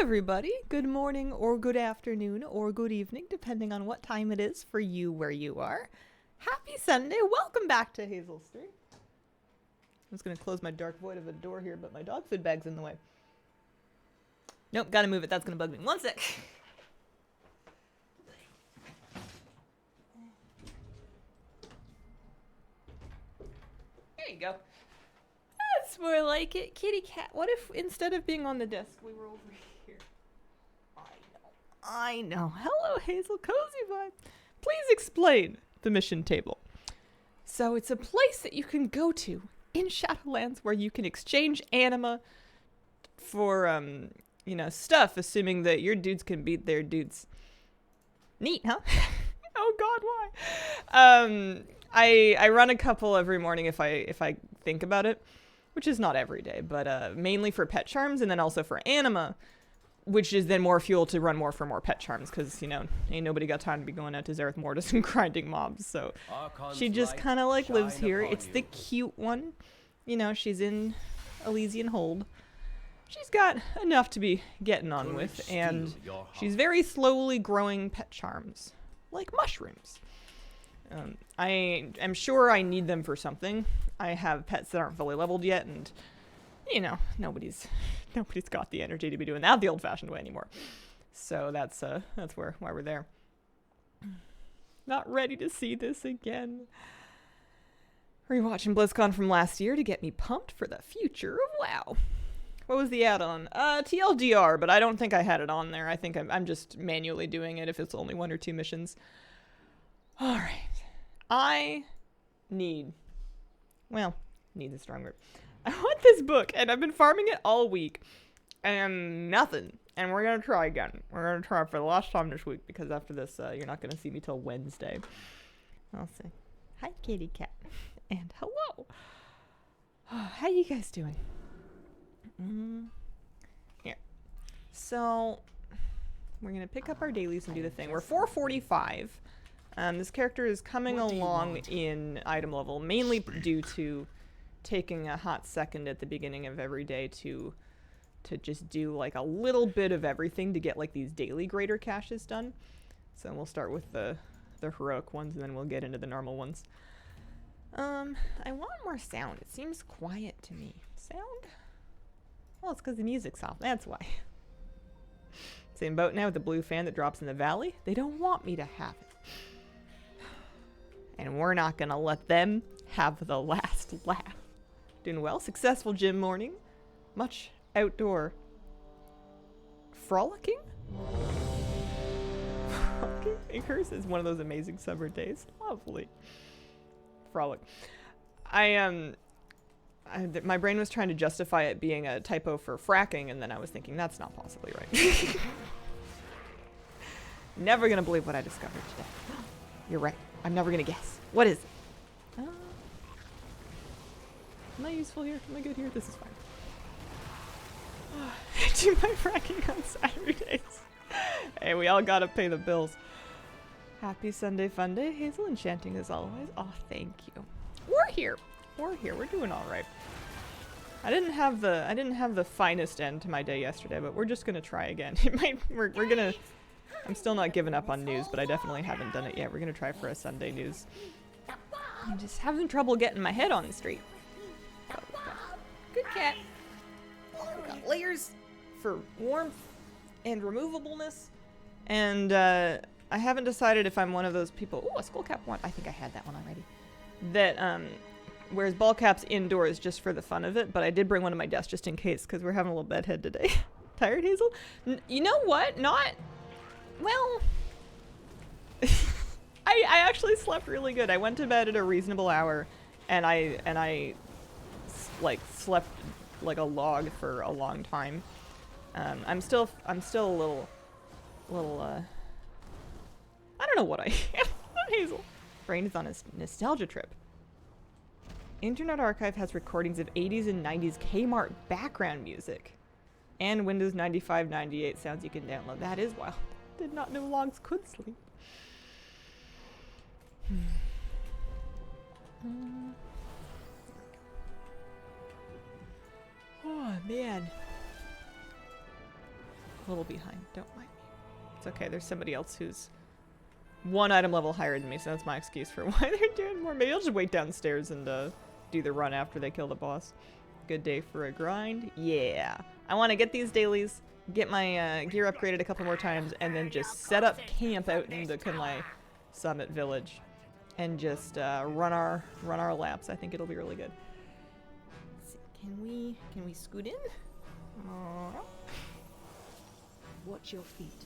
everybody. Good morning or good afternoon or good evening, depending on what time it is for you where you are. Happy Sunday. Welcome back to Hazel Street. I'm just going to close my dark void of a door here, but my dog food bag's in the way. Nope, gotta move it. That's going to bug me. One sec. There you go. That's more like it. Kitty cat. What if instead of being on the desk, we were over here? I know. Hello, Hazel. Cozy vibe. Please explain the mission table. So it's a place that you can go to in Shadowlands where you can exchange anima for, stuff, assuming that your dudes can beat their dudes. Neat, huh? Oh God, why? I run a couple every morning if I think about it, which is not every day, but mainly for pet charms and then also for anima, which is then more fuel to run more for more pet charms because, ain't nobody got time to be going out to Zereth Mortis and grinding mobs. So she just kind of like lives here. It's the cute one. She's in Elysian Hold. She's got enough to be getting on with, and she's very slowly growing pet charms, like mushrooms. I am sure I need them for something. I have pets that aren't fully leveled yet, and nobody's got the energy to be doing that the old-fashioned way anymore. So that's why we're there. Not ready to see this again. Rewatching BlizzCon from last year to get me pumped for the future of WoW. What was the add-on? TLDR, but I don't think I had it on there. I think I'm just manually doing it if it's only 1 or 2 missions. All right. I need a strong word. I want this book, and I've been farming it all week, and nothing. And we're going to try again. We're going to try for the last time this week, because after this, you're not going to see me till Wednesday. I'll say, hi, kitty cat, and hello. How you guys doing? Here. So, we're going to pick up our dailies and do the thing. We're 445. This character is coming along in item level, mainly due to taking a hot second at the beginning of every day to just do like a little bit of everything to get like these daily greater caches done. So we'll start with the heroic ones and then we'll get into the normal ones. I want more sound. It seems quiet to me. Sound? Well, it's because the music's off. That's why. Same boat now with the blue fan that drops in the valley. They don't want me to have it. And we're not going to let them have the last laugh. Doing well. Successful gym morning. Much outdoor frolicking? Frolicking? Icarus is one of those amazing summer days. Lovely. Frolic. My brain was trying to justify it being a typo for fracking, and then I was thinking, that's not possibly right. Never going to believe what I discovered today. You're right. I'm never going to guess. What is it? Am I useful here? Am I good here? This is fine. Do my fracking on Saturdays. Hey, we all gotta pay the bills. Happy Sunday fun day, Hazel. Enchanting as always. Oh, thank you. We're here. We're doing all right. I didn't have the finest end to my day yesterday, but we're just gonna try again. We're gonna. I'm still not giving up on news, but I definitely haven't done it yet. We're gonna try for a Sunday news. I'm just having trouble getting my head on the street. Good cat. We got layers for warmth and removableness, and I haven't decided if I'm one of those people. Oh, a skull cap one. I think I had that one already. That wears ball caps indoors just for the fun of it, but I did bring one to my desk just in case because we're having a little bedhead today. Tired, Hazel? You know what? Not well. I actually slept really good. I went to bed at a reasonable hour, and I slept like a log for a long time. I'm still a little I don't know what I am. Hazel. Brain is on a nostalgia trip. Internet Archive has recordings of 80s and 90s Kmart background music and Windows 95, 98 sounds you can download. That is wild. Did not know logs could sleep. Oh, man. A little behind. Don't mind me. It's okay. There's somebody else who's 1 item level higher than me, so that's my excuse for why they're doing more. Maybe I'll just wait downstairs and do the run after they kill the boss. Good day for a grind. Yeah. I want to get these dailies, get my gear upgraded a couple more times, and then just set up camp out in the Kunlai Summit Village and just run our laps. I think it'll be really good. Let's see. Can we scoot in? Watch your feet.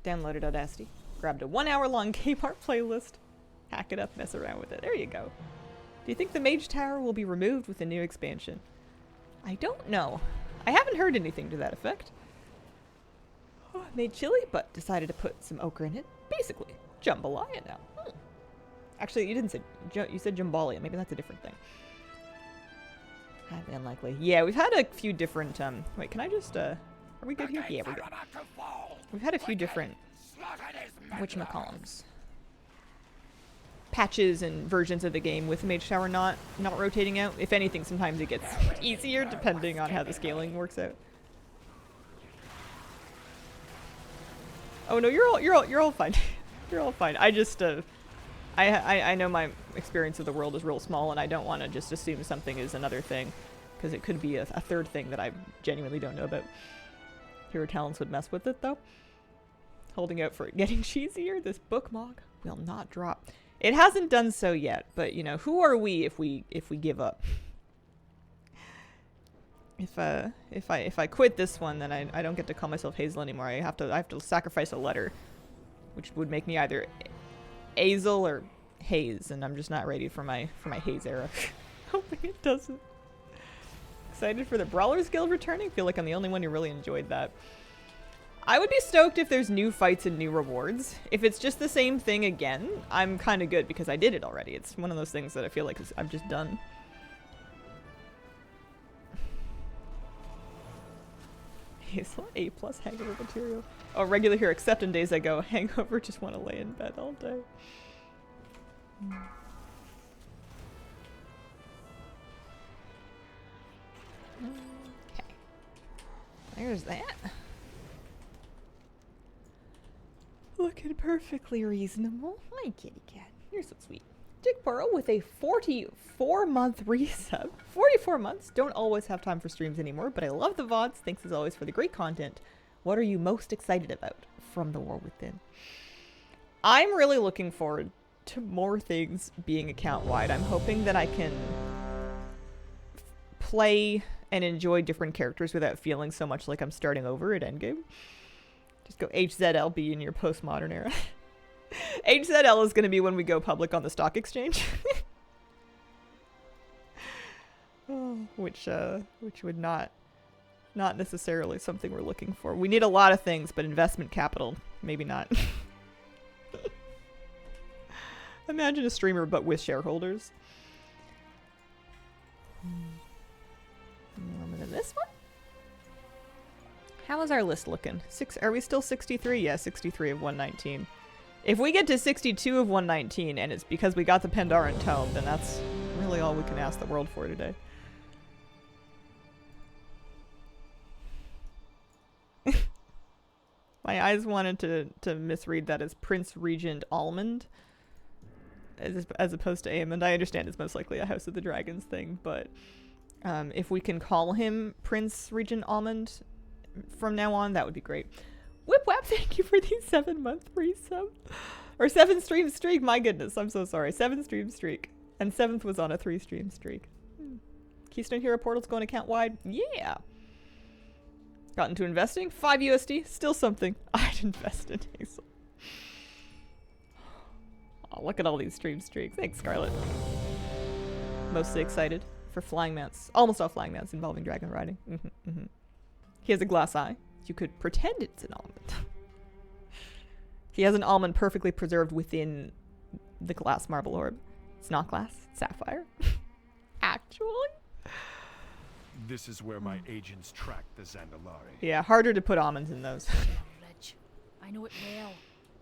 Downloaded Audacity. Grabbed a 1 hour long Kmart playlist. Hack it up, mess around with it. There you go. Do you think the Mage Tower will be removed with the new expansion? I don't know. I haven't heard anything to that effect. Oh, made chili, but decided to put some ochre in it. Basically, jambalaya now. Actually, you didn't say, you said jambalaya. Maybe that's a different thing. Highly unlikely. Yeah, we've had a few different, wait, can I just, are we good here? Yeah, we're good. We've had a few different, whatchamacallums, patches and versions of the game with the Mage Tower not rotating out. If anything, sometimes it gets easier depending on how the scaling works out. Oh no, you're all fine. You're all fine. I just I know my experience of the world is real small, and I don't want to just assume something is another thing, because it could be a third thing that I genuinely don't know about. Hero talents would mess with it though. Holding out for it getting cheesier. This bookmark will not drop. It hasn't done so yet, but you know, who are we if we give up? If I quit this one, then I don't get to call myself Hazel anymore. I have to sacrifice a letter, which would make me either Hazel or Haze, and I'm just not ready for my Haze era. Hoping it doesn't. Excited for the Brawlers Guild returning? Feel like I'm the only one who really enjoyed that. I would be stoked if there's new fights and new rewards. If it's just the same thing again, I'm kind of good because I did it already. It's one of those things that I feel like I've just done. Hazel A+ hangover material. Oh, regular here except in days I go. Hangover, just want to lay in bed all day. Okay. There's that. Looking perfectly reasonable. Hi, kitty cat. You're so sweet. Dick Burrow with a 44-month resub. 44 months. Don't always have time for streams anymore, but I love the VODs. Thanks as always for the great content. What are you most excited about from The War Within? I'm really looking forward to more things being account-wide. I'm hoping that I can play and enjoy different characters without feeling so much like I'm starting over at Endgame. Just go HZLB in your postmodern era. HZL is going to be when we go public on the stock exchange. Which would not necessarily something we're looking for. We need a lot of things, but investment capital, maybe not. Imagine a streamer but with shareholders. And then this one? How is our list looking? Are we still 63? Yeah, 63 of 119. If we get to 62 of 119 and it's because we got the Pandaren Tome, then that's really all we can ask the world for today. My eyes wanted to misread that as Prince Regent Almond as opposed to Aemond. I understand it's most likely a House of the Dragons thing, but if we can call him Prince Regent Almond from now on, that would be great. Whip Wap, thank you for the 7-month resub. Or 7 stream streak, my goodness, I'm so sorry. 7 stream streak. And 7th was on a 3 stream streak. Keystone Hero Portal's going account wide? Yeah. Got into investing? 5 USD, still something. I'd invest in Hazel. Oh, look at all these stream streaks. Thanks, Scarlet. Mostly excited for flying mounts. Almost all flying mounts involving dragon riding. He has a glass eye. You could pretend it's an almond. He has an almond perfectly preserved within the glass marble orb. It's not glass, it's sapphire. Actually. This is where my agents track the Zandalari. Yeah, harder to put almonds in those. Ridge. I know it well.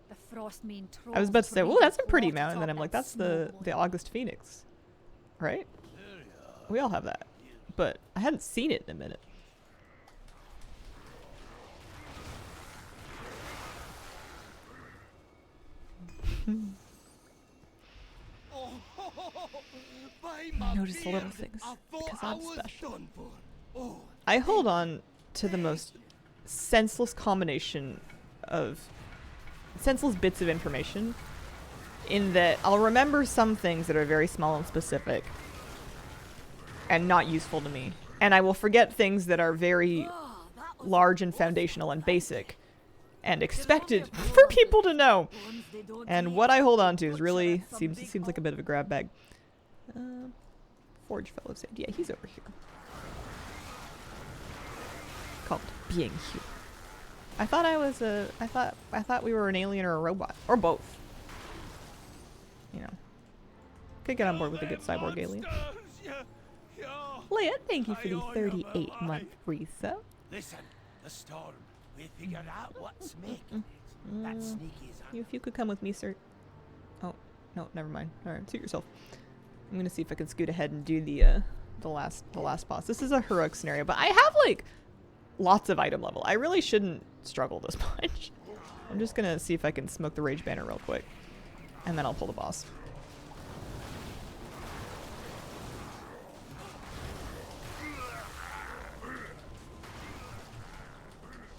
The Frostmane I was about to say, well, that's a pretty mount, and then I'm like, that's the August Phoenix. Right? We all have that. But I hadn't seen it in a minute. Notice the little things, because I'm special. I hold on to the most senseless bits of information, in that I'll remember some things that are very small and specific and not useful to me, and I will forget things that are very large and foundational and basic and expected for people to know. And what I hold on to is really seems like a bit of a grab bag. Forge Fellow said, yeah, he's over here. Called being human. I thought I thought we were an alien or a robot, or both. You know, could get on board with a good cyborg alien. Leia, thank you for the 38-month resub. Listen, the storm. We figured out what's making it. That sneaky is If you could come with me, sir. Oh, no, never mind. All right, suit yourself. I'm gonna see if I can scoot ahead and do the last boss. This is a heroic scenario, but I have like lots of item level. I really shouldn't struggle this much. I'm just gonna see if I can smoke the rage banner real quick, and then I'll pull the boss.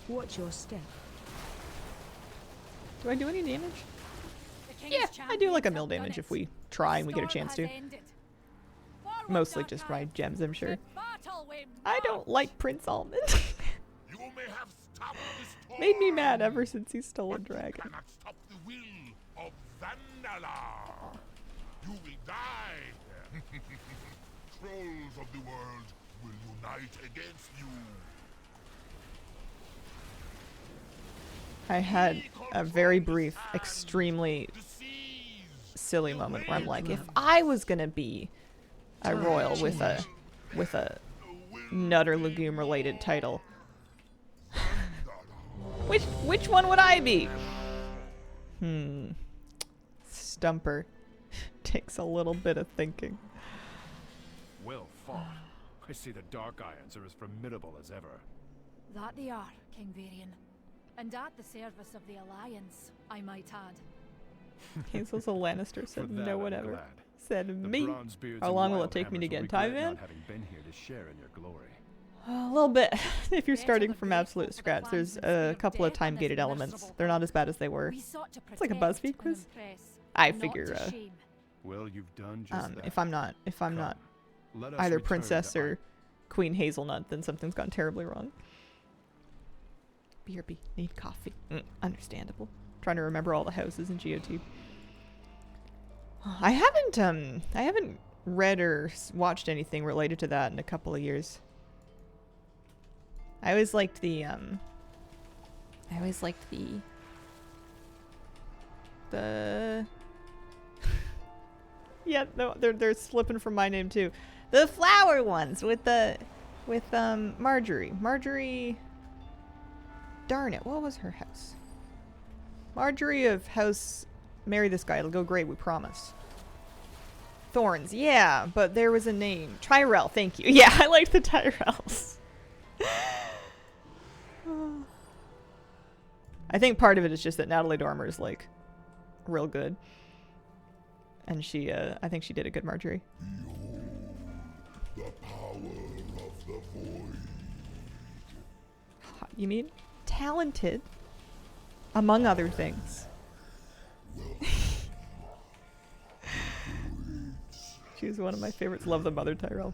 Watch your step. Do I do any damage? The King's Yeah, I do like a champions mill have done damage it. if we try and we get a The chance storm to. has ended. Forward, Mostly Dark just Knight. ride gems, I'm sure. To battle we I don't march. like Prince Almond. You may have stopped the storm, Made me mad ever since he stole a but you dragon. cannot stop the will of Zandalar. You will die. Trolls of the world will unite against you. I had a very brief, extremely The seas, silly moment where I'm like, if I was gonna be a royal with a Nutter Legume related title, which one would I be? Stumper. Takes a little bit of thinking. well fought. I see the Dark Irons are as formidable as ever. That they are, King Varian. And at the service of the Alliance, I might add. Hazel's a Lannister For said that no I'm one ever. glad. Said The me. Bronzebeards How and long will it take me to Wildhammers get will in time, regret man? not having been here to share in your glory. A little bit. If you're Better starting than from grateful absolute for the scratch, there's plans and a spear couple of death on time gated this elements. miserable They're not planet. as bad as they were. We sought to It's like a protect BuzzFeed and quiz. impress, I not figure, to shame. Well, you've done just that. If I'm not Come, either let us return Princess to or Queen Hazelnut, then something's gone terribly wrong. BRB, need coffee. Understandable. Trying to remember all the houses in GOT. I haven't read or watched anything related to that in a couple of years. I always liked the yeah, no, they're slipping from my name too. The flower ones with Marjorie. Marjorie, darn it, what was her house? Marjorie of House Marry This Guy, it'll go great, we promise. Thorns, yeah, but there was a name. Tyrell, thank you. Yeah, I liked the Tyrells. I think part of it is just that Natalie Dormer is like real good. And she, I think she did a good Marjorie. the power of the void. You mean talented, among other things. She was one of my favorites. Love the Mother Tyrell.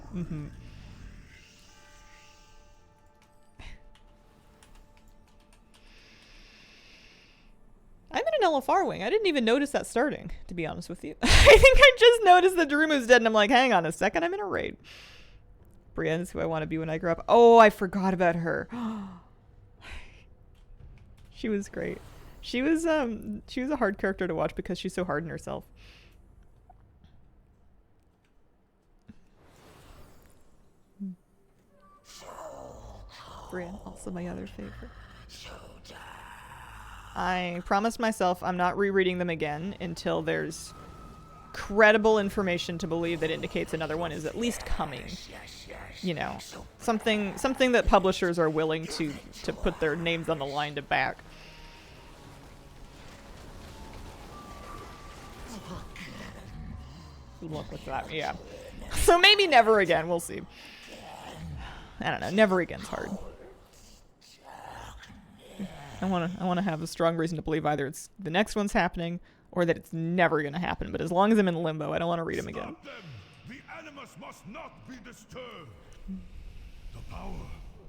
I'm in an LFR wing. I didn't even notice that starting, to be honest with you. I think I just noticed that Daruma's dead, and I'm like, hang on a second, I'm in a raid. Brienne's who I want to be when I grow up. Oh, I forgot about her. She was great. She was a hard character to watch because she's so hard on herself. Brienne, also my other favorite. I promised myself I'm not rereading them again until there's credible information to believe that indicates another one is at least coming. You know, something that publishers are willing to put their names on the line to back. look with that. Yeah. So maybe never again. We'll see. I don't know. Never again's hard. I wanna have a strong reason to believe either it's the next one's happening or that it's never gonna happen. But as long as I'm in limbo, I don't want to read them again. Stop them! The animus must not be disturbed. The power,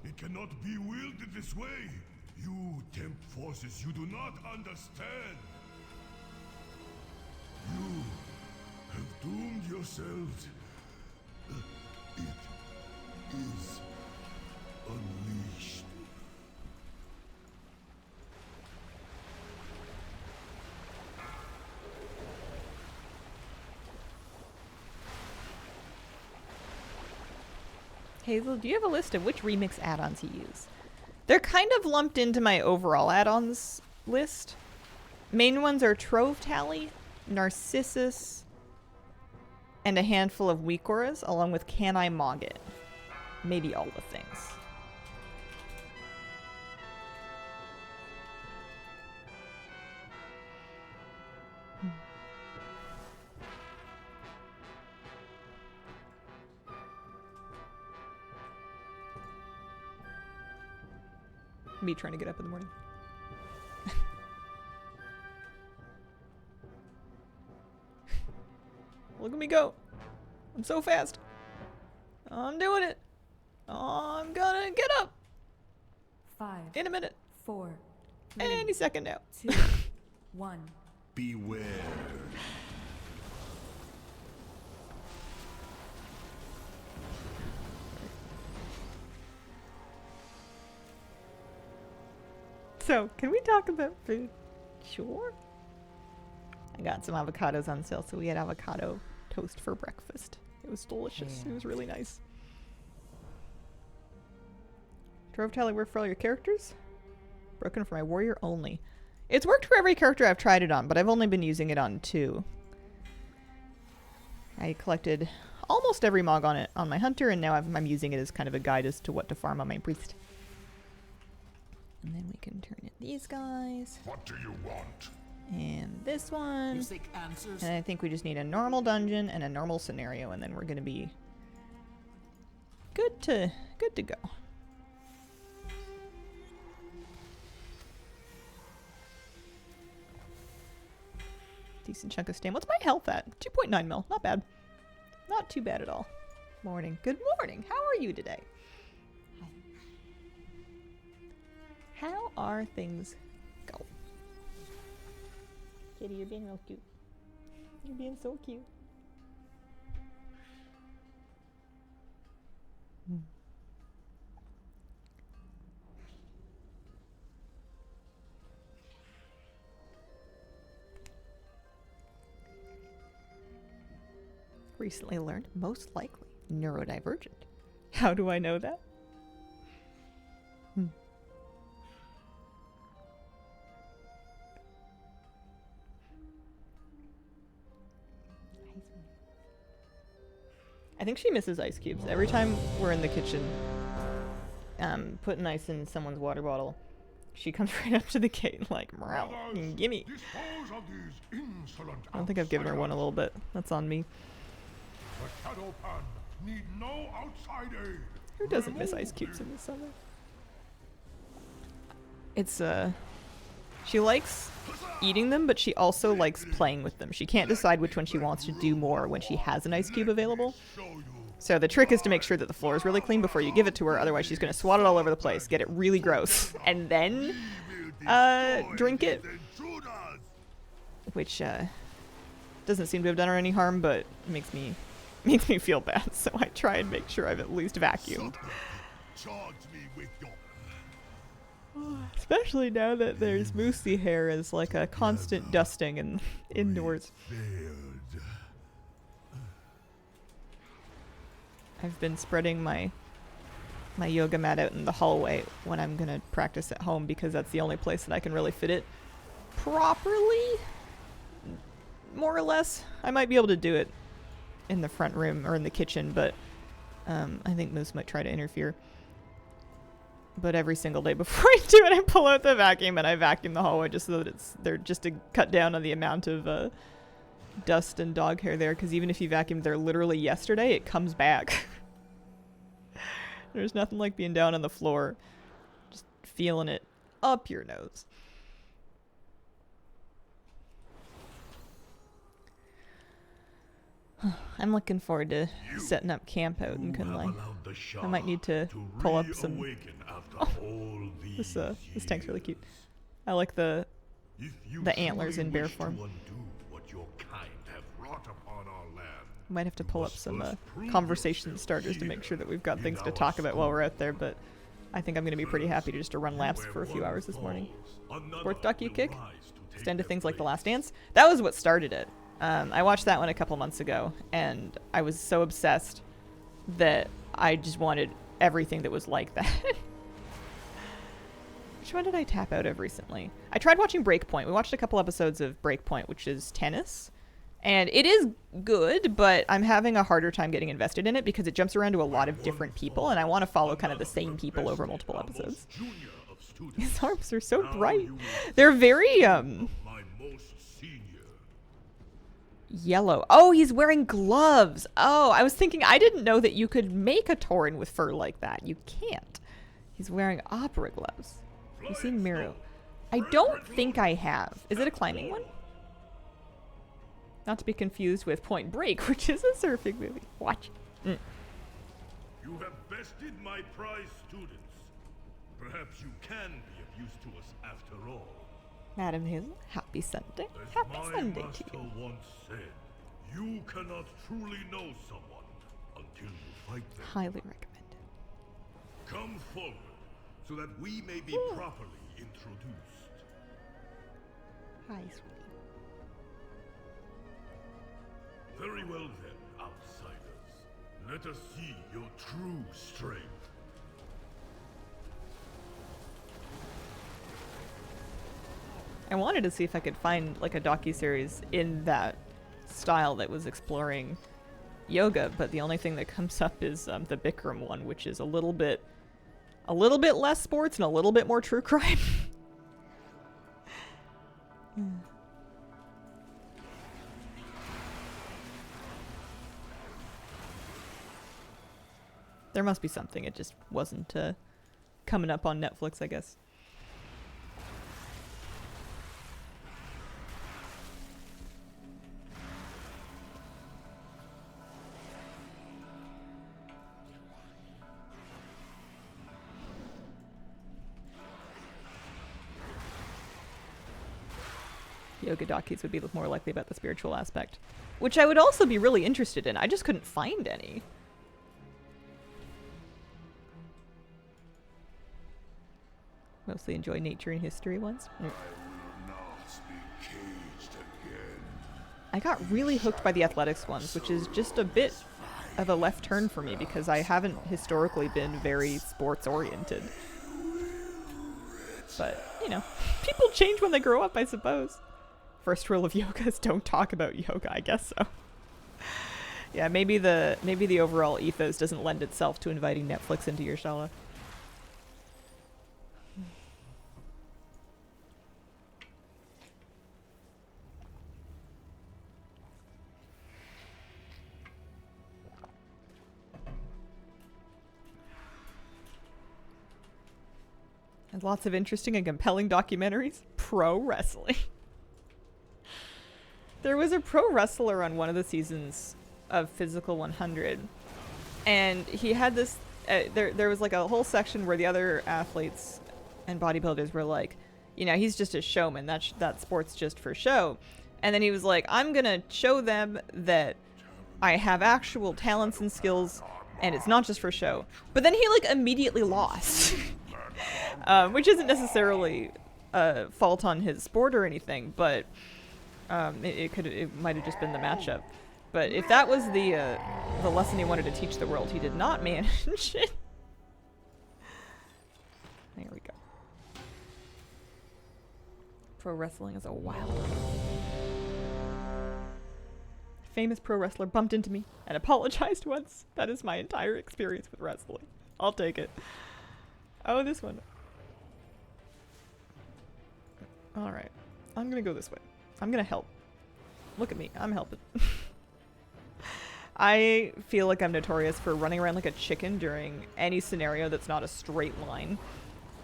it cannot be wielded this way. You tempt forces you do not understand. You have doomed yourselves. It is unleashed. Hazel, do you have a list of which remix add-ons you use? They're kind of lumped into my overall add-ons list. Main ones are Trove Tally, Narcissus, and a handful of weak auras, along with Can I Mog It? Maybe all the things. Me trying to get up in the morning. Look at me go. I'm so fast. I'm doing it. I'm gonna get up 5, in a minute. 4, Any second now. 2, 1. Beware. So, can we talk about food? Sure. I got some avocados on sale, so we had avocado toast for breakfast. It was delicious. It was really nice. Trove Tally work for all your characters? Broken for my warrior only. It's worked for every character I've tried it on, but I've only been using it on 2. I collected almost every mog on it on my hunter, and now I'm using it as kind of a guide as to what to farm on my priest. And then we can turn in these guys. What do you want? And this one. You seek answers? And I think we just need a normal dungeon and a normal scenario, and then we're gonna be good to go. Decent chunk of stam. What's my health at? 2.9 mil. Not bad. Not too bad at all. Morning. Good morning. How are you today? How are things going? Kitty, you're being real cute. You're being so cute. Recently learned, most likely neurodivergent. How do I know that? I think she misses ice cubes. Every time we're in the kitchen, putting ice in someone's water bottle, she comes right up to the gate like, "Meow, gimme." Dispose of these insolent I don't think I've given her one a little bit. That's on me. The Shadow Pan need no outside aid. Who doesn't miss ice Remove cubes them. in the summer? It's, she likes eating them, but she also likes playing with them. She can't decide which one she wants to do more when she has an ice cube available. Show you. So the trick is to make sure that the floor is really clean before you give it to her, otherwise she's going to swat it all over the place, get it really gross, and then drink it, The Intruders. which doesn't seem to have done her any harm, but makes me feel bad, so I try and make sure I've at least vacuumed. Charge me with your Especially now that there's moosey hair as like a constant dusting indoors. beard. I've been spreading my yoga mat out in the hallway when I'm gonna practice at home because that's the only place that I can really fit it properly, more or less. I might be able to do it in the front room or in the kitchen, but I think Moose might try to interfere. But every single day before I do it, I pull out the vacuum and I vacuum the hallway just so that they're just to cut down on the amount of dust and dog hair there, because even if you vacuumed there literally yesterday, it comes back. There's nothing like being down on the floor, just feeling it up your nose. I'm looking forward to setting up camp out in Kunlai. I might need to pull up some. This tank's really cute. I like the antlers in bear form. Might have to pull up some conversation starters to make sure that we've got things to talk about while we're out there, but I think I'm going to be pretty happy to run laps for a few hours this morning. Sports doc you kick? Extend to things like The Last Dance? That was what started it. I watched that one a couple months ago, and I was so obsessed that I just wanted everything that was like that. Which one did I tap out of recently? I tried watching Breakpoint. We watched a couple episodes of Breakpoint, which is tennis. And it is good, but I'm having a harder time getting invested in it because it jumps around to a lot of different people, and I want to follow kind of the same people over multiple episodes. His arms are so bright. They're very, yellow. Oh, he's wearing gloves. Oh, I was thinking, I didn't know that you could make a Tauren with fur like that. You can't. He's wearing opera gloves. You've seen Miru. I don't think I have. Is it a climbing one? Not to be confused with Point Break, which is a surfing movie. Watch. You have bested my prize students. Perhaps you can be of use to us after all. Madam Hazel, happy Sunday. As Happy my Sunday master to you. once said, you cannot truly know someone until you fight them. Highly recommended. Come forward so that we may be properly introduced. Hi, sweetie. Very well then, outsiders. Let us see your true strength. I wanted to see if I could find like a docuseries in that style that was exploring yoga, but the only thing that comes up is the Bikram one, which is a little bit less sports and a little bit more true crime. There must be something. It just wasn't coming up on Netflix, I guess. Yoga docus would be more likely about the spiritual aspect, which I would also be really interested in. I just couldn't find any. Mostly enjoy nature and history ones. I got really hooked by the athletics ones, which is just a bit of a left turn for me because I haven't historically been very sports oriented. But, you know, people change when they grow up, I suppose. First rule of yoga is don't talk about yoga, I guess so. Yeah, maybe the overall ethos doesn't lend itself to inviting Netflix into your shala. And lots of interesting and compelling documentaries. Pro wrestling. There was a pro wrestler on one of the seasons of Physical 100, and he had this. There was like a whole section where the other athletes and bodybuilders were like, you know, he's just a showman. That sport's just for show. And then he was like, I'm gonna show them that I have actual talents and skills, and it's not just for show. But then he like immediately lost. Which isn't necessarily a fault on his sport or anything, but it might have just been the matchup. But if that was the lesson he wanted to teach the world, he did not manage it. There we go. Pro wrestling is a wild one. Famous pro wrestler bumped into me and apologized once. That is my entire experience with wrestling. I'll take it. Oh, this one. Alright. I'm gonna go this way. I'm gonna help. Look at me. I'm helping. I feel like I'm notorious for running around like a chicken during any scenario that's not a straight line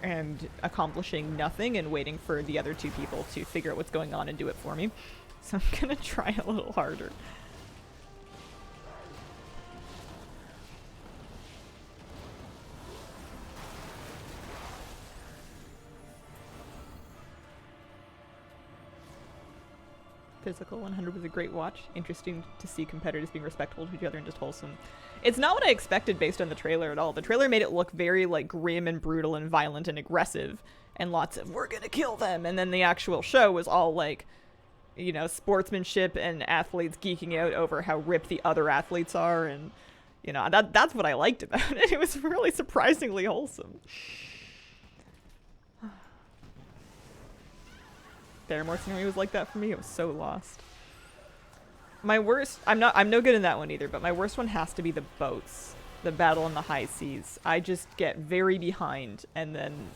and accomplishing nothing and waiting for the other two people to figure out what's going on and do it for me. So I'm gonna try a little harder. Physical 100 was a great watch. Interesting to see competitors being respectful to each other and just wholesome. It's not what I expected based on the trailer at all. The trailer made it look very like grim and brutal and violent and aggressive and lots of we're gonna kill them, and then the actual show was all like, you know, sportsmanship and athletes geeking out over how ripped the other athletes are, and you know, that's what I liked about it. It was really surprisingly wholesome. Barrymore scenario was like that for me. I was so lost. My worst, I'm no good in that one either, but my worst one has to be the boats. The battle in the high seas. I just get very behind, and then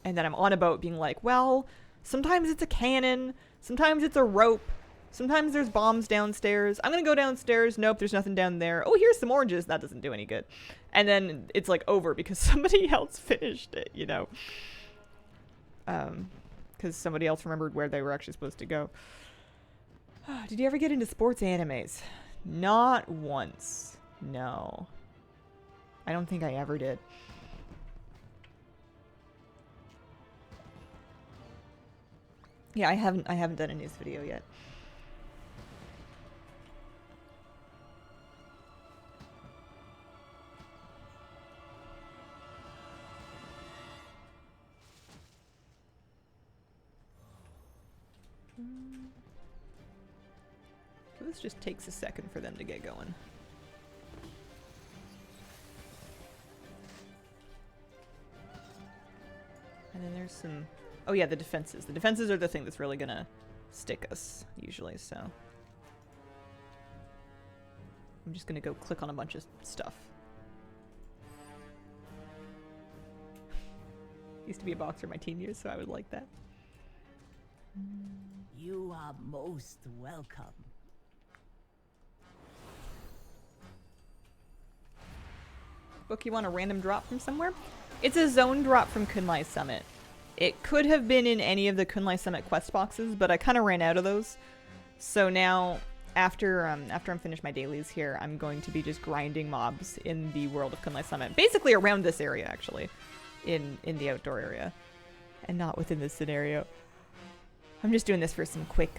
I'm on a boat being like, well, sometimes it's a cannon, sometimes it's a rope, sometimes there's bombs downstairs. I'm gonna go downstairs. Nope, there's nothing down there. Oh, here's some oranges. That doesn't do any good. And then it's like over because somebody else finished it, you know. Because somebody else remembered where they were actually supposed to go. Did you ever get into sports animes? Not once. No. I don't think I ever did. Yeah, I haven't done a news video yet. This just takes a second for them to get going. And then there's some... Oh yeah, the defenses. The defenses are the thing that's really gonna stick us, usually, so... I'm just gonna go click on a bunch of stuff. Used to be a boxer in my teen years, so I would like that. You are most welcome. Book you want a random drop from somewhere? It's a zone drop from Kunlai Summit. It could have been in any of the Kunlai Summit quest boxes, but I kind of ran out of those. So now, after I'm finished my dailies here, I'm going to be just grinding mobs in the world of Kunlai Summit. Basically around this area, actually. In the outdoor area. And not within this scenario. I'm just doing this for some quick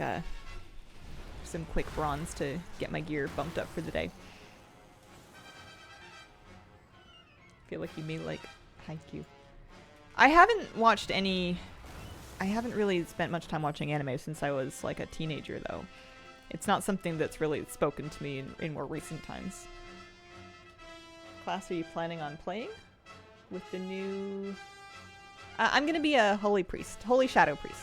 bronze to get my gear bumped up for the day. Feel like you may like Haikyuu. I haven't watched any... I haven't really spent much time watching anime since I was like a teenager, though. It's not something that's really spoken to me in more recent times. Class are you planning on playing? With the new... I'm gonna be a holy priest. Holy shadow priest.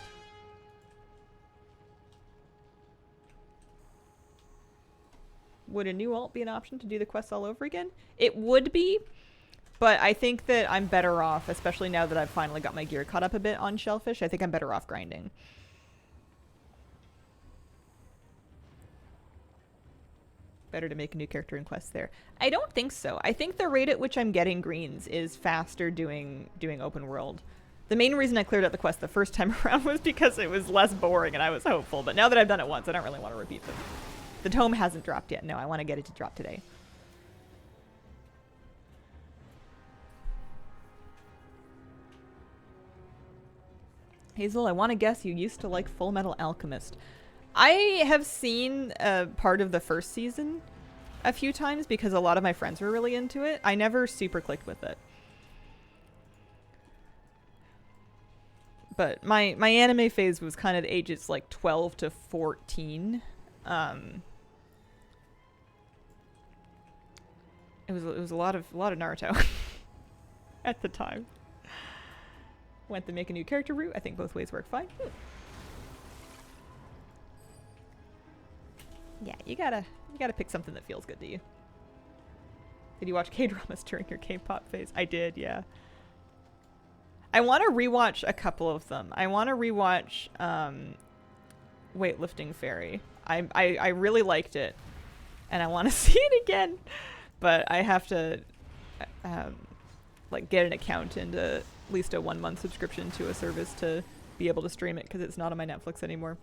Would a new alt be an option to do the quests all over again? It would be, but I think that I'm better off, especially now that I've finally got my gear caught up a bit on Shellfish, I think I'm better off grinding. Better to make a new character in quests there. I don't think so. I think the rate at which I'm getting greens is faster doing open world. The main reason I cleared out the quest the first time around was because it was less boring and I was hopeful, but now that I've done it once, I don't really want to repeat them. The tome hasn't dropped yet. No, I want to get it to drop today. Hazel, I want to guess you used to like Full Metal Alchemist. I have seen part of the first season a few times because a lot of my friends were really into it. I never super clicked with it. But my anime phase was kind of ages like 12 to 14. It was a lot of Naruto at the time. Went to make a new character route. I think both ways work fine. Yeah, you gotta pick something that feels good to you. Did you watch K-dramas during your K-pop phase? I did, yeah. I want to rewatch a couple of them. I want to rewatch Weightlifting Fairy. I really liked it, and I want to see it again, but I have to like get an account and at least a 1-month subscription to a service to be able to stream it because it's not on my Netflix anymore,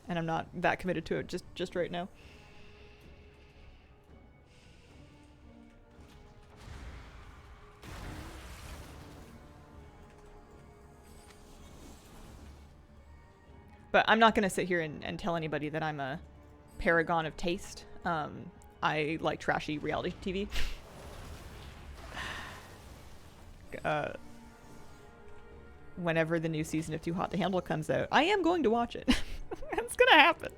and I'm not that committed to it just right now. But I'm not going to sit here and tell anybody that I'm a paragon of taste. I like trashy reality TV. Whenever the new season of Too Hot to Handle comes out, I am going to watch it. It's going to happen.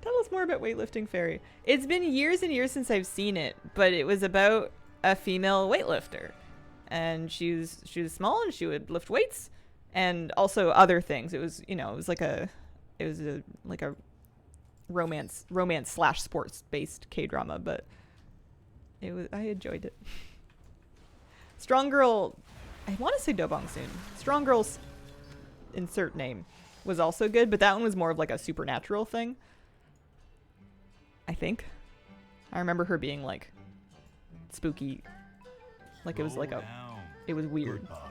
Tell us more about Weightlifting Fairy. It's been years and years since I've seen it, but it was about a female weightlifter. And she was small and she would lift weights. And also other things. It was, like a romance / sports based K-drama, but I enjoyed it. Strong Girl, I want to say Dobong Soon. Strong Girl's insert name was also good, but that one was more of like a supernatural thing. I think. I remember her being like spooky. Like it was like it was weird. Goodbye.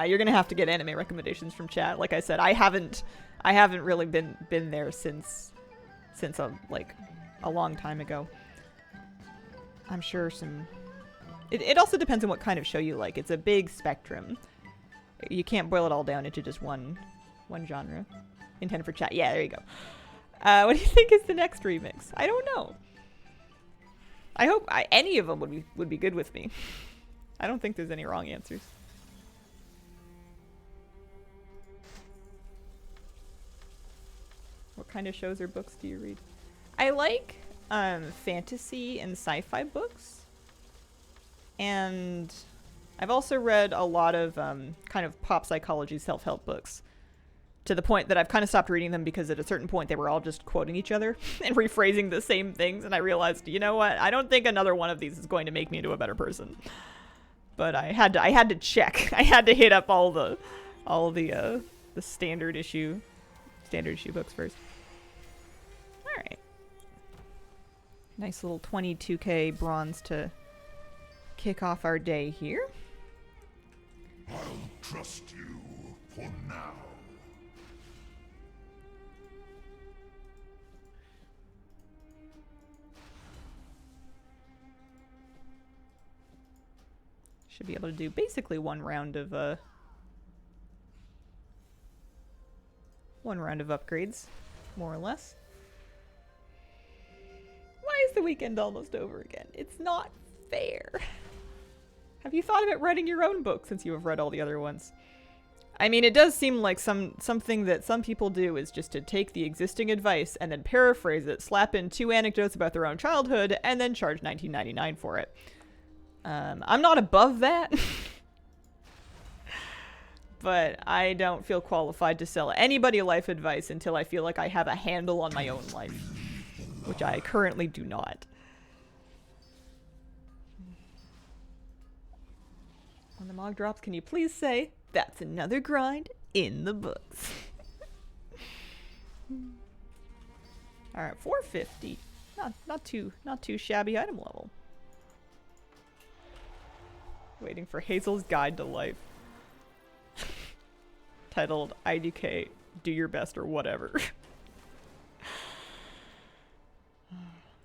You're gonna have to get anime recommendations from chat. Like I said, I haven't really been there since a long time ago. I'm sure some. It also depends on what kind of show you like. It's a big spectrum. You can't boil it all down into just one genre. Intended for chat. Yeah, there you go. What do you think is the next remix? I don't know. I hope any of them would be good with me. I don't think there's any wrong answers. What kind of shows or books do you read? I like fantasy and sci-fi books. And I've also read a lot of kind of pop psychology self-help books. To the point that I've kind of stopped reading them because at a certain point they were all just quoting each other and rephrasing the same things. And I realized, you know what? I don't think another one of these is going to make me into a better person. But I had to check. I had to hit up all the standard issue books first. All right. Nice little 22k bronze to kick off our day here. I'll trust you for now. Should be able to do basically one round of upgrades, more or less. Why is the weekend almost over again? It's not fair. Have you thought about writing your own book since you have read all the other ones? I mean, it does seem like something that some people do is just to take the existing advice and then paraphrase it, slap in 2 anecdotes about their own childhood, and then charge $19.99 for it. I'm not above that. But I don't feel qualified to sell anybody life advice until I feel like I have a handle on my own life, which I currently do not. On the Mog drops, can you please say, that's another grind in the books? Alright, 450. Not too shabby item level. Waiting for Hazel's Guide to Life. Titled IDK, do your best or whatever.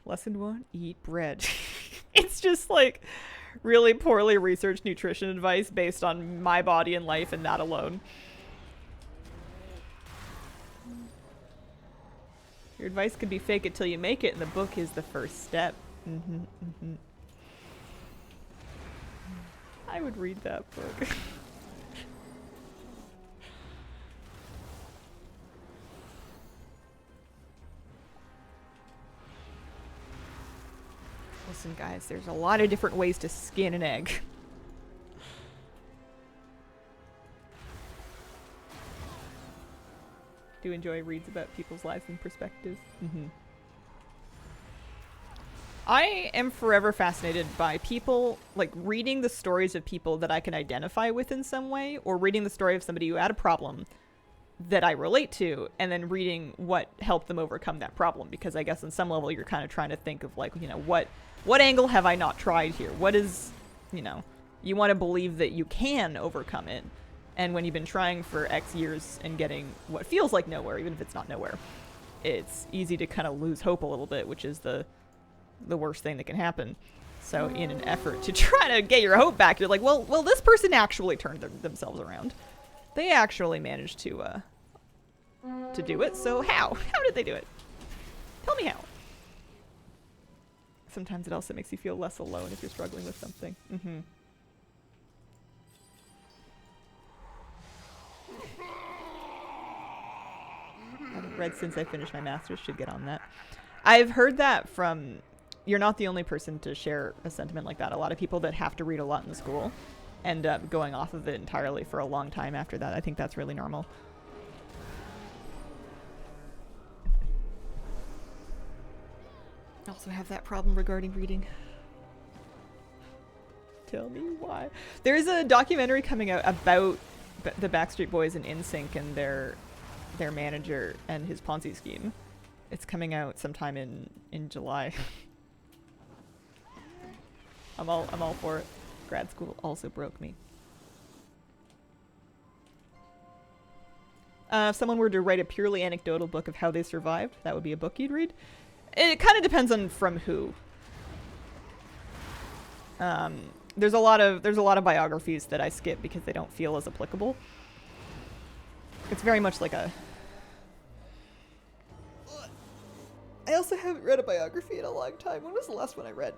Lesson 1, eat bread. It's just like really poorly researched nutrition advice based on my body and life and that alone. Your advice could be fake it till you make it, and the book is the first step. I would read that book. Listen, guys, there's a lot of different ways to skin an egg. Do enjoy reads about people's lives and perspectives. I am forever fascinated by people, like reading the stories of people that I can identify with in some way, or reading the story of somebody who had a problem that I relate to, and then reading what helped them overcome that problem. Because I guess on some level you're kind of trying to think of like, you know, what angle have I not tried here? What is, you know, you want to believe that you can overcome it. And when you've been trying for X years and getting what feels like nowhere, even if it's not nowhere, it's easy to kind of lose hope a little bit, which is the worst thing that can happen. So in an effort to try to get your hope back, you're like, well, this person actually turned themselves around. They actually managed to do it. So how? How did they do it? Tell me how. Sometimes it also makes you feel less alone if you're struggling with something. Mm-hmm. I haven't read since I finished my master's. Should get on that. I've heard that from... You're not the only person to share a sentiment like that. A lot of people that have to read a lot in school end up going off of it entirely for a long time after that. I think that's really normal. I also have that problem regarding reading. Tell me why. There's a documentary coming out about the Backstreet Boys and NSYNC and their manager and his Ponzi scheme. It's coming out sometime in July. I'm all for it. Grad school also broke me. If someone were to write a purely anecdotal book of how they survived, that would be a book you'd read. It kind of depends on from who. There's a lot of biographies that I skip because they don't feel as applicable. It's very much like a... I also haven't read a biography in a long time. When was the last one I read?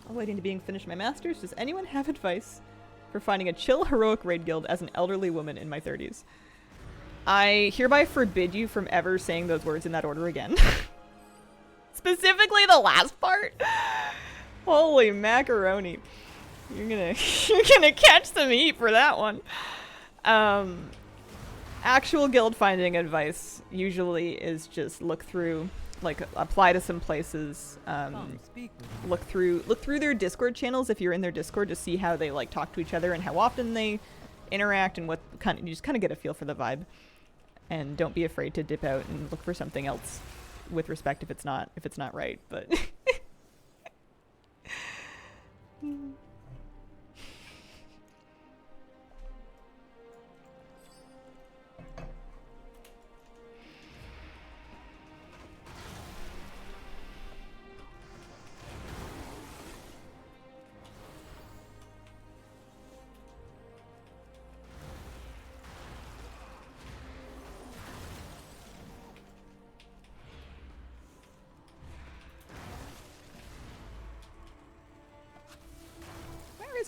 Waiting to being finished my master's. Does anyone have advice for finding a chill heroic raid guild as an elderly woman in my 30s? I hereby forbid you from ever saying those words in that order again. Specifically the last part. Holy macaroni. You're gonna catch some heat for that one. Actual guild finding advice usually is just look through, like apply to some places. Look through their Discord channels if you're in their Discord to see how they like talk to each other and how often they interact and what kind of, you just kind of get a feel for the vibe. And don't be afraid to dip out and look for something else with respect if it's not right, but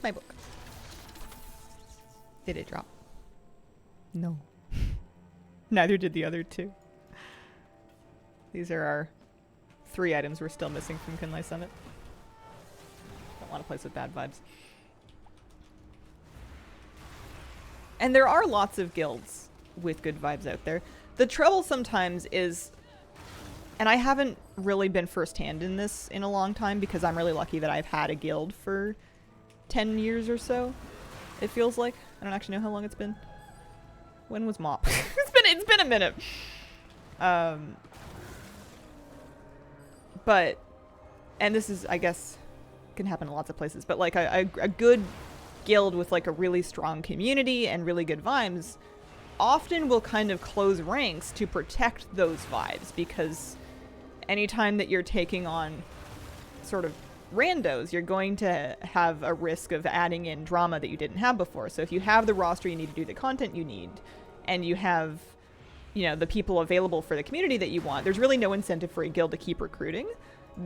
my book. Did it drop? No. Neither did the other two. These are our 3 items we're still missing from Kunlai Summit. Don't want a place with bad vibes. And there are lots of guilds with good vibes out there. The trouble sometimes is, and I haven't really been firsthand in this in a long time because I'm really lucky that I've had a guild for 10 years or so, it feels like. I don't actually know how long it's been. When was MOP? It's been a minute. But, and this is, I guess, can happen in lots of places, but like a good guild with like a really strong community and really good vibes often will kind of close ranks to protect those vibes, because anytime that you're taking on sort of randos, you're going to have a risk of adding in drama that you didn't have before. So if you have the roster you need to do the content you need, and you have, you know, the people available for the community that you want, there's really no incentive for a guild to keep recruiting.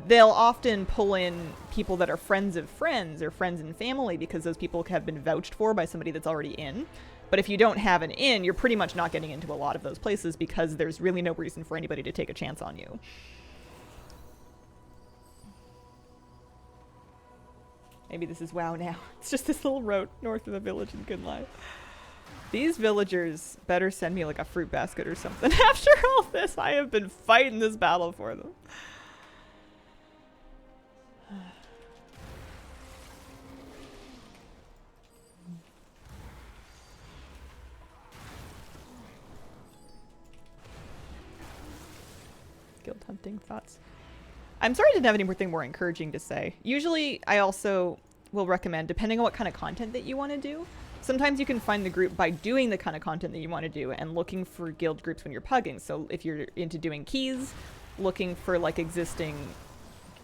They'll often pull in people that are friends of friends or friends and family because those people have been vouched for by somebody that's already in. But if you don't have an in, you're pretty much not getting into a lot of those places because there's really no reason for anybody to take a chance on you. Maybe this is WoW now. It's just this little road north of the village in Kunlai. These villagers better send me like a fruit basket or something. After all this, I have been fighting this battle for them. Guild hunting thoughts. I'm sorry I didn't have anything more encouraging to say. Usually I also will recommend, depending on what kind of content that you want to do, sometimes you can find the group by doing the kind of content that you want to do and looking for guild groups when you're pugging. So if you're into doing keys, looking for like existing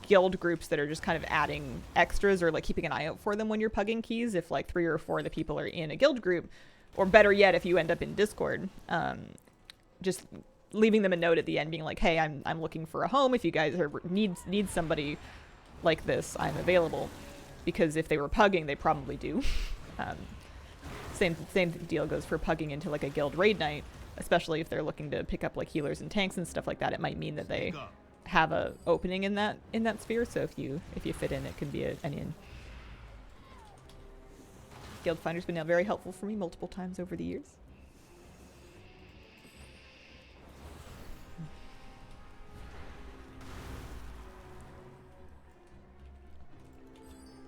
guild groups that are just kind of adding extras or like keeping an eye out for them when you're pugging keys. If like 3 or 4 of the people are in a guild group, or better yet, if you end up in Discord, just leaving them a note at the end being like, hey, I'm looking for a home. If you guys are need somebody like this, I'm available. Because if they were pugging, they probably do. Same deal goes for pugging into like a guild raid night, especially if they're looking to pick up like healers and tanks and stuff like that. It might mean that they have a opening in that sphere. So if you fit in, it can be an in. Guild Finder's been very helpful for me multiple times over the years.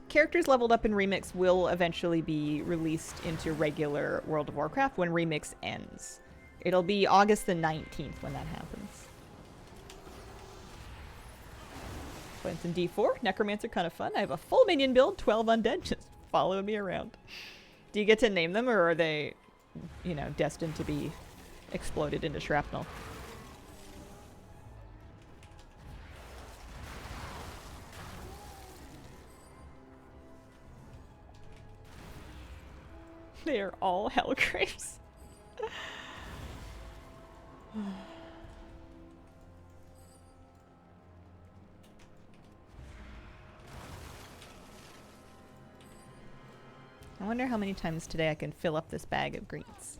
Characters leveled up in Remix will eventually be released into regular World of Warcraft when Remix ends. It'll be August the 19th when that happens. Points in D4. Necromancer, kind of fun. I have a full minion build, 12 undead, just following me around. Do you get to name them, or are they, you know, destined to be exploded into shrapnel? They are all Hellgraves. I wonder how many times today I can fill up this bag of greens.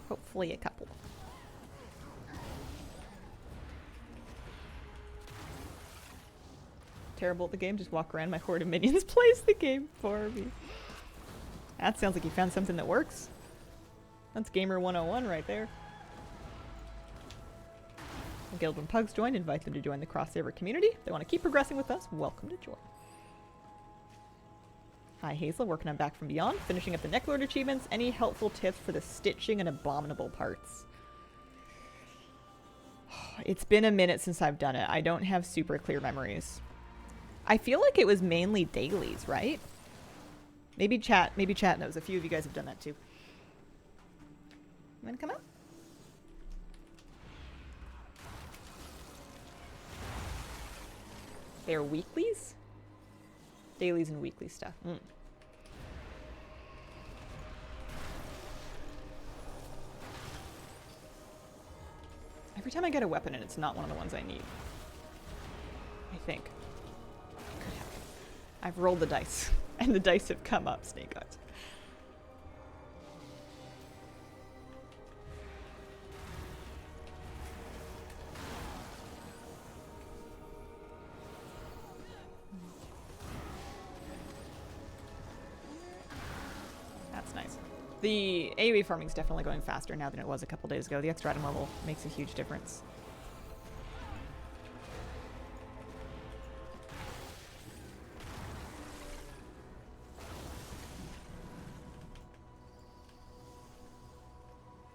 Hopefully a couple. Terrible at the game, just walk around, my horde of minions plays the game for me. That sounds like you found something that works. That's Gamer 101 right there. The guild when pugs join, invite them to join the crossover community. If they want to keep progressing with us, welcome to join. Hi Hazel, working on Back from Beyond, finishing up the Necklord achievements. Any helpful tips for the stitching and abominable parts? It's been a minute since I've done it. I don't have super clear memories. I feel like it was mainly dailies, right? Maybe chat knows. A few of you guys have done that too. You wanna come up? They're weeklies? Dailies and weekly stuff. Every time I get a weapon and it's not one of the ones I need. I think. Could happen. I've rolled the dice, and the dice have come up snake eyes. That's nice. The AoE farming is definitely going faster now than it was a couple days ago. The extra item level makes a huge difference.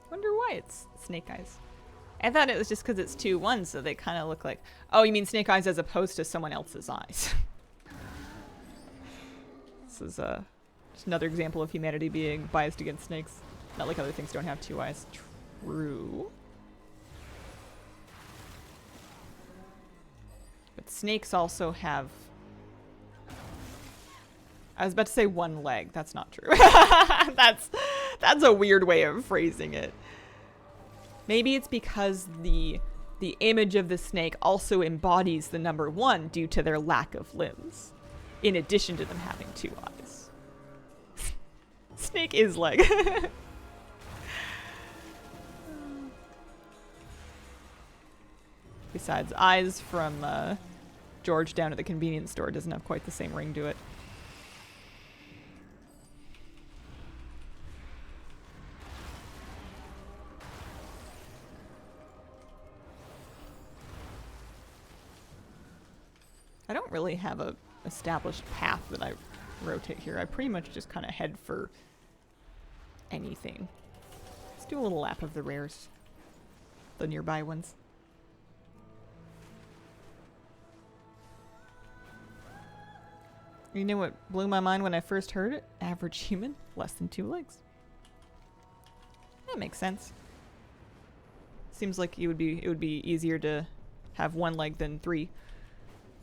Wonder why it's snake eyes. I thought it was just because it's 2-1, so they kind of look like... Oh, you mean snake eyes as opposed to someone else's eyes. This is just another example of humanity being biased against snakes. Not like other things don't have 2 eyes. True. But snakes also have... I was about to say 1 leg. That's not true. That's a weird way of phrasing it. Maybe it's because the image of the snake also embodies the number 1 due to their lack of limbs, in addition to them having 2 eyes. Snake is leg. Besides, eyes from George down at the convenience store doesn't have quite the same ring to it. I don't really have a established path that I rotate here. I pretty much just kind of head for anything. Let's do a little lap of the rares. The nearby ones. You know what blew my mind when I first heard it? Average human, less than 2 legs. That makes sense. Seems like it would be easier to have 1 leg than 3.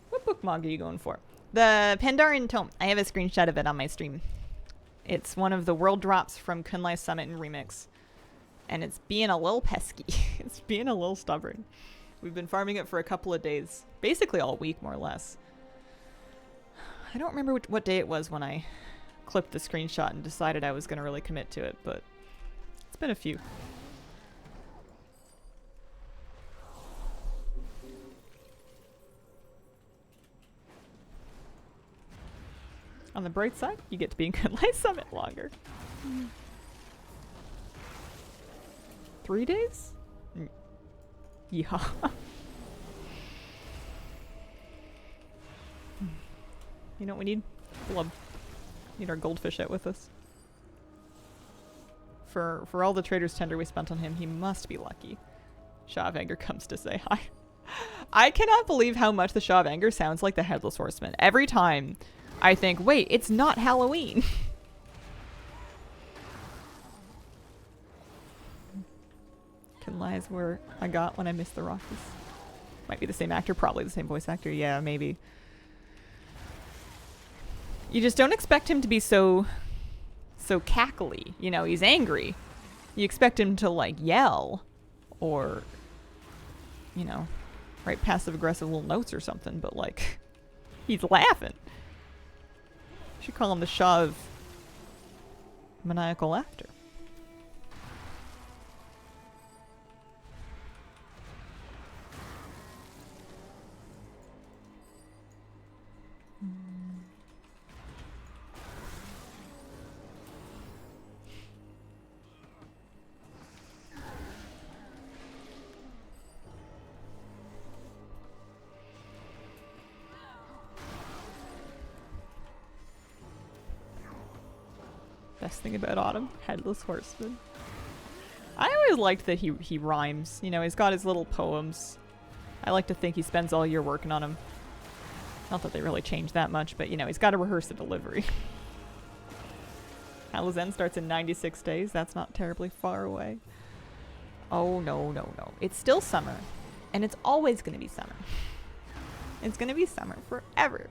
What bookmark are you going for? The Pandaren Tome. I have a screenshot of it on my stream. It's one of the world drops from Kunlai Summit and Remix. And it's being a little pesky. It's being a little stubborn. We've been farming it for a couple of days. Basically all week, more or less. I don't remember what day it was when I clipped the screenshot and decided I was going to really commit to it, but it's been a few. On the bright side, you get to be in Kunlai Summit longer. 3 days? Yeah. You know what we need? Blub. Need our goldfish out with us. For all the Trader's Tender we spent on him, he must be lucky. Shaw of Anger comes to say hi. I cannot believe how much the Shaw of Anger sounds like the Headless Horseman. Every time I think, wait, it's not Halloween. Kunlai is where I got when I missed the Rockies. Might be the same actor, probably the same voice actor. Yeah, maybe. You just don't expect him to be so cackly. You know, he's angry. You expect him to, like, yell or, you know, write passive-aggressive little notes or something, but, like, he's laughing. You should call him the Shaw of Maniacal Laughter. Best thing about Autumn, Headless Horseman. I always liked that he rhymes. You know, he's got his little poems. I like to think he spends all year working on them. Not that they really change that much, but you know, he's got to rehearse a delivery. Halazen starts in 96 days. That's not terribly far away. Oh, no, no, no. It's still summer. And it's always going to be summer. It's going to be summer forever.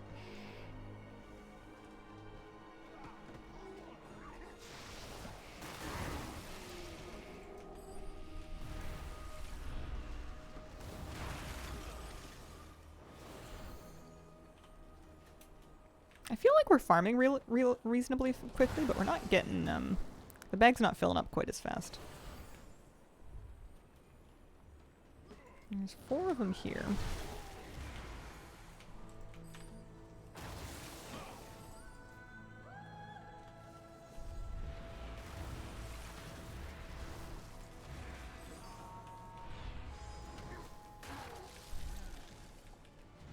I feel like we're farming reasonably quickly, but we're not getting, the bag's not filling up quite as fast. There's 4 of them here.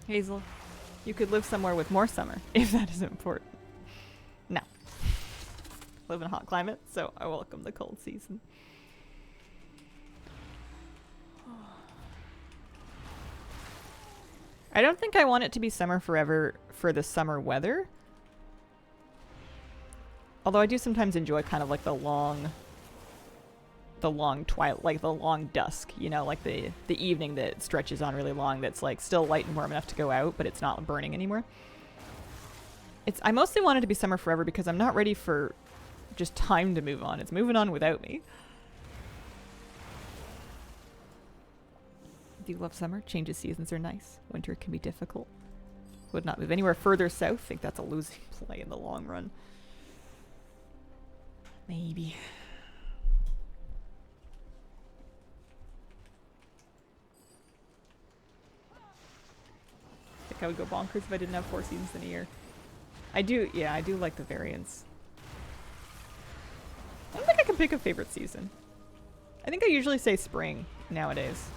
Hazel. You could live somewhere with more summer, if that is important. No. Live in a hot climate, so I welcome the cold season. I don't think I want it to be summer forever for the summer weather. Although I do sometimes enjoy kind of like the long twilight, like the long dusk, you know, like the evening that stretches on really long, that's like still light and warm enough to go out, but it's not burning anymore. I mostly want it to be summer forever because I'm not ready for just time to move on. It's moving on without me. Do you love summer? Change of seasons are nice. Winter can be difficult. Would not move anywhere further south. Think that's a losing play in the long run. Maybe. I would go bonkers if I didn't have 4 seasons in a year. I do like the variants. I don't think I can pick a favorite season. I think I usually say spring nowadays.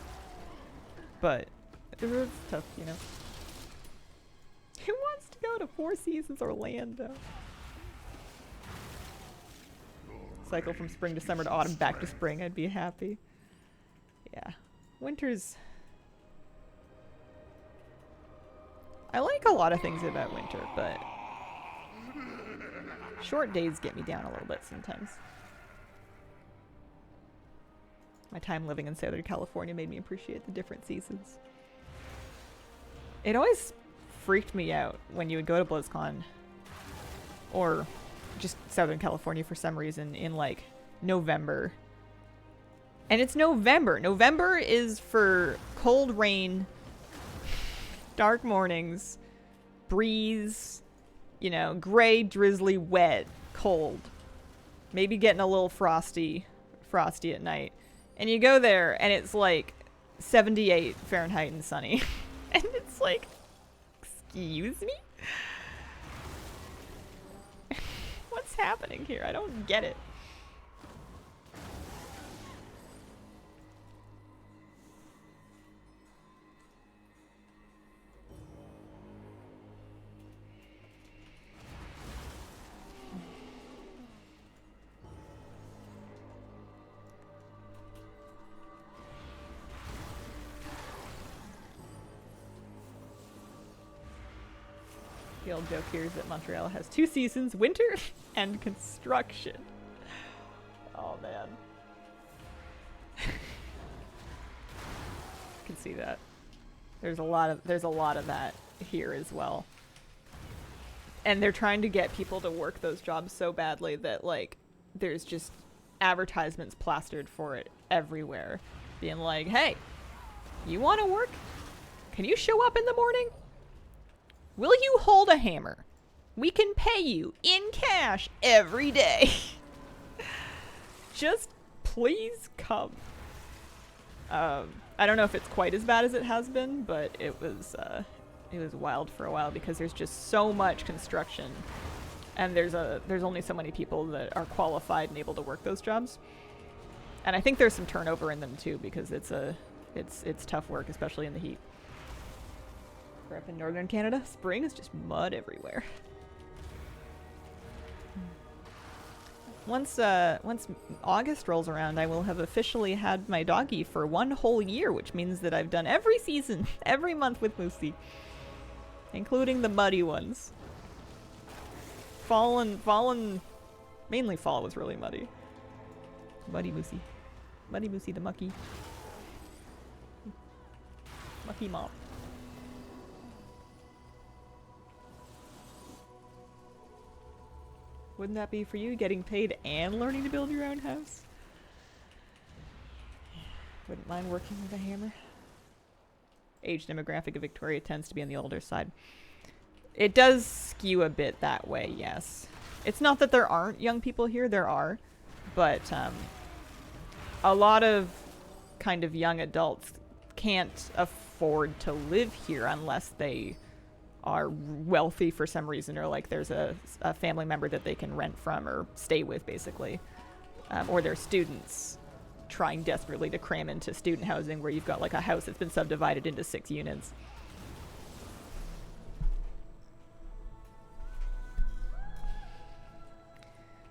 But it's tough, you know. go to Four Seasons Orlando. Cycle from spring to summer to autumn back to spring. I'd be happy. Yeah. Winter's... I like a lot of things about winter, but short days get me down a little bit sometimes. My time living in Southern California made me appreciate the different seasons. It always freaked me out when you would go to BlizzCon or just Southern California for some reason in like November. And it's November. November is for cold rain, dark mornings, breeze, you know, gray, drizzly, wet, cold. Maybe getting a little frosty at night. And you go there and it's like 78 Fahrenheit and sunny. And it's like, excuse me? What's happening here? I don't get it. The old joke here is that Montreal has 2 seasons, winter and construction. Oh man. I can see that. There's a lot of that here as well. And they're trying to get people to work those jobs so badly that like there's just advertisements plastered for it everywhere. Being like, hey, you want to work? Can you show up in the morning? Will you hold a hammer? We can pay you in cash every day. Just please come. I don't know if it's quite as bad as it has been, but it was wild for a while because there's just so much construction, and there's only so many people that are qualified and able to work those jobs. And I think there's some turnover in them too because it's tough work, especially in the heat. Up in northern Canada, spring is just mud everywhere. Once August rolls around, I will have officially had my doggy for 1 whole year, which means that I've done every season, every month with Moosey, including the muddy ones. Mainly fall was really muddy. Muddy Moosey the mucky mom. Wouldn't that be for you, getting paid and learning to build your own house? Wouldn't mind working with a hammer. Age demographic of Victoria tends to be on the older side. It does skew a bit that way, yes. It's not that there aren't young people here, there are. But a lot of kind of young adults can't afford to live here unless they are wealthy for some reason, or like there's a family member that they can rent from or stay with basically, or they're students trying desperately to cram into student housing where you've got like a house that's been subdivided into 6 units.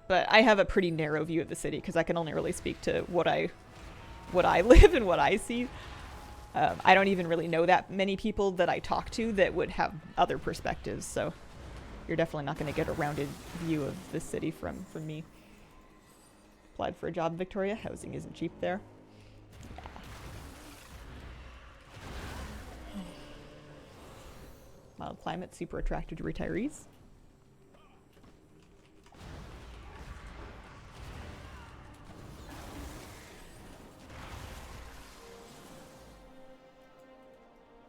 But I have a pretty narrow view of the city because I can only really speak to what I live and what I see. I don't even really know that many people that I talk to that would have other perspectives, so you're definitely not going to get a rounded view of the city from me. Applied for a job in Victoria. Housing isn't cheap there. Yeah. Mild climate, super attractive to retirees.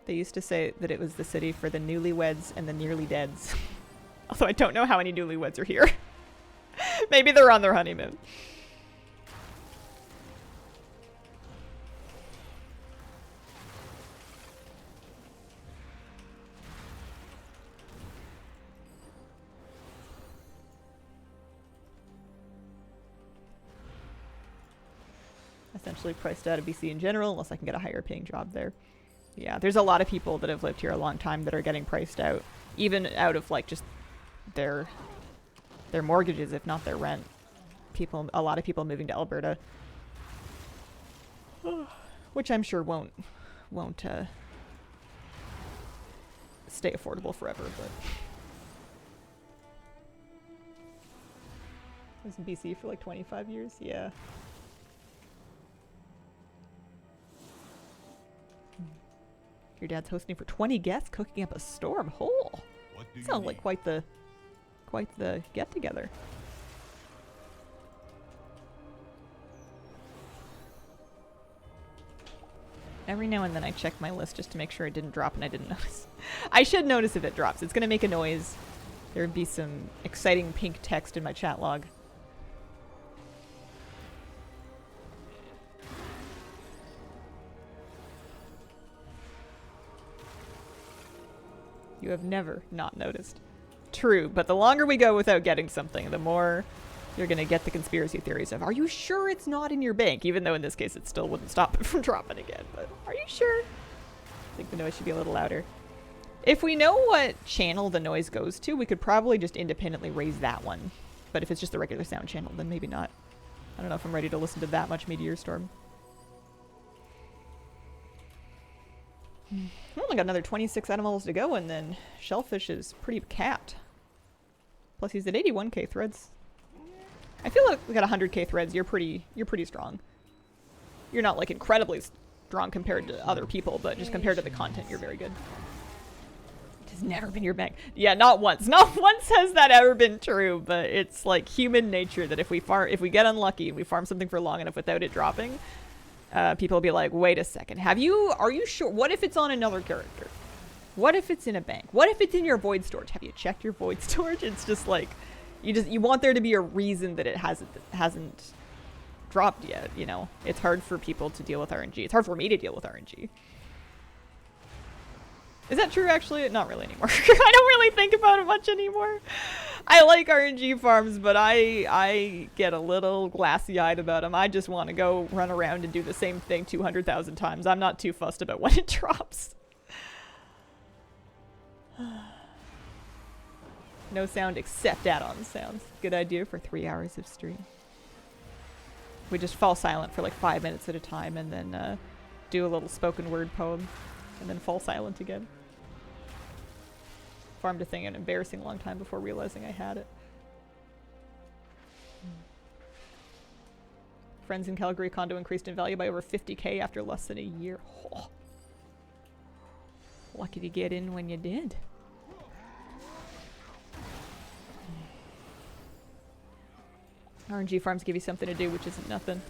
They used to say that it was the city for the newlyweds and the nearly deads. Although I don't know how many newlyweds are here. Maybe they're on their honeymoon. Essentially priced out of BC in general, unless I can get a higher paying job there. Yeah, there's a lot of people that have lived here a long time that are getting priced out. even out of like just their mortgages, if not their rent. A lot of people moving to Alberta, which I'm sure won't stay affordable forever, but I was in BC for like 25 years. Yeah. Your dad's hosting for 20 guests, cooking up a storm. Hole. What do you Sounds need? like quite the get together. Every now and then I check my list just to make sure it didn't drop and I didn't notice. I should notice if it drops. It's gonna make a noise. There would be some exciting pink text in my chat log. You have never not noticed. True, but the longer we go without getting something, the more you're gonna get the conspiracy theories of, are you sure it's not in your bank? Even though in this case it still wouldn't stop it from dropping again, but are you sure? I think the noise should be a little louder. If we know what channel the noise goes to, we could probably just independently raise that one. But if it's just the regular sound channel, then maybe not. I don't know if I'm ready to listen to that much Meteor Storm. We only got another 26 animals to go, and then Shellfish is pretty capped. Plus he's at 81k threads. I feel like we got 100k threads. You're pretty strong. You're not like incredibly strong compared to other people, but just compared to the content, you're very good. It has never been your bank. Yeah, not once. Not once has that ever been true, but it's like human nature that if we get unlucky and we farm something for long enough without it dropping, people will be like, wait a second, are you sure? What if it's on another character? What if it's in a bank? What if it's in your void storage? Have you checked your void storage? It's just like, you want there to be a reason that it hasn't dropped yet, you know? It's hard for people to deal with RNG. It's hard for me to deal with RNG. Is that true, actually? Not really anymore. I don't really think about it much anymore. I like RNG farms, but I get a little glassy-eyed about them. I just want to go run around and do the same thing 200,000 times. I'm not too fussed about when it drops. No sound except add-on sounds. Good idea for 3 hours of stream. We just fall silent for like 5 minutes at a time and then do a little spoken word poem and then fall silent again. Farmed a thing an embarrassing long time before realizing I had it. Friends in Calgary condo increased in value by over 50k after less than a year. Oh. Lucky to get in when you did. RNG farms give you something to do, which isn't nothing.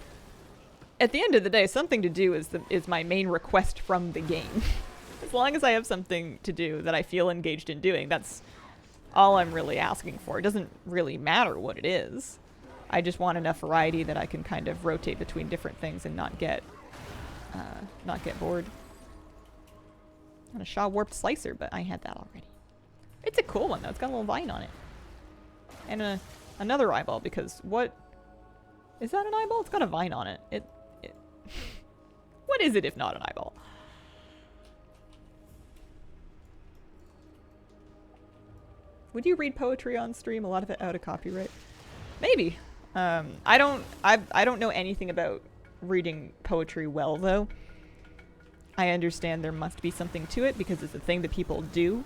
At the end of the day, something to do is my main request from the game. As long as I have something to do that I feel engaged in doing, that's all I'm really asking for. It doesn't really matter what it is. I just want enough variety that I can kind of rotate between different things and not get bored. On a Shaw Warped Slicer, but I had that already. It's a cool one though. It's got a little vine on it. And another eyeball, because what is that, an eyeball? It's got a vine on it. What is it if not an eyeball? Would you read poetry on stream? A lot of it out of copyright. Maybe. I don't know anything about reading poetry well though. I understand there must be something to it because it's a thing that people do.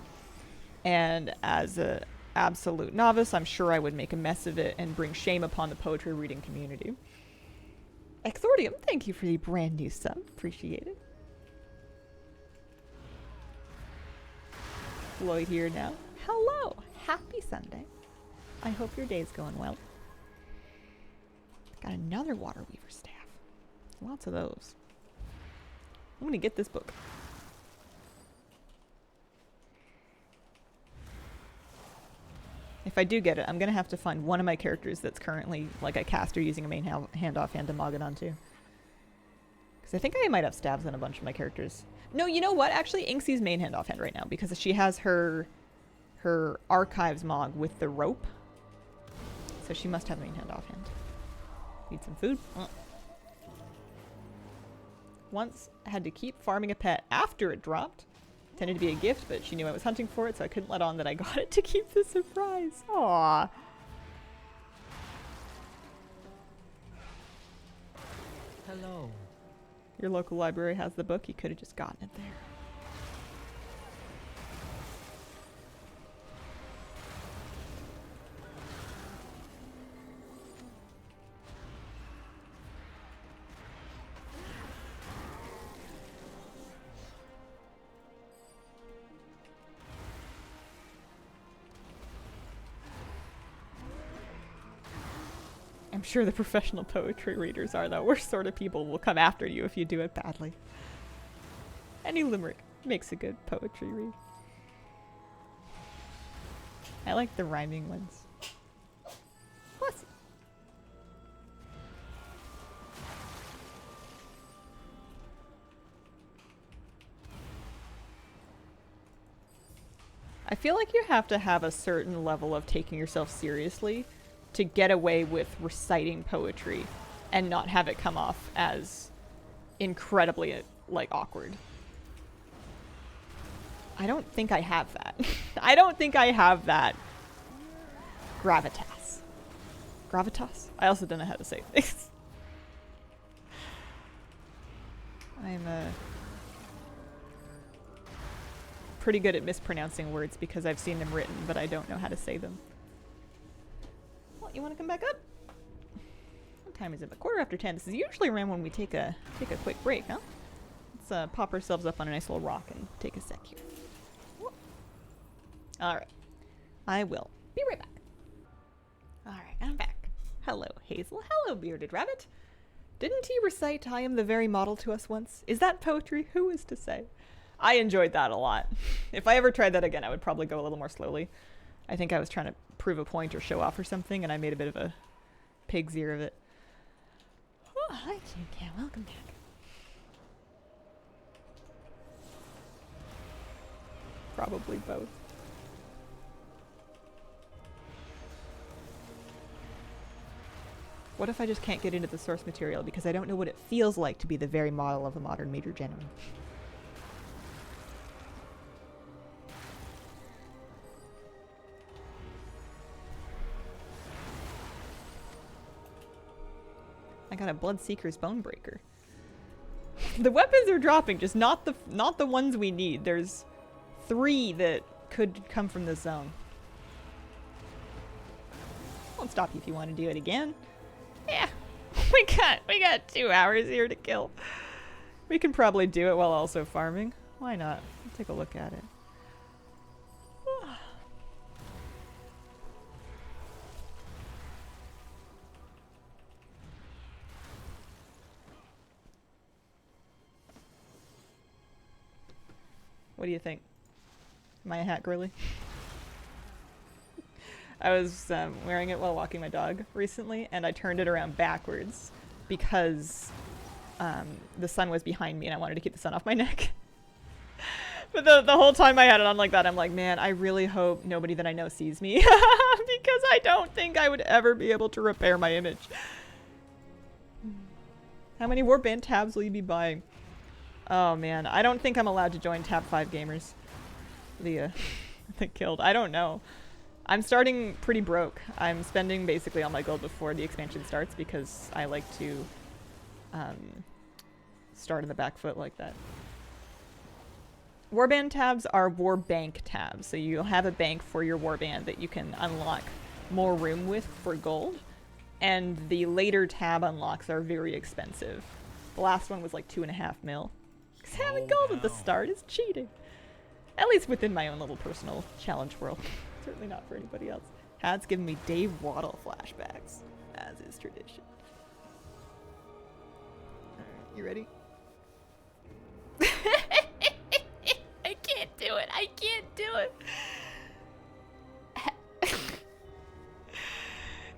And as a absolute novice, I'm sure I would make a mess of it and bring shame upon the poetry reading community. Exordium, thank you for the brand new sub. Appreciate it. Lloyd here now. Hello. Happy Sunday. I hope your day's going well. Got another Water Weaver staff. Lots of those. I'm gonna get this book. If I do get it, I'm gonna have to find one of my characters that's currently like a caster using a main hand-off-hand Demogadon too. Because I think I might have stabs on a bunch of my characters. No, you know what? Actually, Inksy's main hand-off-hand right now because she has her archives mog with the rope. So she must have main hand-off-hand. Need some food. Once had to keep farming a pet after it dropped. Intended to be a gift, but she knew I was hunting for it, so I couldn't let on that I got it to keep the surprise. Aww. Hello. Your local library has the book. You could have just gotten it there. I'm sure the professional poetry readers are the worst sort of people will come after you if you do it badly. Any limerick makes a good poetry read. I like the rhyming ones. Plus, I feel like you have to have a certain level of taking yourself seriously to get away with reciting poetry and not have it come off as incredibly, like, awkward. I don't think I have that. I don't think I have that gravitas. Gravitas? I also don't know how to say things. I'm pretty good at mispronouncing words because I've seen them written, but I don't know how to say them. You want to come back up? What time is it? About 10:15. This is usually around when we take a quick break, huh? Let's pop ourselves up on a nice little rock and take a sec here. Alright. I will be right back. Alright, I'm back. Hello, Hazel. Hello, Bearded Rabbit. Didn't he recite I am the very model to us once? Is that poetry? Who is to say? I enjoyed that a lot. If I ever tried that again, I would probably go a little more slowly. I think I was trying to prove a point or show off or something, and I made a bit of a pig's ear of it. Oh, hi, Jinka. Welcome back. Probably both. What if I just can't get into the source material because I don't know what it feels like to be the very model of a modern Major General? I got a Bloodseeker's Bonebreaker. The weapons are dropping, just not the ones we need. There's 3 that could come from this zone. Won't stop you if you want to do it again. Yeah, we got 2 hours here to kill. We can probably do it while also farming. Why not? Let's take a look at it. What do you think? Am I a hat girly? I was wearing it while walking my dog recently, and I turned it around backwards because the sun was behind me and I wanted to keep the sun off my neck. But the whole time I had it on like that, I'm like, man, I really hope nobody that I know sees me because I don't think I would ever be able to repair my image. How many Warband tabs will you be buying? Oh man, I don't think I'm allowed to join Tab 5 gamers. The guild. I don't know. I'm starting pretty broke. I'm spending basically all my gold before the expansion starts because I like to start in the back foot like that. Warband tabs are Warbank tabs, so you'll have a bank for your warband that you can unlock more room with for gold, and the later tab unlocks are very expensive. The last one was like 2.5 mil. Because having gold at the start is cheating. At least within my own little personal challenge world. Certainly not for anybody else. Had's giving me Dave Waddle flashbacks, as is tradition. Alright, you ready? I can't do it. I can't do it.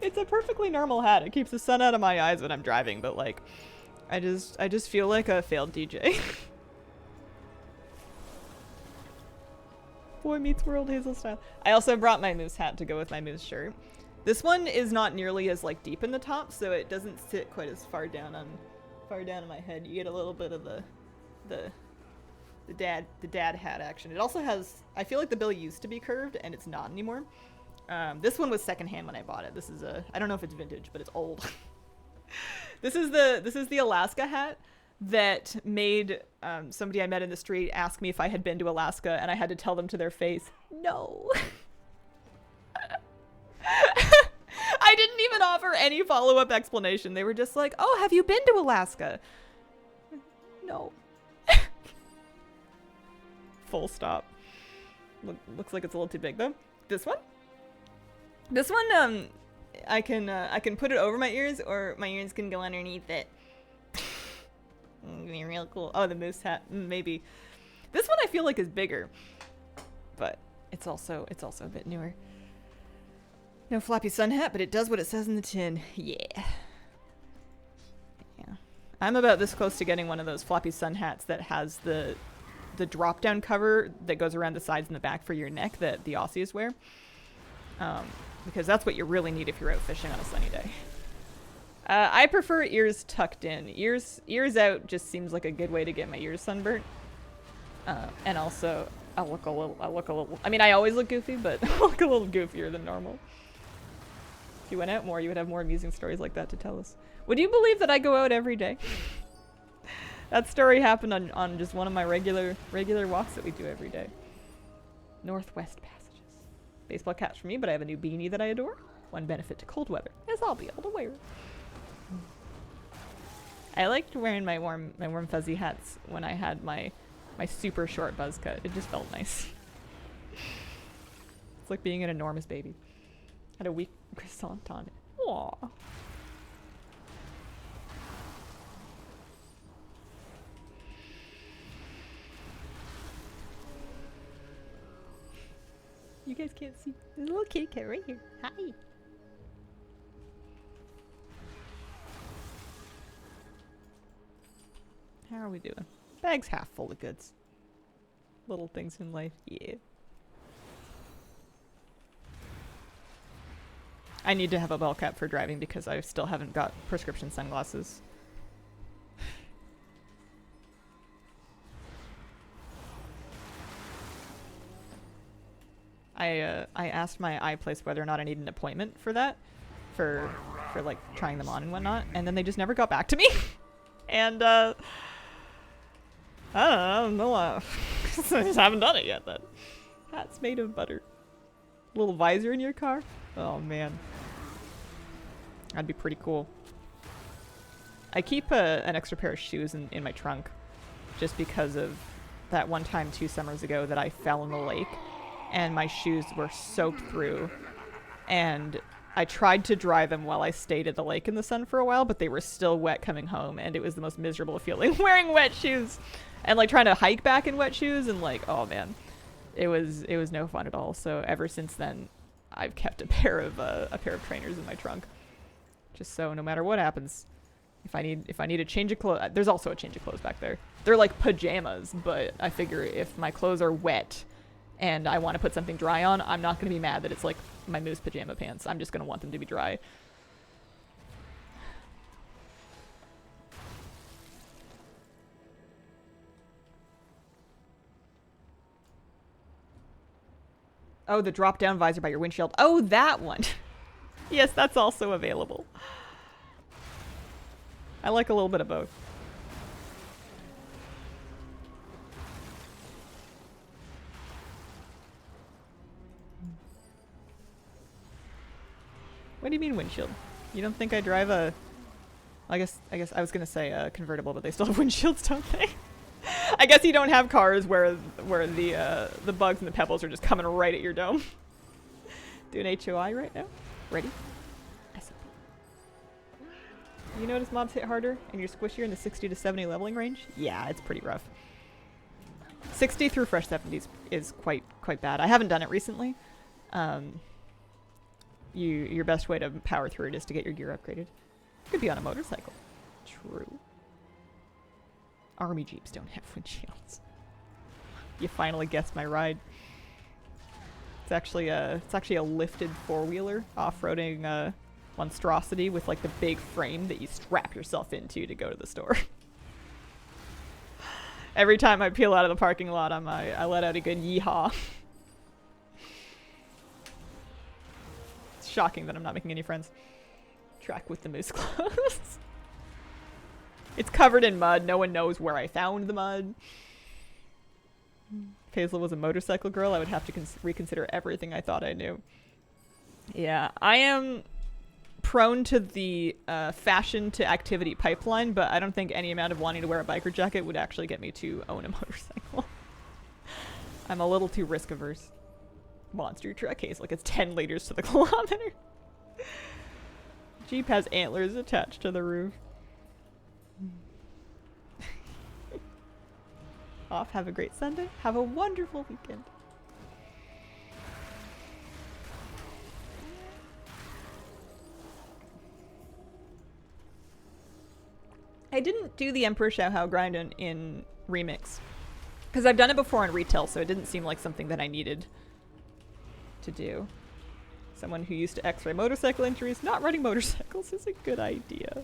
It's a perfectly normal hat. It keeps the sun out of my eyes when I'm driving, but like, I just feel like a failed DJ. Boy Meets World Hazel style. I also brought my moose hat to go with my moose shirt. This one is not nearly as like deep in the top, so it doesn't sit quite as far down on my head. You get a little bit of the the dad hat action. It also has, I feel like the bill used to be curved and it's not anymore. This one was secondhand when I bought it. This is I don't know if it's vintage, but it's old. This is the Alaska hat that made somebody I met in the street ask me if I had been to Alaska, and I had to tell them to their face, no. I didn't even offer any follow-up explanation. They were just like, oh, have you been to Alaska? No. Full stop. Looks like it's a little too big though. This one? This one, I can put it over my ears, or my ears can go underneath it. Be real cool. Oh, the moose hat, maybe. This one I feel like is bigger, but it's also a bit newer. No floppy sun hat, but it does what it says in the tin. Yeah. Yeah. I'm about this close to getting one of those floppy sun hats that has the drop down cover that goes around the sides and the back for your neck that the Aussies wear. Because that's what you really need if you're out fishing on a sunny day. I prefer ears tucked in. Ears out just seems like a good way to get my ears sunburnt. And also, I look a little, I mean, I always look goofy, but I look a little goofier than normal. If you went out more, you would have more amusing stories like that to tell us. Would you believe that I go out every day? That story happened on just one of my regular walks that we do every day. Northwest Passages. Baseball caps for me, but I have a new beanie that I adore. One benefit to cold weather is I'll be able to wear it. I liked wearing my warm fuzzy hats when I had my super short buzz cut. It just felt nice. It's like being an enormous baby. Had a weak croissant on it. Aww. You guys can't see. There's a little kitty cat right here. Hi. How are we doing? Bag's half full of goods. Little things in life. Yeah. I need to have a ball cap for driving because I still haven't got prescription sunglasses. I asked my eye place whether or not I need an appointment for that, for like trying them on and whatnot, and then they just never got back to me. And I don't know. I just haven't done it yet. That hat's made of butter. Little visor in your car? Oh man, that'd be pretty cool. I keep an extra pair of shoes in my trunk, just because of that one time 2 summers ago that I fell in the lake. And my shoes were soaked through, and I tried to dry them while I stayed at the lake in the sun for a while, but they were still wet coming home, and it was the most miserable feeling wearing wet shoes and like trying to hike back in wet shoes, and like, oh man, it was no fun at all. So ever since then, I've kept a pair of trainers in my trunk, just so no matter what happens, if I need a change of clothes, there's also a change of clothes back there. They're like pajamas, but I figure if my clothes are wet and I want to put something dry on, I'm not going to be mad that it's like my moose pajama pants. I'm just going to want them to be dry. Oh, the drop-down visor by your windshield. Oh, that one. Yes, that's also available. I like a little bit of both. What do you mean windshield? You don't think I drive a... I guess I was gonna say a convertible, but they still have windshields, don't they? I guess you don't have cars where the bugs and the pebbles are just coming right at your dome. Doing HOI right now? Ready? SOP. You notice mobs hit harder and you're squishier in the 60 to 70 leveling range? Yeah, it's pretty rough. 60 through fresh 70s is quite bad. I haven't done it recently. Your best way to power through it is to get your gear upgraded. Could be on a motorcycle. True. Army Jeeps don't have windshields. You finally guessed my ride. It's actually a lifted 4-wheeler off-roading monstrosity with like the big frame that you strap yourself into to go to the store. Every time I peel out of the parking lot, I let out a good yeehaw. It's shocking that I'm not making any friends. Track with the moose clothes. It's covered in mud. No one knows where I found the mud. If Hazel was a motorcycle girl, I would have to reconsider everything I thought I knew. Yeah, I am prone to the fashion to activity pipeline, but I don't think any amount of wanting to wear a biker jacket would actually get me to own a motorcycle. I'm a little too risk averse. Monster truck Hazel gets 10 liters to the kilometer. Jeep has antlers attached to the roof. Off, have a great Sunday. Have a wonderful weekend. I didn't do the Emperor Xiaohao grind in Remix. Because I've done it before in retail, so it didn't seem like something that I needed to do. Someone who used to x-ray motorcycle injuries, not riding motorcycles is a good idea.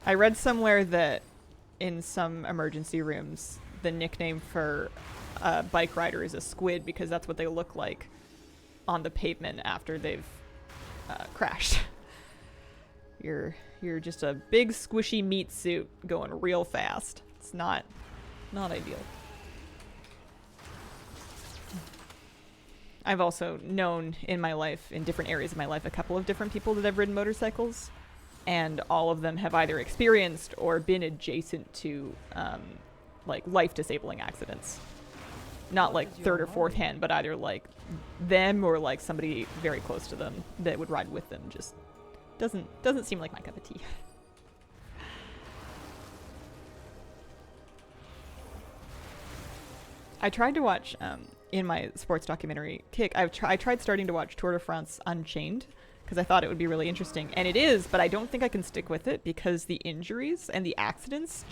I read somewhere that in some emergency rooms, the nickname for a bike rider is a squid because that's what they look like on the pavement after they've crashed. You're just a big squishy meat suit going real fast. It's not ideal. I've also known in my life, in different areas of my life, a couple of different people that have ridden motorcycles, and all of them have either experienced or been adjacent to like life-disabling accidents. Not like third or fourth hand, but either like them or like somebody very close to them that would ride with them. Just doesn't seem like my cup of tea. I tried to watch in my sports documentary Kick. I tried starting to watch Tour de France Unchained because I thought it would be really interesting, and it is, but I don't think I can stick with it because the injuries and the accidents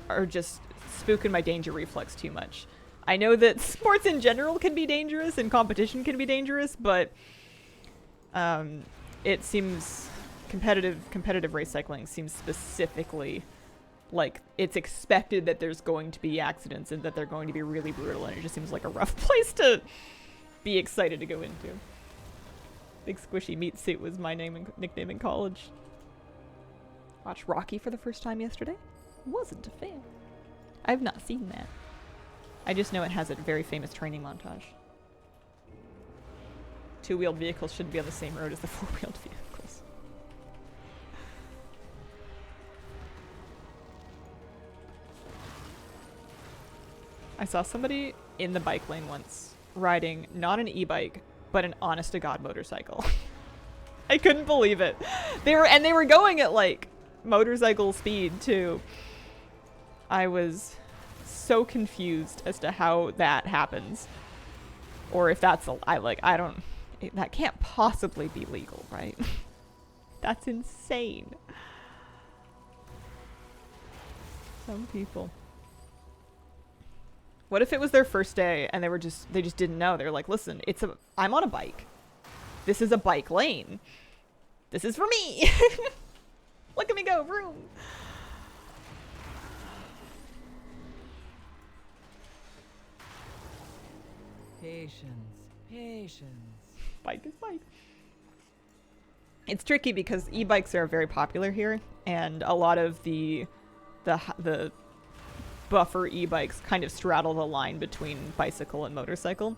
are just spooking my danger reflex too much. I know that sports in general can be dangerous and competition can be dangerous, but it seems competitive race cycling seems specifically like it's expected that there's going to be accidents and that they're going to be really brutal, and it just seems like a rough place to be excited to go into. Big squishy meat suit was my nickname in college. Watched Rocky for the first time yesterday. Wasn't a fan. I've not seen that. I just know it has a very famous training montage. Two-wheeled vehicles shouldn't be on the same road as the four-wheeled vehicles. I saw somebody in the bike lane once riding not an e-bike, but an honest-to-God motorcycle. I couldn't believe it. They were going at like motorcycle speed too. I was so confused as to how that happens, or if that's that can't possibly be legal, right? That's insane. Some people. What if it was their first day and they just didn't know? They're like, listen, I'm on a bike. This is a bike lane. This is for me. Look at me go, vroom. Patience. Bike is bike. It's tricky because e-bikes are very popular here, and a lot of the buffer e-bikes kind of straddle the line between bicycle and motorcycle.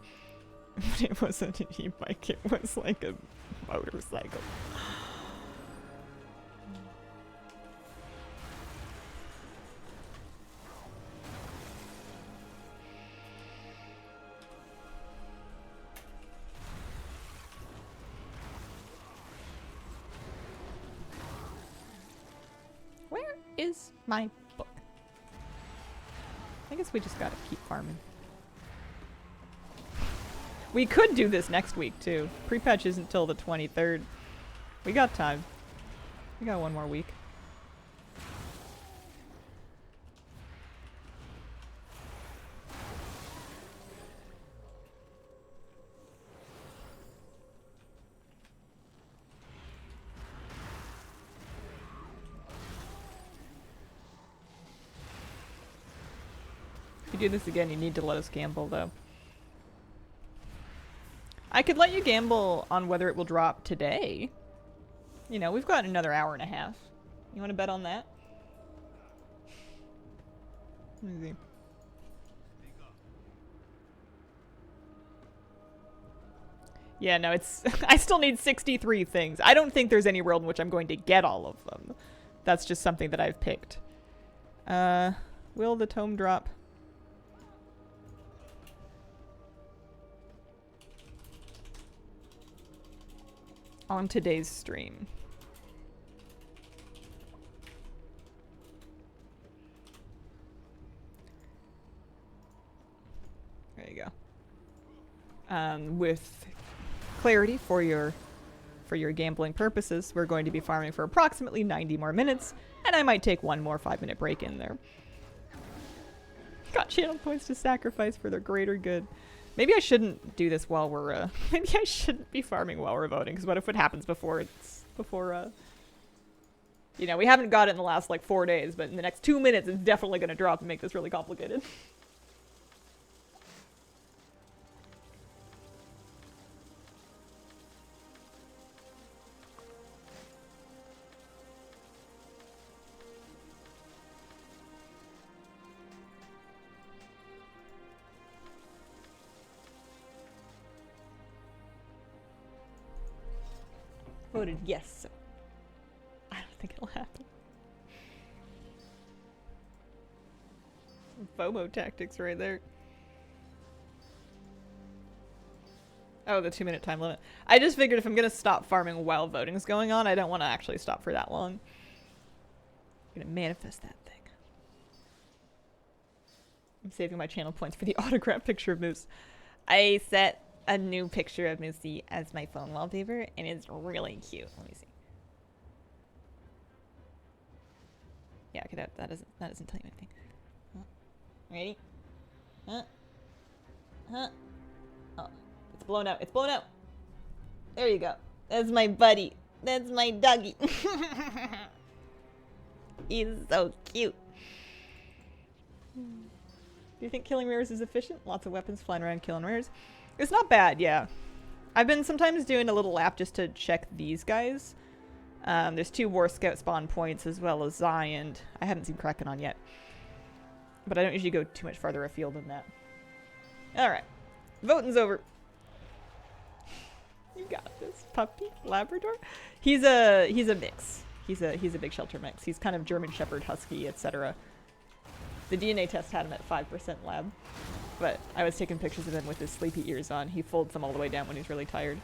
But it wasn't an e-bike, it was like a motorcycle. Where is my book? I guess we just gotta keep farming. We could do this next week too. Pre-patch isn't till the 23rd. We got time. We got one more week. do this again, you need to let us gamble, though. I could let you gamble on whether it will drop today. You know, we've got another hour and a half. You want to bet on that? Let me see. Yeah, no, it's... I still need 63 things. I don't think there's any world in which I'm going to get all of them. That's just something that I've picked. Will the tome drop? On today's stream. There you go. With clarity for your gambling purposes, we're going to be farming for approximately 90 more minutes, and I might take one more 5-minute break in there. Got channel points to sacrifice for their greater good. Maybe I shouldn't do this while we're, maybe I shouldn't be farming while we're voting, because what if it happens before you know, we haven't got it in the last, like, 4 days, but in the next 2 minutes, it's definitely going to drop and make this really complicated. Voted yes, so I don't think it'll happen. Some FOMO tactics right there. Oh, the 2-minute time limit. I just figured if I'm gonna stop farming while voting's going on, I don't want to actually stop for that long. I'm gonna manifest that thing. I'm saving my channel points for the autograph picture of Moose. I set a new picture of Moosey as my phone wallpaper, and it's really cute. Let me see. Yeah, okay, that doesn't tell you anything. Huh? Ready? Huh? Huh? Oh, it's blown out. It's blown out. There you go. That's my buddy. That's my doggy. He's so cute. Do you think killing rares is efficient? Lots of weapons flying around killing rares. It's not bad, yeah. I've been sometimes doing a little lap just to check these guys. There's 2 War Scout spawn points as well as Zion. I haven't seen Kraken on yet. But I don't usually go too much farther afield than that. Alright. Voting's over. You got this, puppy. Labrador? He's a mix. He's a big shelter mix. He's kind of German Shepherd, Husky, etc. The DNA test had him at 5% lab. But I was taking pictures of him with his sleepy ears on. He folds them all the way down when he's really tired.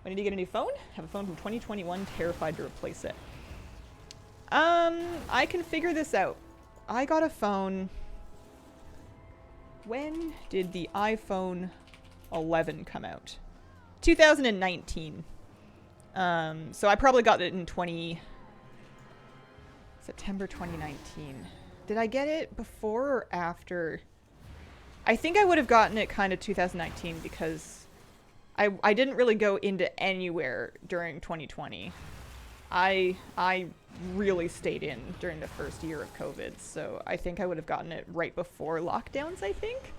When did he get a new phone? Have a phone from 2021, terrified to replace it. I can figure this out. I got a phone... When did the iPhone 11 come out? 2019. So I probably got it in September 2019. Did I get it before or after? I think I would have gotten it kind of 2019 because I didn't really go into anywhere during 2020. I really stayed in during the first year of COVID, so I think I would have gotten it right before lockdowns, I think,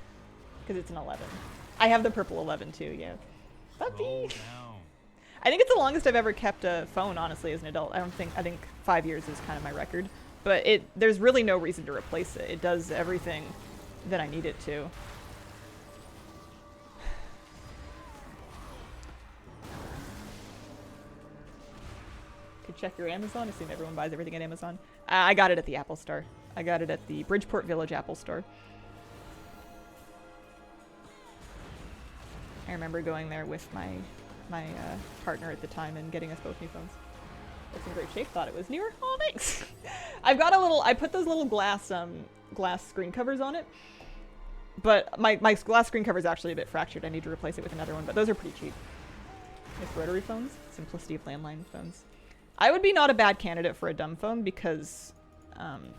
because it's an 11. I have the purple 11 too, yeah. Puppy! I think it's the longest I've ever kept a phone, honestly, as an adult. I think 5 years is kind of my record. But there's really no reason to replace it. It does everything that I need it to. Could check your Amazon. Assume everyone buys everything at Amazon. I got it at the Apple Store. I got it at the Bridgeport Village Apple Store. I remember going there with my partner at the time and getting us both new phones. It's in great shape. Thought it was newer. Oh, thanks. I've got a little. I put those little glass screen covers on it, but my glass screen cover is actually a bit fractured. I need to replace it with another one. But those are pretty cheap. Nice rotary phones. Simplicity of landline phones. I would be not a bad candidate for a dumb phone because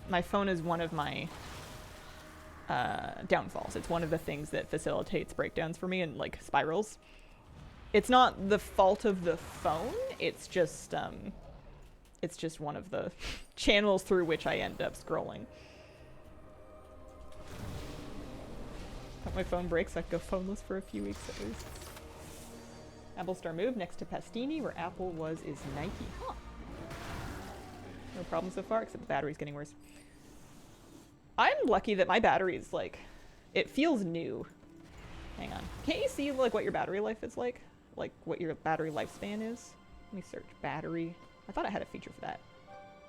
my phone is one of my downfalls. It's one of the things that facilitates breakdowns for me and like spirals. It's not the fault of the phone. It's just one of the channels through which I end up scrolling. Hope my phone breaks so I can go phoneless for a few weeks at least. Apple Star move next to Pastini, where Apple was is Nike. Huh. No problem so far, except the battery's getting worse. I'm lucky that my battery is like, it feels new. Hang on. Can't you see like what your battery life is like? Like what your battery lifespan is? Let me search battery. I thought I had a feature for that.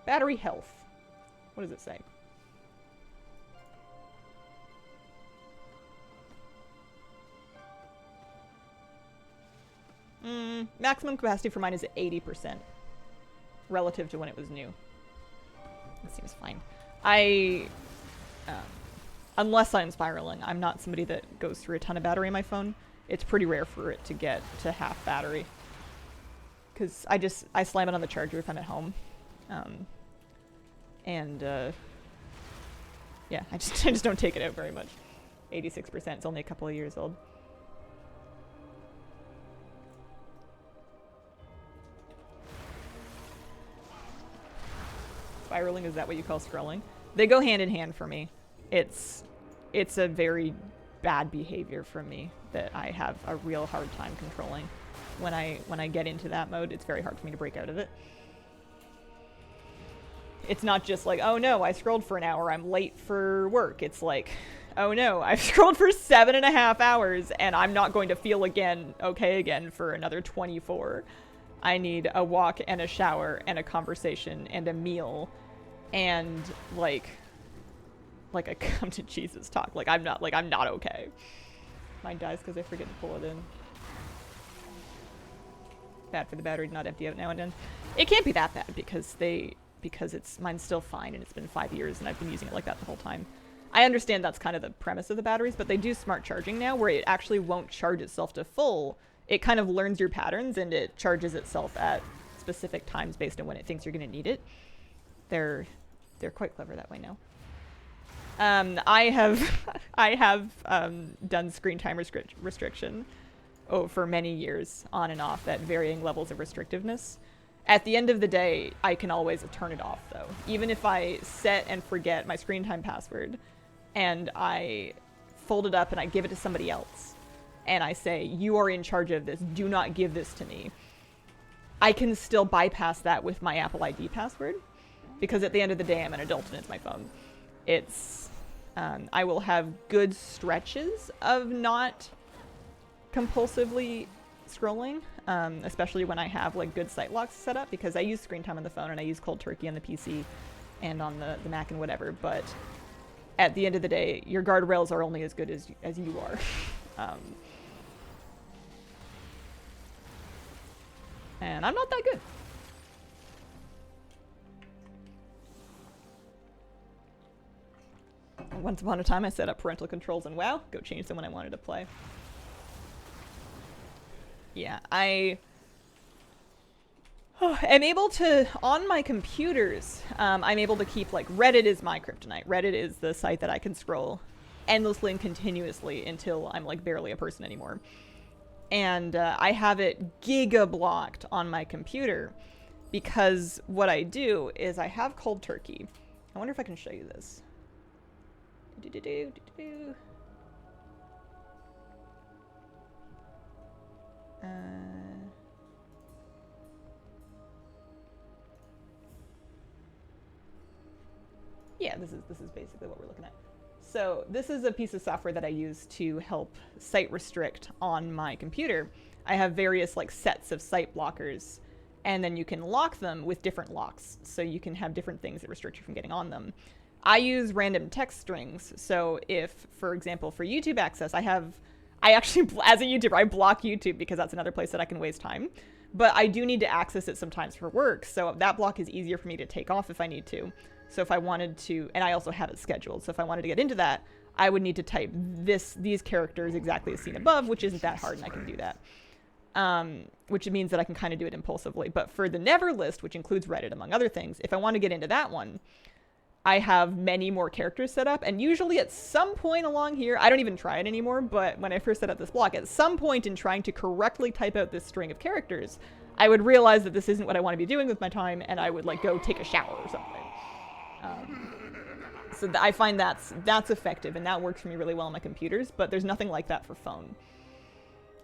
Battery health. What does it say? Maximum capacity for mine is at 80% relative to when it was new. That seems fine. Unless I'm spiraling, I'm not somebody that goes through a ton of battery in my phone. It's pretty rare for it to get to half battery. Because I slam it on the charger if I'm at home. Yeah, I just don't take it out very much. 86%, it's only a couple of years old. Spiraling, is that what you call scrolling? They go hand in hand for me. It's a very bad behavior for me that I have a real hard time controlling. When I get into that mode, it's very hard for me to break out of it. It's not just like, oh no, I scrolled for an hour, I'm late for work. It's like, oh no, I've scrolled for 7.5 hours and I'm not going to feel okay again for another 24. I need a walk and a shower and a conversation and a meal and like a come to Jesus talk. I'm not okay. Mine dies because I forget to pull it in. Bad for the battery to not empty out now and then. It can't be that bad because mine's still fine and it's been 5 years and I've been using it like that the whole time. I understand that's kind of the premise of the batteries, but they do smart charging now where it actually won't charge itself to full. It kind of learns your patterns and it charges itself at specific times based on when it thinks you're going to need it. They're quite clever that way now. I have done screen time restriction for many years on and off at varying levels of restrictiveness. At the end of the day, I can always turn it off though. Even if I set and forget my screen time password and I fold it up and I give it to somebody else and I say, you are in charge of this, do not give this to me. I can still bypass that with my Apple ID password because at the end of the day, I'm an adult and it's my phone. I will have good stretches of not compulsively scrolling, especially when I have like good site locks set up because I use screen time on the phone and I use cold turkey on the PC and on the Mac and whatever, but at the end of the day, your guardrails are only as good as you are. And I'm not that good. Once upon a time, I set up parental controls in WoW. Go change them when I wanted to play. Yeah, I am able to, on my computers, I'm able to keep, like, Reddit is my kryptonite. Reddit is the site that I can scroll endlessly and continuously until I'm, like, barely a person anymore. And I have it giga-blocked on my computer because what I do is I have cold turkey. I wonder if I can show you this. Yeah, this is basically what we're looking at. So this is a piece of software that I use to help site restrict on my computer. I have various like sets of site blockers, and then you can lock them with different locks. So you can have different things that restrict you from getting on them. I use random text strings. So if, for example, for YouTube access, I actually, as a YouTuber, I block YouTube because that's another place that I can waste time. But I do need to access it sometimes for work. So that block is easier for me to take off if I need to. So if I wanted to, and I also have it scheduled. So if I wanted to get into that, I would need to type these characters exactly as seen above, which isn't that hard and I can do that. Which means that I can kind of do it impulsively. But for the never list, which includes Reddit among other things, if I want to get into that one, I have many more characters set up, and usually at some point along here, I don't even try it anymore, but when I first set up this block, at some point in trying to correctly type out this string of characters, I would realize that this isn't what I want to be doing with my time, and I would like go take a shower or something. So I find that's effective, and that works for me really well on my computers, but there's nothing like that for phone.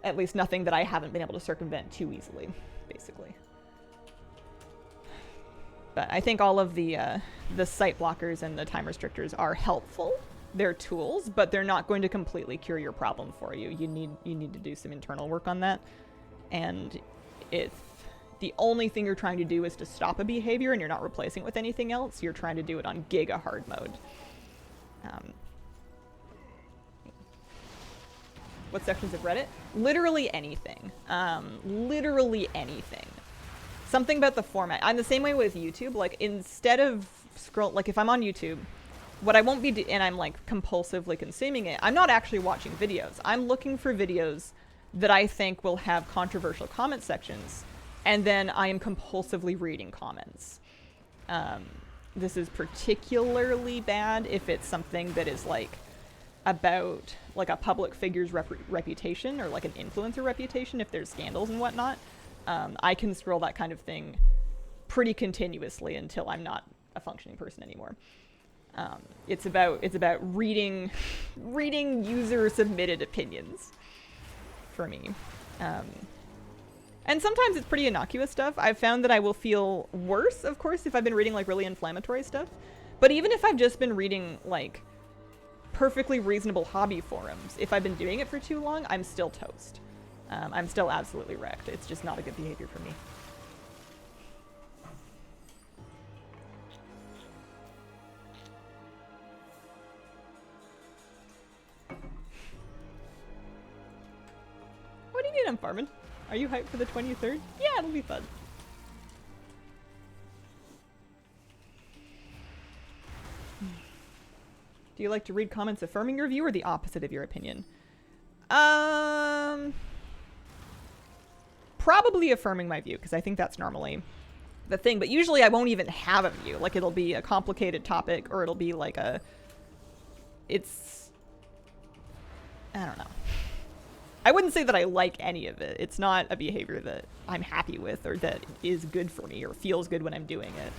At least nothing that I haven't been able to circumvent too easily, basically. But I think all of the site blockers and the time restrictors are helpful. They're tools, but they're not going to completely cure your problem for you. You need to do some internal work on that. And if the only thing you're trying to do is to stop a behavior and you're not replacing it with anything else, you're trying to do it on giga hard mode. What sections of Reddit? Literally anything. Literally anything. Something about the format. I'm the same way with YouTube. Like, instead of like if I'm on YouTube, what I won't be and I'm like compulsively consuming it, I'm not actually watching videos. I'm looking for videos that I think will have controversial comment sections, and then I am compulsively reading comments. This is particularly bad if it's something that is like about like a public figure's reputation or like an influencer reputation, if there's scandals and whatnot. I can scroll that kind of thing pretty continuously until I'm not a functioning person anymore. It's about reading user submitted opinions for me. And sometimes it's pretty innocuous stuff. I've found that I will feel worse, of course, if I've been reading like really inflammatory stuff. But even if I've just been reading like perfectly reasonable hobby forums, if I've been doing it for too long, I'm still toast. I'm still absolutely wrecked. It's just not a good behavior for me. What do you mean I'm farming? Are you hyped for the 23rd? Yeah, it'll be fun. Do you like to read comments affirming your view or the opposite of your opinion? Probably affirming my view, because I think that's normally the thing. But usually I won't even have a view. Like, it'll be a complicated topic, or it'll be like I don't know. I wouldn't say that I like any of it. It's not a behavior that I'm happy with or that is good for me or feels good when I'm doing it.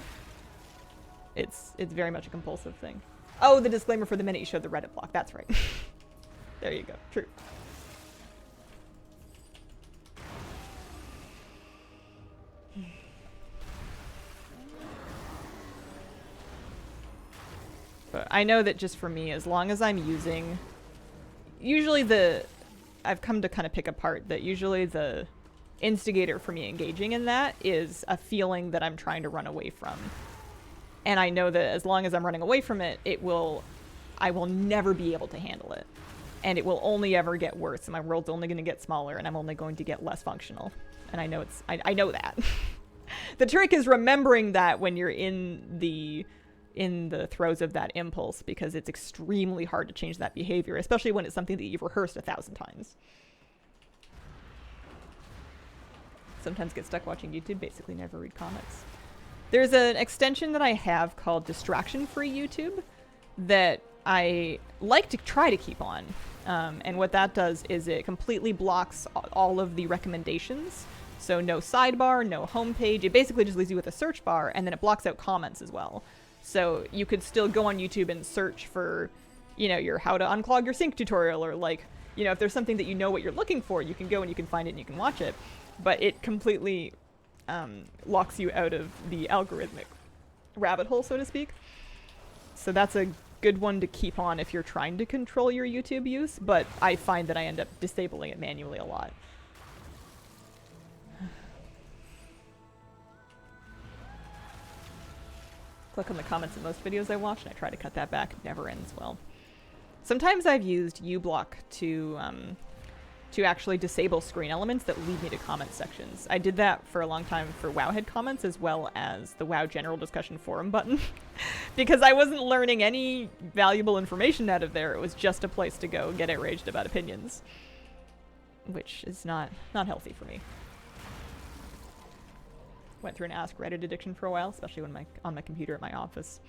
It's very much a compulsive thing. Oh, the disclaimer for the minute you showed the Reddit block. That's right. There you go. True. But I know that just for me, as long as I'm using... Usually I've come to kind of pick apart that usually the instigator for me engaging in that is a feeling that I'm trying to run away from. And I know that as long as I'm running away from it, I will never be able to handle it. And it will only ever get worse, and my world's only going to get smaller, and I'm only going to get less functional. And I know I know that. The trick is remembering that when you're in the throes of that impulse, because it's extremely hard to change that behavior, especially when it's something that you've rehearsed 1,000 times. Sometimes get stuck watching YouTube, basically never read comments. There's an extension that I have called Distraction-Free YouTube that I like to try to keep on. And what that does is it completely blocks all of the recommendations. So no sidebar, no homepage. It basically just leaves you with a search bar, and then it blocks out comments as well. So you could still go on YouTube and search for, your how to unclog your sink tutorial, or like, if there's something that you know what you're looking for, you can go and you can find it and you can watch it. But it completely locks you out of the algorithmic rabbit hole, so to speak. So that's a good one to keep on if you're trying to control your YouTube use, but I find that I end up disabling it manually a lot. Click on the comments in most videos I watch, and I try to cut that back. It never ends well. Sometimes I've used uBlock to actually disable screen elements that lead me to comment sections. I did that for a long time for Wowhead comments, as well as the WoW general discussion forum button, because I wasn't learning any valuable information out of there. It was just a place to go get outraged about opinions, which is not healthy for me. Went through an Ask Reddit addiction for a while, especially when on my computer at my office.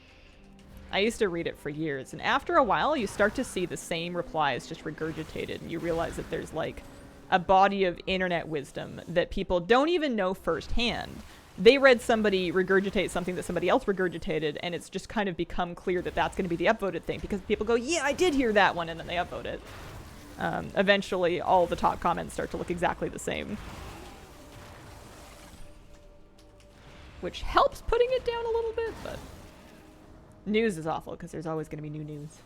I used to read it for years, and after a while you start to see the same replies just regurgitated, and you realize that there's like a body of internet wisdom that people don't even know firsthand, they read somebody regurgitate something that somebody else regurgitated, and it's just kind of become clear that that's going to be the upvoted thing, because people go, yeah, I did hear that one, and then they upvote it. Eventually, all the top comments start to look exactly the same. Which helps putting it down a little bit, but news is awful, because there's always going to be new news.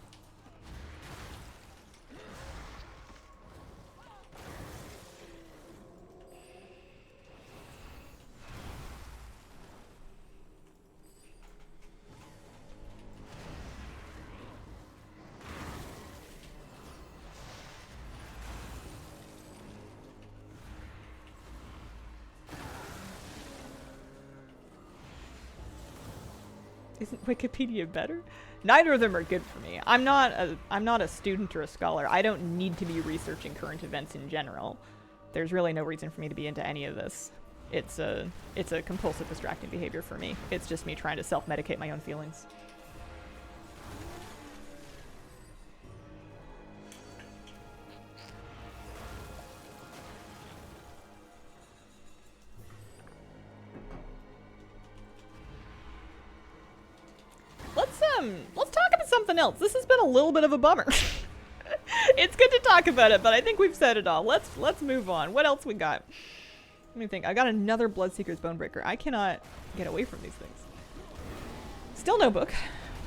Isn't Wikipedia better? Neither of them are good for me. I'm not a student or a scholar. I don't need to be researching current events in general. There's really no reason for me to be into any of this. It's a compulsive distracting behavior for me. It's just me trying to self-medicate my own feelings. Let's talk about something else. This has been a little bit of a bummer. It's good to talk about it, but I think we've said it all. Let's move on. What else we got? Let me think. I got another Bloodseeker's Bonebreaker. I cannot get away from these things. Still no book.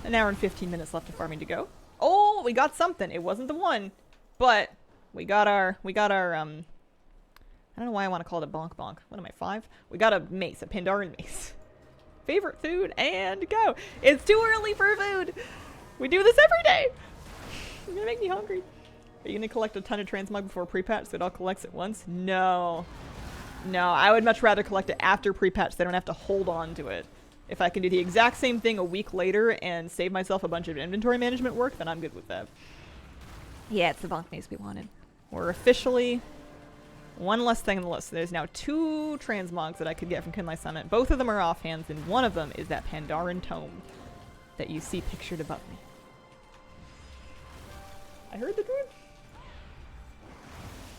An hour and 15 minutes left of farming to go. Oh, we got something. It wasn't the one, but we got our I don't know why I want to call it a bonk bonk. What am I, 5? We got a mace, a Pandaren mace. Favorite food, and go. It's too early for food. We do this every day. You're gonna make me hungry. Are you gonna collect a ton of transmog before pre-patch so it all collects at once? No. No, I would much rather collect it after pre-patch so I don't have to hold on to it. If I can do the exact same thing a week later and save myself a bunch of inventory management work, then I'm good with that. Yeah, it's the bonk mace we wanted. We're officially one less thing on the list. There's now 2 transmogs that I could get from Kunlai Summit. Both of them are offhands, and one of them is that Pandaren tome that you see pictured above me. I heard the druid.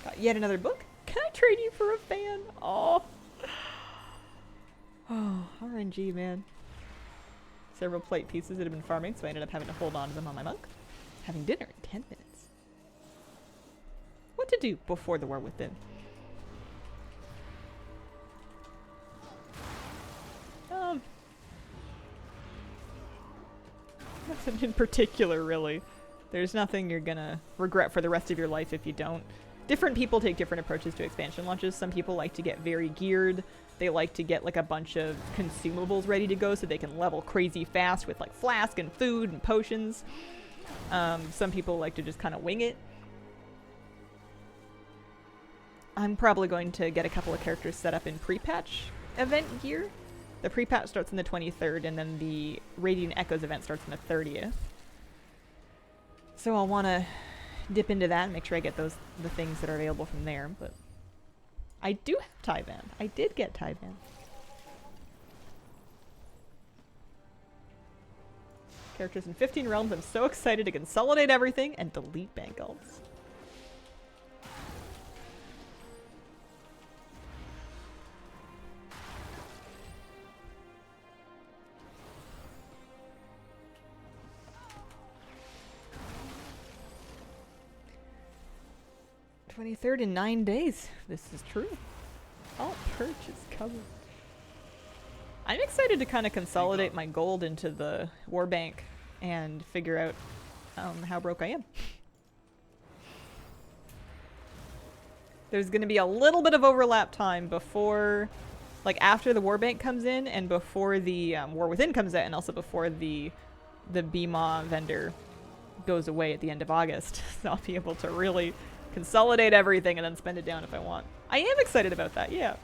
Got yet another book. Can I trade you for a fan? Oh. Oh, RNG, man. Several plate pieces that have been farming, so I ended up having to hold on to them on my monk. Having dinner in 10 minutes. What to do before the war within? Nothing in particular, really. There's nothing you're gonna regret for the rest of your life if you don't. Different people take different approaches to expansion launches. Some people like to get very geared. They like to get like a bunch of consumables ready to go so they can level crazy fast with like flask and food and potions. Some people like to just kind of wing it. I'm probably going to get a couple of characters set up in pre-patch event gear. The pre-patch starts on the 23rd, and then the Radiant Echoes event starts on the 30th. So I'll want to dip into that and make sure I get the things that are available from there. But I do have Tyvan. I did get Tyvan. Characters in 15 realms. I'm so excited to consolidate everything and delete bank alts. Third in 9 days. This is true. All perch is covered. I'm excited to kind of consolidate my gold into the war bank and figure out how broke I am. There's going to be a little bit of overlap time before, like after the war bank comes in and before the war within comes out, and also before the BMA vendor goes away at the end of August. So I'll be able to really consolidate everything and then spend it down if I want. I am excited about that, yeah.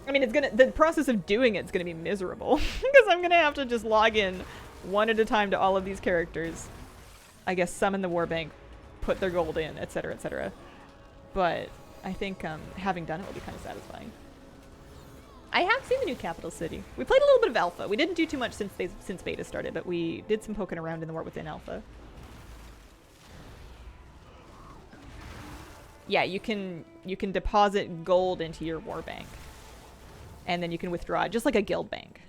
I mean, the process of doing it's gonna be miserable because I'm gonna have to just log in one at a time to all of these characters. I guess summon the war bank, put their gold in, etc., etc. But I think having done it will be kind of satisfying. I have seen the new capital city. We played a little bit of alpha. We didn't do too much since beta started, but we did some poking around in the war within alpha. Yeah, you can deposit gold into your war bank. and then you can withdraw it, just like a guild bank.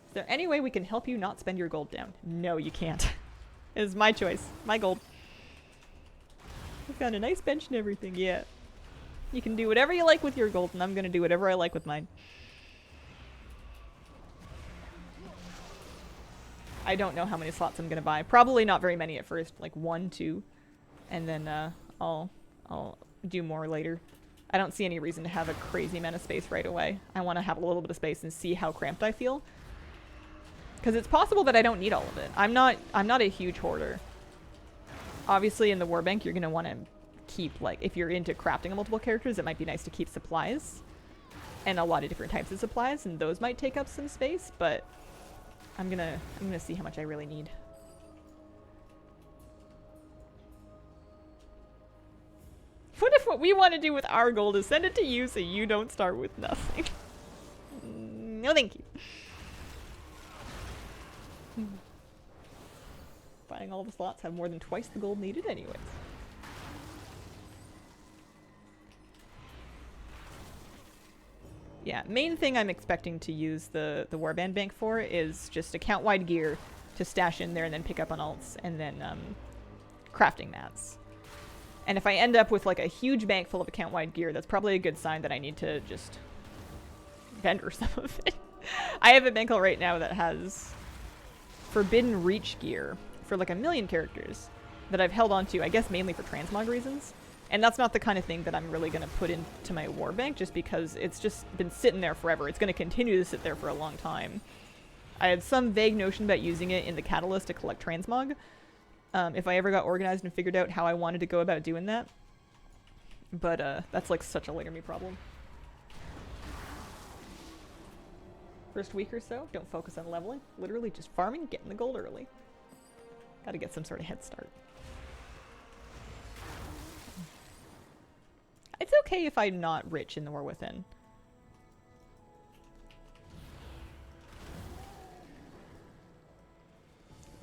Is there any way we can help you not spend your gold down? No, you can't. It is my choice. My gold. We've got a nice bench and everything, yeah. You can do whatever you like with your gold, and I'm gonna do whatever I like with mine. I don't know how many slots I'm gonna buy. Probably not very many at first, like 1, 2. And then I'll do more later. I don't see any reason to have a crazy amount of space right away. I want to have a little bit of space and see how cramped I feel. Because it's possible that I don't need all of it. I'm not a huge hoarder. Obviously in the Warbank you're going to want to keep, like, if you're into crafting multiple characters, it might be nice to keep supplies. And a lot of different types of supplies, and those might take up some space, but I'm gonna see how much I really need. What if what we want to do with our gold is send it to you so you don't start with nothing? No thank you. Buying all the slots have more than twice the gold needed anyways. Yeah, main thing I'm expecting to use the Warband Bank for is just account-wide gear to stash in there and then pick up on alts, and then crafting mats. And if I end up with like a huge bank full of account-wide gear, that's probably a good sign that I need to just vendor some of it. I have a bankroll right now that has Forbidden Reach gear for like 1 million characters that I've held on to, I guess mainly for transmog reasons. And that's not the kind of thing that I'm really going to put into my war bank, just because it's just been sitting there forever. It's going to continue to sit there for a long time. I had some vague notion about using it in the Catalyst to collect transmog. If I ever got organized and figured out how I wanted to go about doing that. But that's like such a later me problem. First week or so, don't focus on leveling. Literally just farming, getting the gold early. Gotta get some sort of head start. It's okay if I'm not rich in the War Within.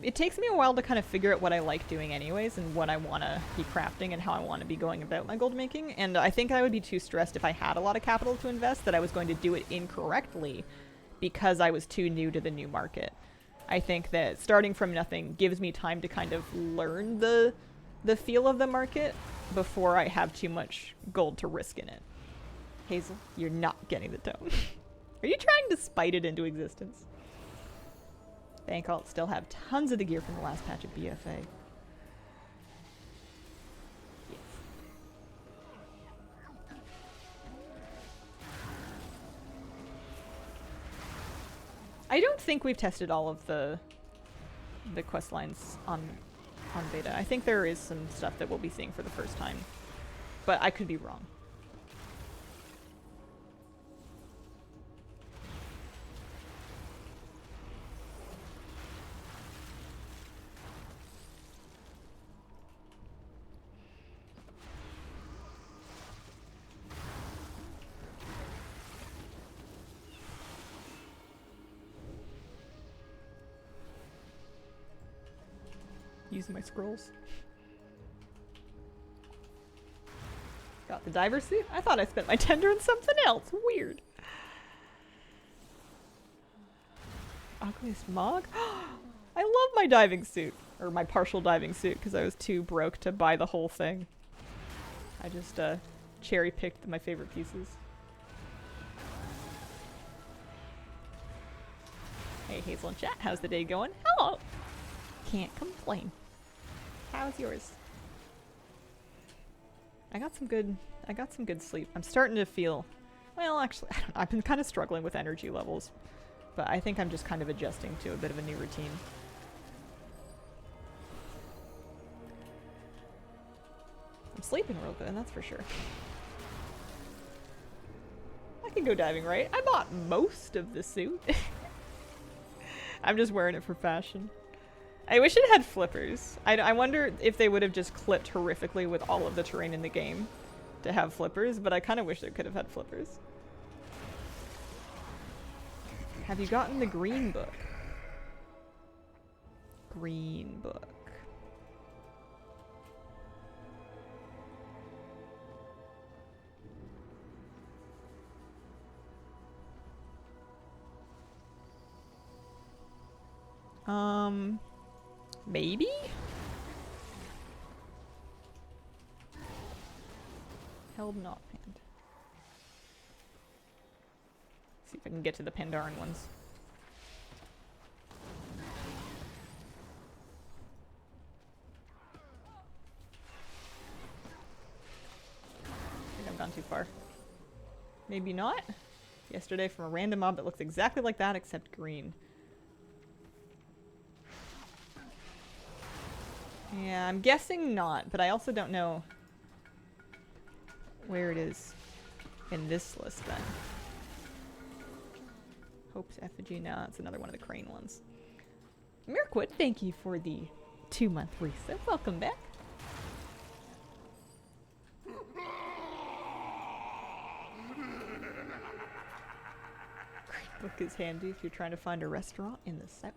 It takes me a while to kind of figure out what I like doing anyways, and what I want to be crafting and how I want to be going about my gold making. And I think I would be too stressed if I had a lot of capital to invest that I was going to do it incorrectly because I was too new to the new market. I think that starting from nothing gives me time to kind of learn the feel of the market before I have too much gold to risk in it. Hazel, you're not getting the tome. Are you trying to spite it into existence? Bank alts still have tons of the gear from the last patch of BFA. Yes. I don't think we've tested all of the quest lines on beta. I think there is some stuff that we'll be seeing for the first time, but I could be wrong. Using my scrolls. Got the diver suit? I thought I spent my tender on something else. Weird. Ugliest Mog? I love my diving suit. Or my partial diving suit, because I was too broke to buy the whole thing. I just cherry-picked my favorite pieces. Hey Hazel and chat, how's the day going? Hello! Can't complain. How's yours? I got some good sleep. I'm starting to feel, well, actually, I don't know, I've been kind of struggling with energy levels, but I think I'm just kind of adjusting to a bit of a new routine. I'm sleeping real good, that's for sure. I can go diving, right? I bought most of the suit. I'm just wearing it for fashion. I wish it had flippers. I wonder if they would have just clipped horrifically with all of the terrain in the game to have flippers, but I kind of wish they could have had flippers. Have you gotten the green book? Green book. Maybe? Held not panned. See if I can get to the Pandaren ones. I think I've gone too far. Maybe not? Yesterday from a random mob that looks exactly like that except green. Yeah, I'm guessing not, but I also don't know where it is in this list then. Hope's Effigy. No, it's another one of the crane ones. Mirkwood, thank you for the 2-month reset. Welcome back. Book is handy if you're trying to find a restaurant in the south.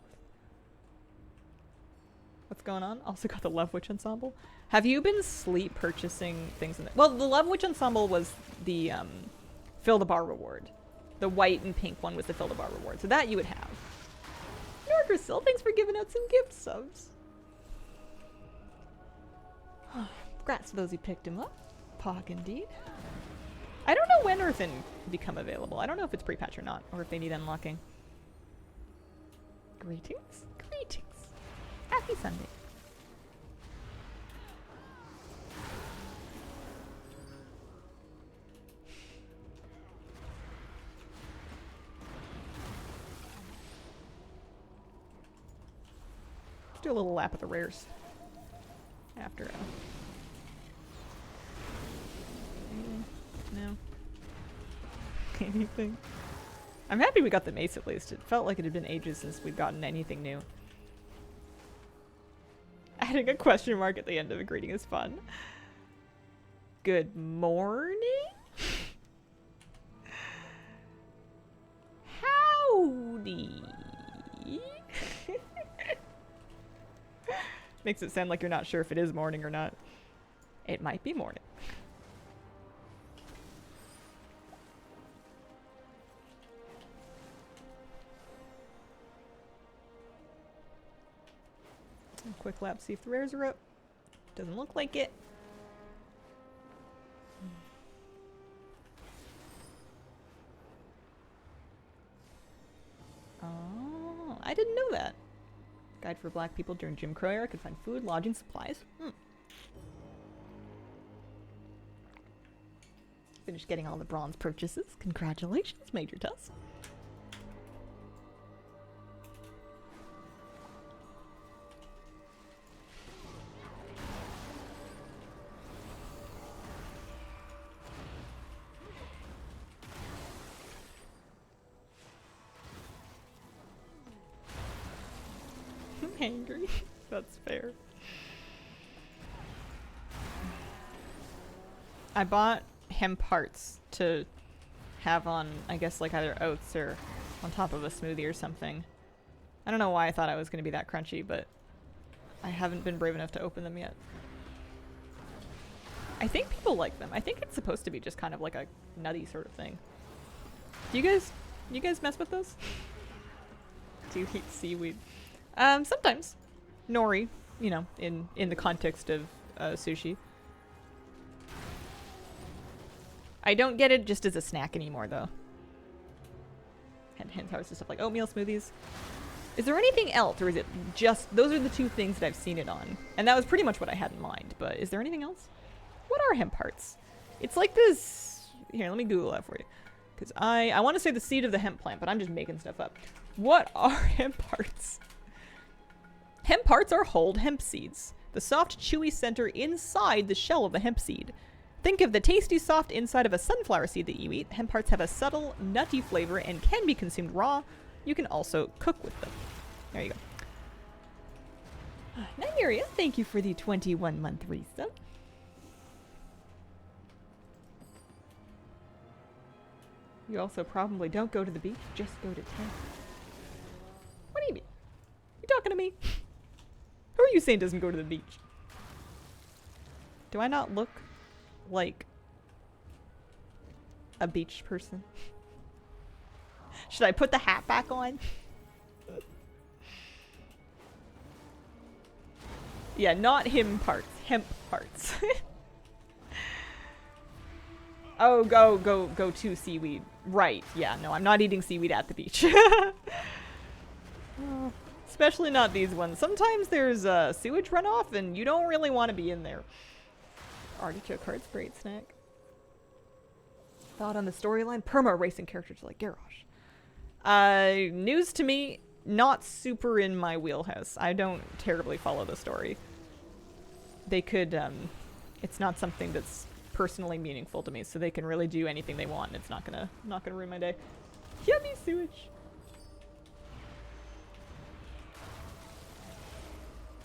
What's going on? Also got the Love Witch Ensemble. Have you been sleep purchasing things in the... Well, the Love Witch Ensemble was the Fill the Bar reward. The white and pink one was the Fill the Bar reward. So that you would have. Norkersil, thanks for giving out some gift subs. Congrats to those who picked him up. Pog indeed. I don't know when Earthen become available. I don't know if it's pre-patch or not, or if they need unlocking. Greetings. Greetings. Happy Sunday. Let's do a little lap of the rares. After no. Anything? I'm happy we got the mace at least. It felt like it had been ages since we'd gotten anything new. Adding a question mark at the end of a greeting is fun. Good morning? Howdy. Makes it sound like you're not sure if it is morning or not. It might be morning. Quick lap, see if the rares are up. Doesn't look like it. Oh, I didn't know that. Guide for black people during Jim Crow era could find food, lodging, supplies. Finished getting all the bronze purchases. Congratulations, Major Tuss. Angry. That's fair. I bought hemp hearts to have on, I guess, like either oats or on top of a smoothie or something. I don't know why I thought I was going to be that crunchy, but I haven't been brave enough to open them yet. I think people like them. I think it's supposed to be just kind of like a nutty sort of thing. Do you guys mess with those? Do you eat seaweed? Sometimes. Nori, you know, in the context of sushi. I don't get it just as a snack anymore, though. Hint harvest and stuff like oatmeal smoothies. Is there anything else, or is it just... Those are the two things that I've seen it on. And that was pretty much what I had in mind, but is there anything else? What are hemp hearts? It's like this... Here, let me Google that for you. Because I want to say the seed of the hemp plant, but I'm just making stuff up. What are hemp hearts? Hemp hearts are hulled hemp seeds, the soft, chewy center inside the shell of a hemp seed. Think of the tasty, soft inside of a sunflower seed that you eat. Hemp hearts have a subtle, nutty flavor and can be consumed raw. You can also cook with them. There you go. Nymeria, thank you for the 21-month resub. You also probably don't go to the beach, just go to town. What do you mean? You talking to me? Who are you saying doesn't go to the beach? Do I not look like a beach person? Should I put the hat back on? Yeah, not him parts. Hemp parts. Oh, go to seaweed. Right, yeah, no, I'm not eating seaweed at the beach. Especially not these ones. Sometimes there's sewage runoff and you don't really want to be in there. Artichoke heart's great snack. Thought on the storyline? Perma racing characters like Garrosh. News to me, not super in my wheelhouse. I don't terribly follow the story. They could, it's not something that's personally meaningful to me, so they can really do anything they want and it's not gonna ruin my day. Yummy sewage.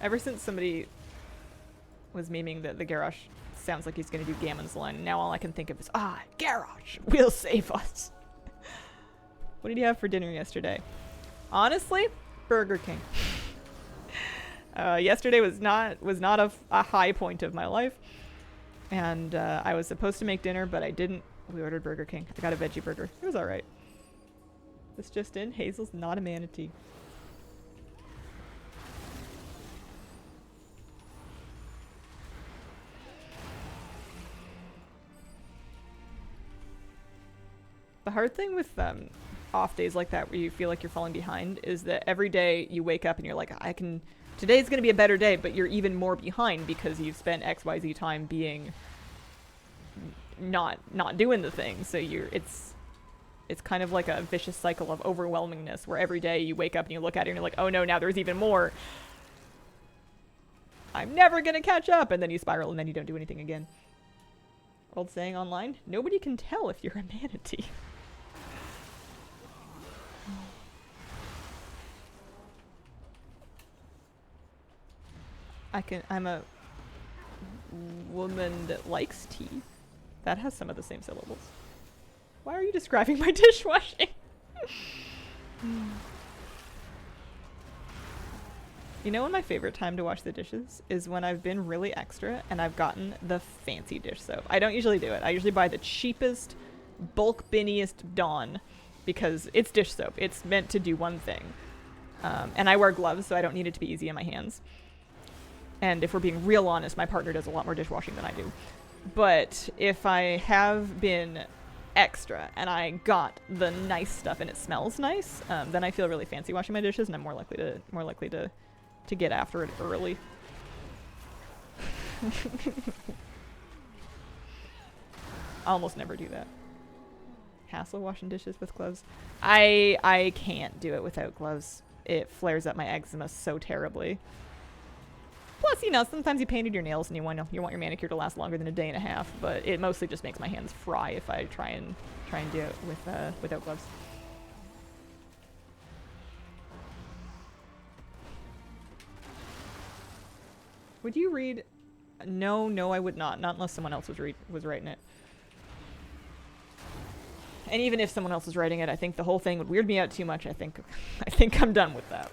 Ever since somebody was memeing that the Garrosh sounds like he's gonna do Gammon's line, now all I can think of is, Garrosh will save us. What did you have for dinner yesterday? Honestly, Burger King. Yesterday was not a high point of my life. And I was supposed to make dinner, but I didn't. We ordered Burger King. I got a veggie burger. It was alright. This just in, Hazel's not a manatee. The hard thing with off days like that where you feel like you're falling behind is that every day you wake up and you're like, today's gonna be a better day, but you're even more behind because you've spent XYZ time being not doing the thing. So it's kind of like a vicious cycle of overwhelmingness where every day you wake up and you look at it and you're like, oh no, now there's even more. I'm never gonna catch up, and then you spiral and then you don't do anything again. Old saying online, nobody can tell if you're a manatee. I'm a woman that likes tea. That has some of the same syllables. Why are you describing my dishwashing? You know when my favorite time to wash the dishes is when I've been really extra and I've gotten the fancy dish soap. I don't usually do it. I usually buy the cheapest, bulk binniest Dawn because it's dish soap. It's meant to do one thing. And I wear gloves, so I don't need it to be easy in my hands. And if we're being real honest, my partner does a lot more dishwashing than I do. But if I have been extra and I got the nice stuff and it smells nice, then I feel really fancy washing my dishes and I'm more likely to get after it early. I almost never do that. Hassle washing dishes with gloves. I can't do it without gloves. It flares up my eczema so terribly. Plus, you know, sometimes you painted your nails and you want your manicure to last longer than a day and a half, but it mostly just makes my hands fry if I try and do it without gloves. Would you read? No, I would not. Not unless someone else was writing it. And even if someone else was writing it, I think the whole thing would weird me out too much. I think I'm done with that.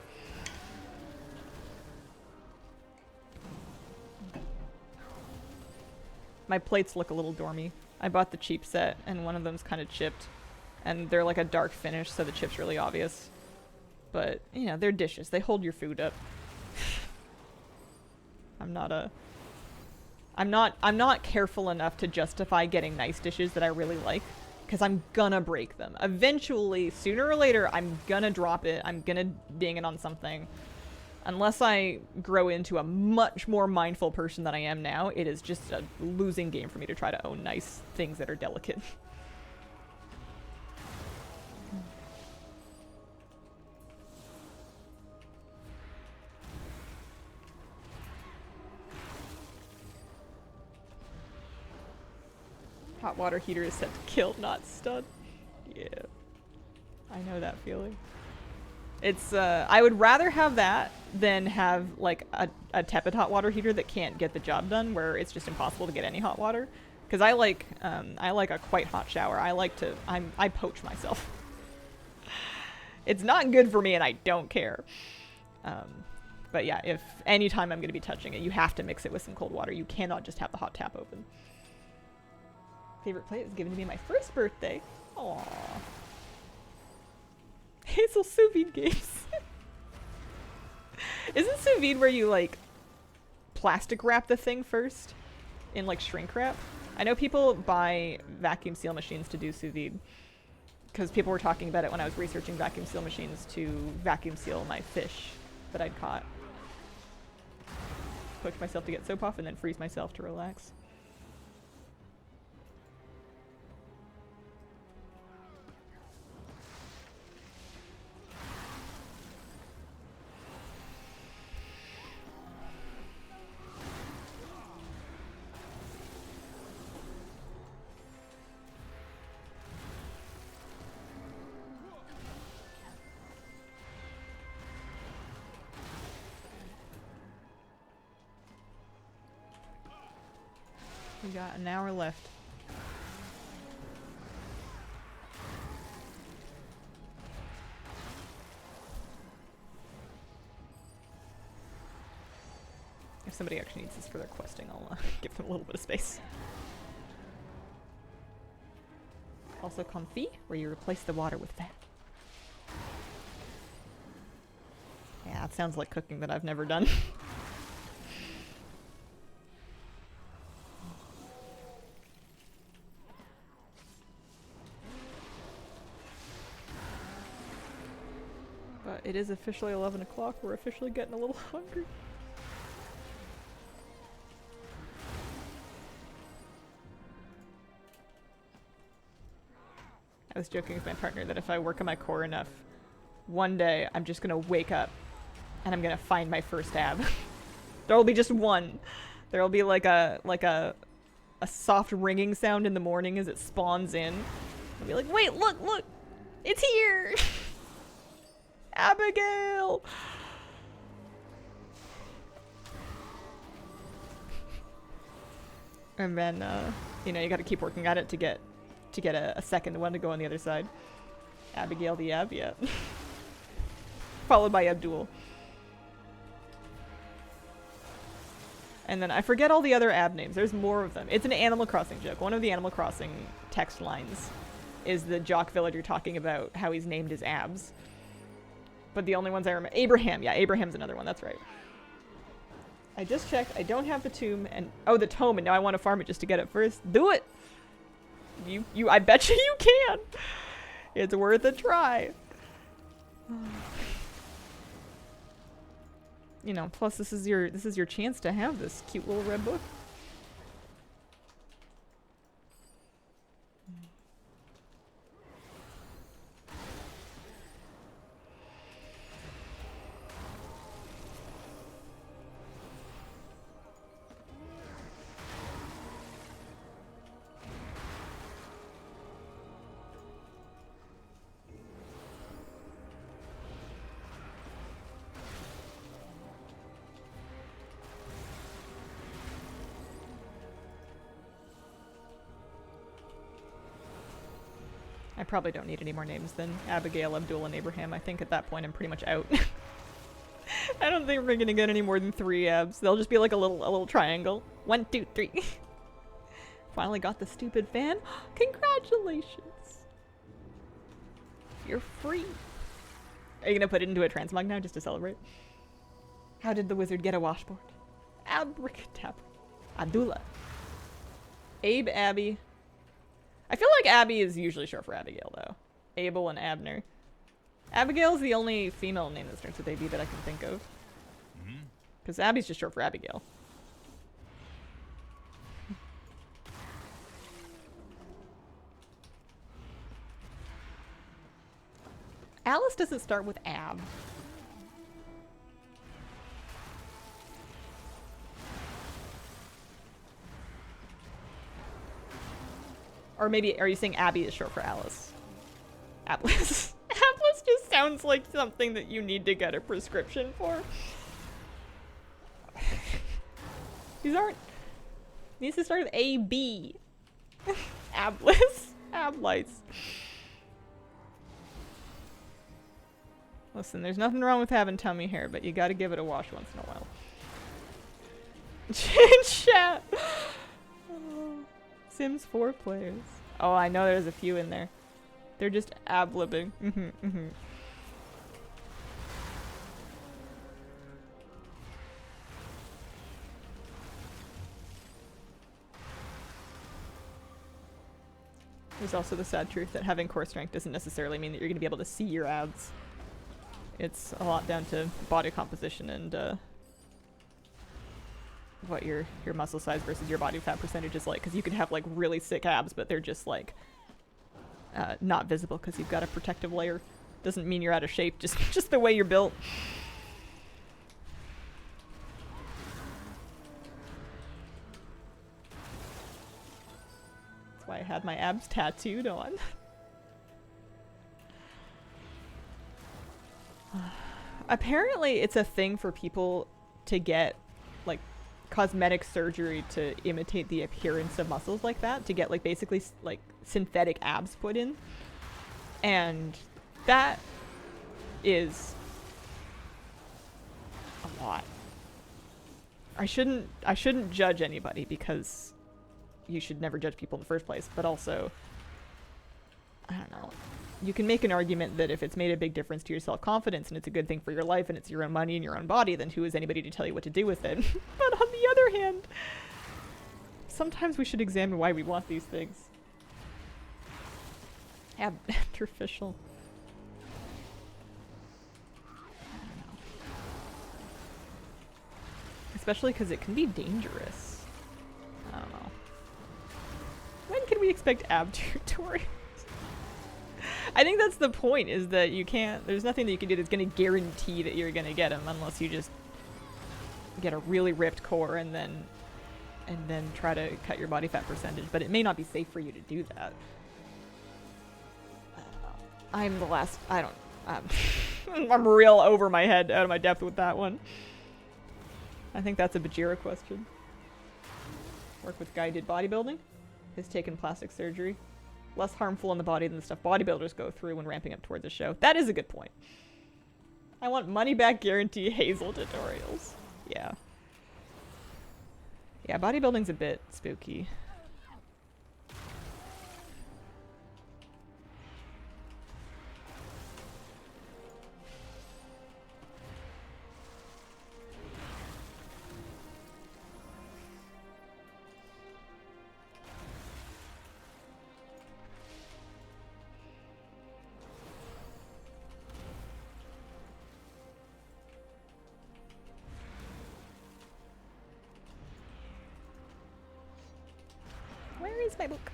My plates look a little dormy. I bought the cheap set, and one of them's kind of chipped. And they're like a dark finish, so the chip's really obvious. But, you know, they're dishes. They hold your food up. I'm not careful enough to justify getting nice dishes that I really like, because I'm gonna break them. Eventually, sooner or later, I'm gonna drop it. I'm gonna ding it on something. Unless I grow into a much more mindful person than I am now, it is just a losing game for me to try to own nice things that are delicate. Hot water heater is set to kill, not stun. Yeah. I know that feeling. It's, I would rather have that than have, like, a tepid hot water heater that can't get the job done, where it's just impossible to get any hot water. Because I like a quite hot shower. I poach myself. It's not good for me and I don't care. But yeah, if anytime I'm going to be touching it, you have to mix it with some cold water. You cannot just have the hot tap open. Favorite plate was given to me on my first birthday. Aww. Hazel sous vide games. Isn't sous vide where you, like, plastic wrap the thing first in like shrink wrap. I know people buy vacuum seal machines to do sous vide because people were talking about it when I was researching vacuum seal machines to vacuum seal my fish that I'd caught. Cook myself to get soap off and then freeze myself to relax. We got an hour left. If somebody actually needs this for their questing, I'll give them a little bit of space. Also comfy, where you replace the water with fat. Yeah, it sounds like cooking that I've never done. But it is officially 11 o'clock. We're officially getting a little hungry. I was joking with my partner that if I work on my core enough, one day I'm just gonna wake up and I'm gonna find my first ab. There will be just one. There will be like a soft ringing sound in the morning as it spawns in. I'll be like, wait, look, look, it's here. Abigail! And then, you know, you gotta keep working at it to get a second one to go on the other side. Abigail the Ab, yeah. Followed by Abdul. And then I forget all the other Ab names. There's more of them. It's an Animal Crossing joke. One of the Animal Crossing text lines is the jock villager talking about how he's named his abs. But the only ones I remember... Abraham. Yeah, Abraham's another one. That's right. I just checked. I don't have the tomb and... Oh, the tome, and now I want to farm it just to get it first. Do it! I bet you can! It's worth a try. You know, plus this is your chance to have this cute little red book. I probably don't need any more names than Abigail, Abdul, and Abraham. I think at that point I'm pretty much out. I don't think we're gonna get any more than 3 abs. They'll just be like a little triangle. 1, 2, 3. Finally got the stupid fan. Congratulations! You're free. Are you gonna put it into a transmog now just to celebrate? How did the wizard get a washboard? Abracadabra. Abdullah. Abe, Abby. I feel like Abby is usually short for Abigail, though. Abel and Abner. Abigail's the only female name that starts with AB that I can think of. Because Abby's just short for Abigail. Alice doesn't start with Ab. Or maybe, are you saying Abby is short for Alice? Atlas. Atlas just sounds like something that you need to get a prescription for. These aren't... Needs to start with A-B. Ablis. Ablites. Listen, there's nothing wrong with having tummy hair, but you gotta give it a wash once in a while. Chat. Sims 4 players. Oh, I know there's a few in there. They're just ab-libbing. There's also the sad truth that having core strength doesn't necessarily mean that you're going to be able to see your abs. It's a lot down to body composition and what your muscle size versus your body fat percentage is like. Because you can have like really sick abs, but they're just like not visible because you've got a protective layer. Doesn't mean you're out of shape, just the way you're built. That's why I had my abs tattooed on. Apparently it's a thing for people to get like cosmetic surgery to imitate the appearance of muscles like that, to get like basically like synthetic abs put in. And that is a lot. I shouldn't judge anybody because you should never judge people in the first place, but also I don't know. You can make an argument that if it's made a big difference to your self-confidence and it's a good thing for your life and it's your own money and your own body, then who is anybody to tell you what to do with it? But on the other hand, sometimes we should examine why we want these things. Artificial. I don't know. Especially because it can be dangerous. I don't know. When can we expect ab tutorials? I think that's the point, is that you can't, there's nothing that you can do that's going to guarantee that you're going to get them unless you just get a really ripped core and then try to cut your body fat percentage, but it may not be safe for you to do that. I'm the last, I'm real over my head, out of my depth with that one. I think that's a Bajira question. Work with guy who did bodybuilding, has taken plastic surgery. Less harmful on the body than the stuff bodybuilders go through when ramping up towards a show. That is a good point. I want money back guarantee Hazel tutorials. Yeah. Yeah, bodybuilding's a bit spooky. Where is my book?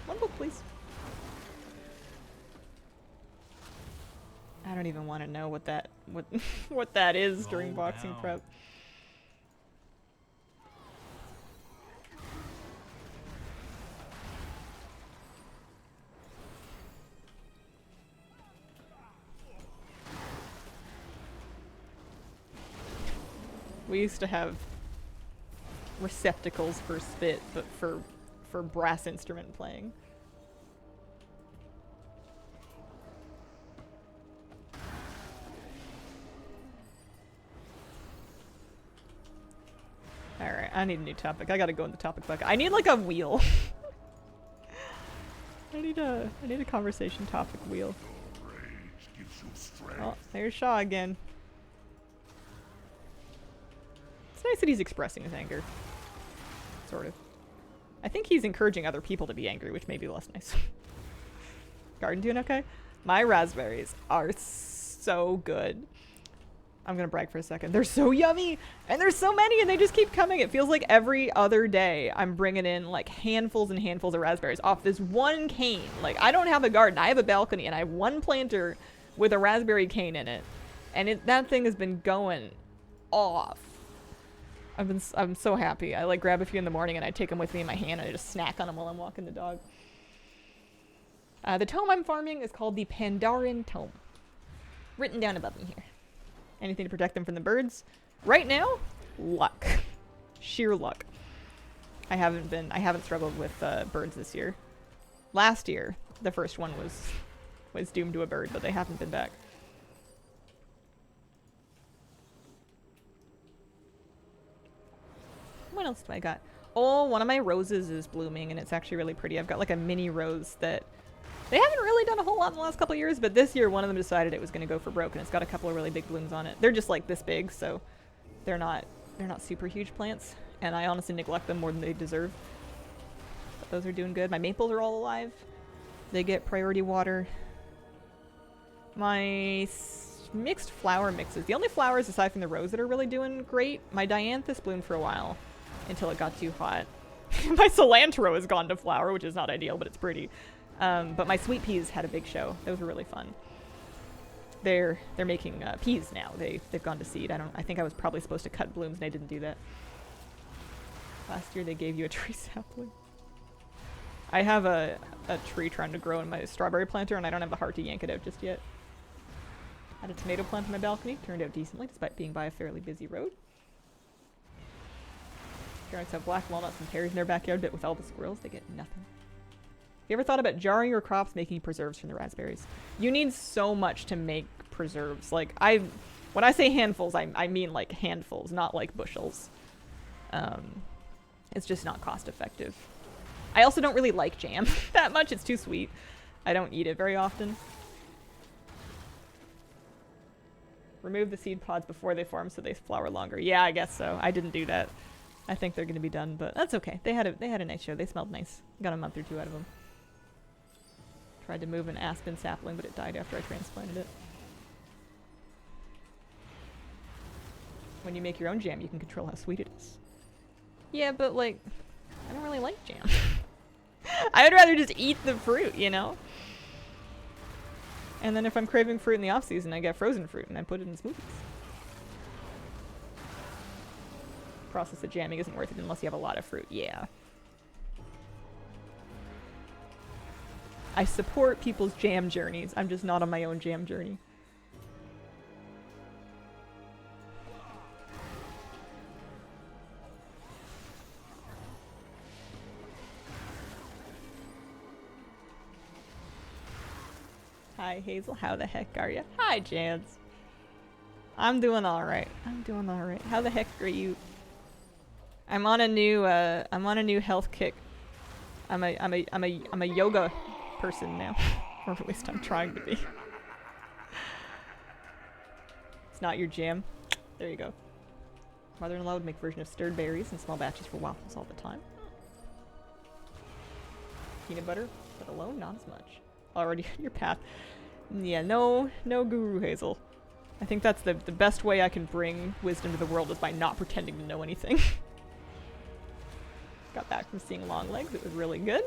One book, please. I don't even want to know what that what that is during boxing prep. We used to have receptacles for spit, but for brass instrument playing. Alright, I need a new topic. I gotta go in the topic bucket. I need like a wheel. I need a conversation topic wheel. Oh, there's Shaw again. It's nice that he's expressing his anger. Sort of. I think he's encouraging other people to be angry, which may be less nice. Garden doing okay? My raspberries are so good. I'm gonna brag for a second. They're so yummy! And there's so many and they just keep coming. It feels like every other day I'm bringing in like handfuls and handfuls of raspberries off this one cane. Like, I don't have a garden. I have a balcony and I have one planter with a raspberry cane in it. And that thing has been going off. I'm so happy. I like grab a few in the morning and I take them with me in my hand and I just snack on them while I'm walking the dog. The tome I'm farming is called the Pandaren Tome. Written down above me here. Anything to protect them from the birds? Right now, luck. Sheer luck. I haven't struggled with birds this year. Last year, the first one was doomed to a bird, but they haven't been back. What else do I got? Oh, one of my roses is blooming and it's actually really pretty. I've got like a mini rose that they haven't really done a whole lot in the last couple of years, but this year one of them decided it was going to go for broke and it's got a couple of really big blooms on it. They're just like this big, so they're not super huge plants, and I honestly neglect them more than they deserve. Those are doing good. My maples are all alive. They get priority water. My mixed flower mixes. The only flowers aside from the rose that are really doing great. My dianthus bloomed for a while until it got too hot. My cilantro has gone to flower, which is not ideal, but it's pretty. But my sweet peas had a big show. Those were really fun. They're making peas now. They've gone to seed. I think I was probably supposed to cut blooms and I didn't do that. Last year they gave you a tree sapling. I have a tree trying to grow in my strawberry planter and I don't have the heart to yank it out just yet. Had a tomato plant on my balcony. Turned out decently despite being by a fairly busy road. Parents have black walnuts and pears in their backyard, but with all the squirrels they get nothing. You ever thought about jarring your crops, making preserves from the raspberries? You need so much to make preserves. Like, when I say handfuls, I mean like handfuls, not like bushels. It's just not cost effective. I also don't really like jam that much. It's too sweet. I don't eat it very often. Remove the seed pods before they form so they flower longer. Yeah, I guess so. I didn't do that. I think they're going to be done, but that's okay. They had a nice show. They smelled nice. Got a month or two out of them. Tried to move an aspen sapling, but it died after I transplanted it. When you make your own jam, you can control how sweet it is. Yeah, but like, I don't really like jam. I would rather just eat the fruit, you know? And then if I'm craving fruit in the off season, I get frozen fruit and I put it in smoothies. Process of jamming isn't worth it unless you have a lot of fruit. Yeah. I support people's jam journeys. I'm just not on my own jam journey. Hi, Hazel. How the heck are you? Hi, Jans. I'm doing all right. I'm doing all right. How the heck are you? I'm on a new health kick. I'm a yoga person now, or at least I'm trying to be. It's not your jam. There you go. Mother-in-law would make a version of stirred berries in small batches for waffles all the time. Peanut butter, but alone, not as much. Already on your path. Yeah, no guru, Hazel. I think that's the best way I can bring wisdom to the world is by not pretending to know anything. Got back from seeing Longlegs. It was really good.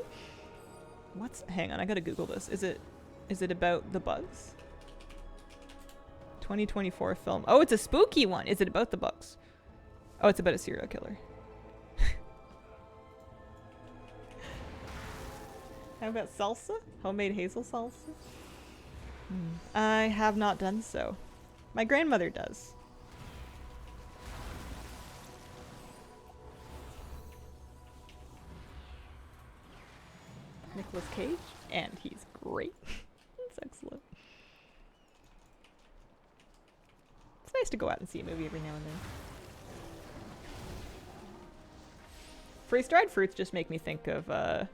Hang on, I gotta Google this. Is it about the bugs? 2024 film. Oh, it's a spooky one. Is it about the bugs? Oh, it's about a serial killer. How about salsa? Homemade hazel salsa? I have not done so. My grandmother does. Nicolas Cage, and he's great. That's excellent. It's nice to go out and see a movie every now and then. Freeze-dried fruits just make me think of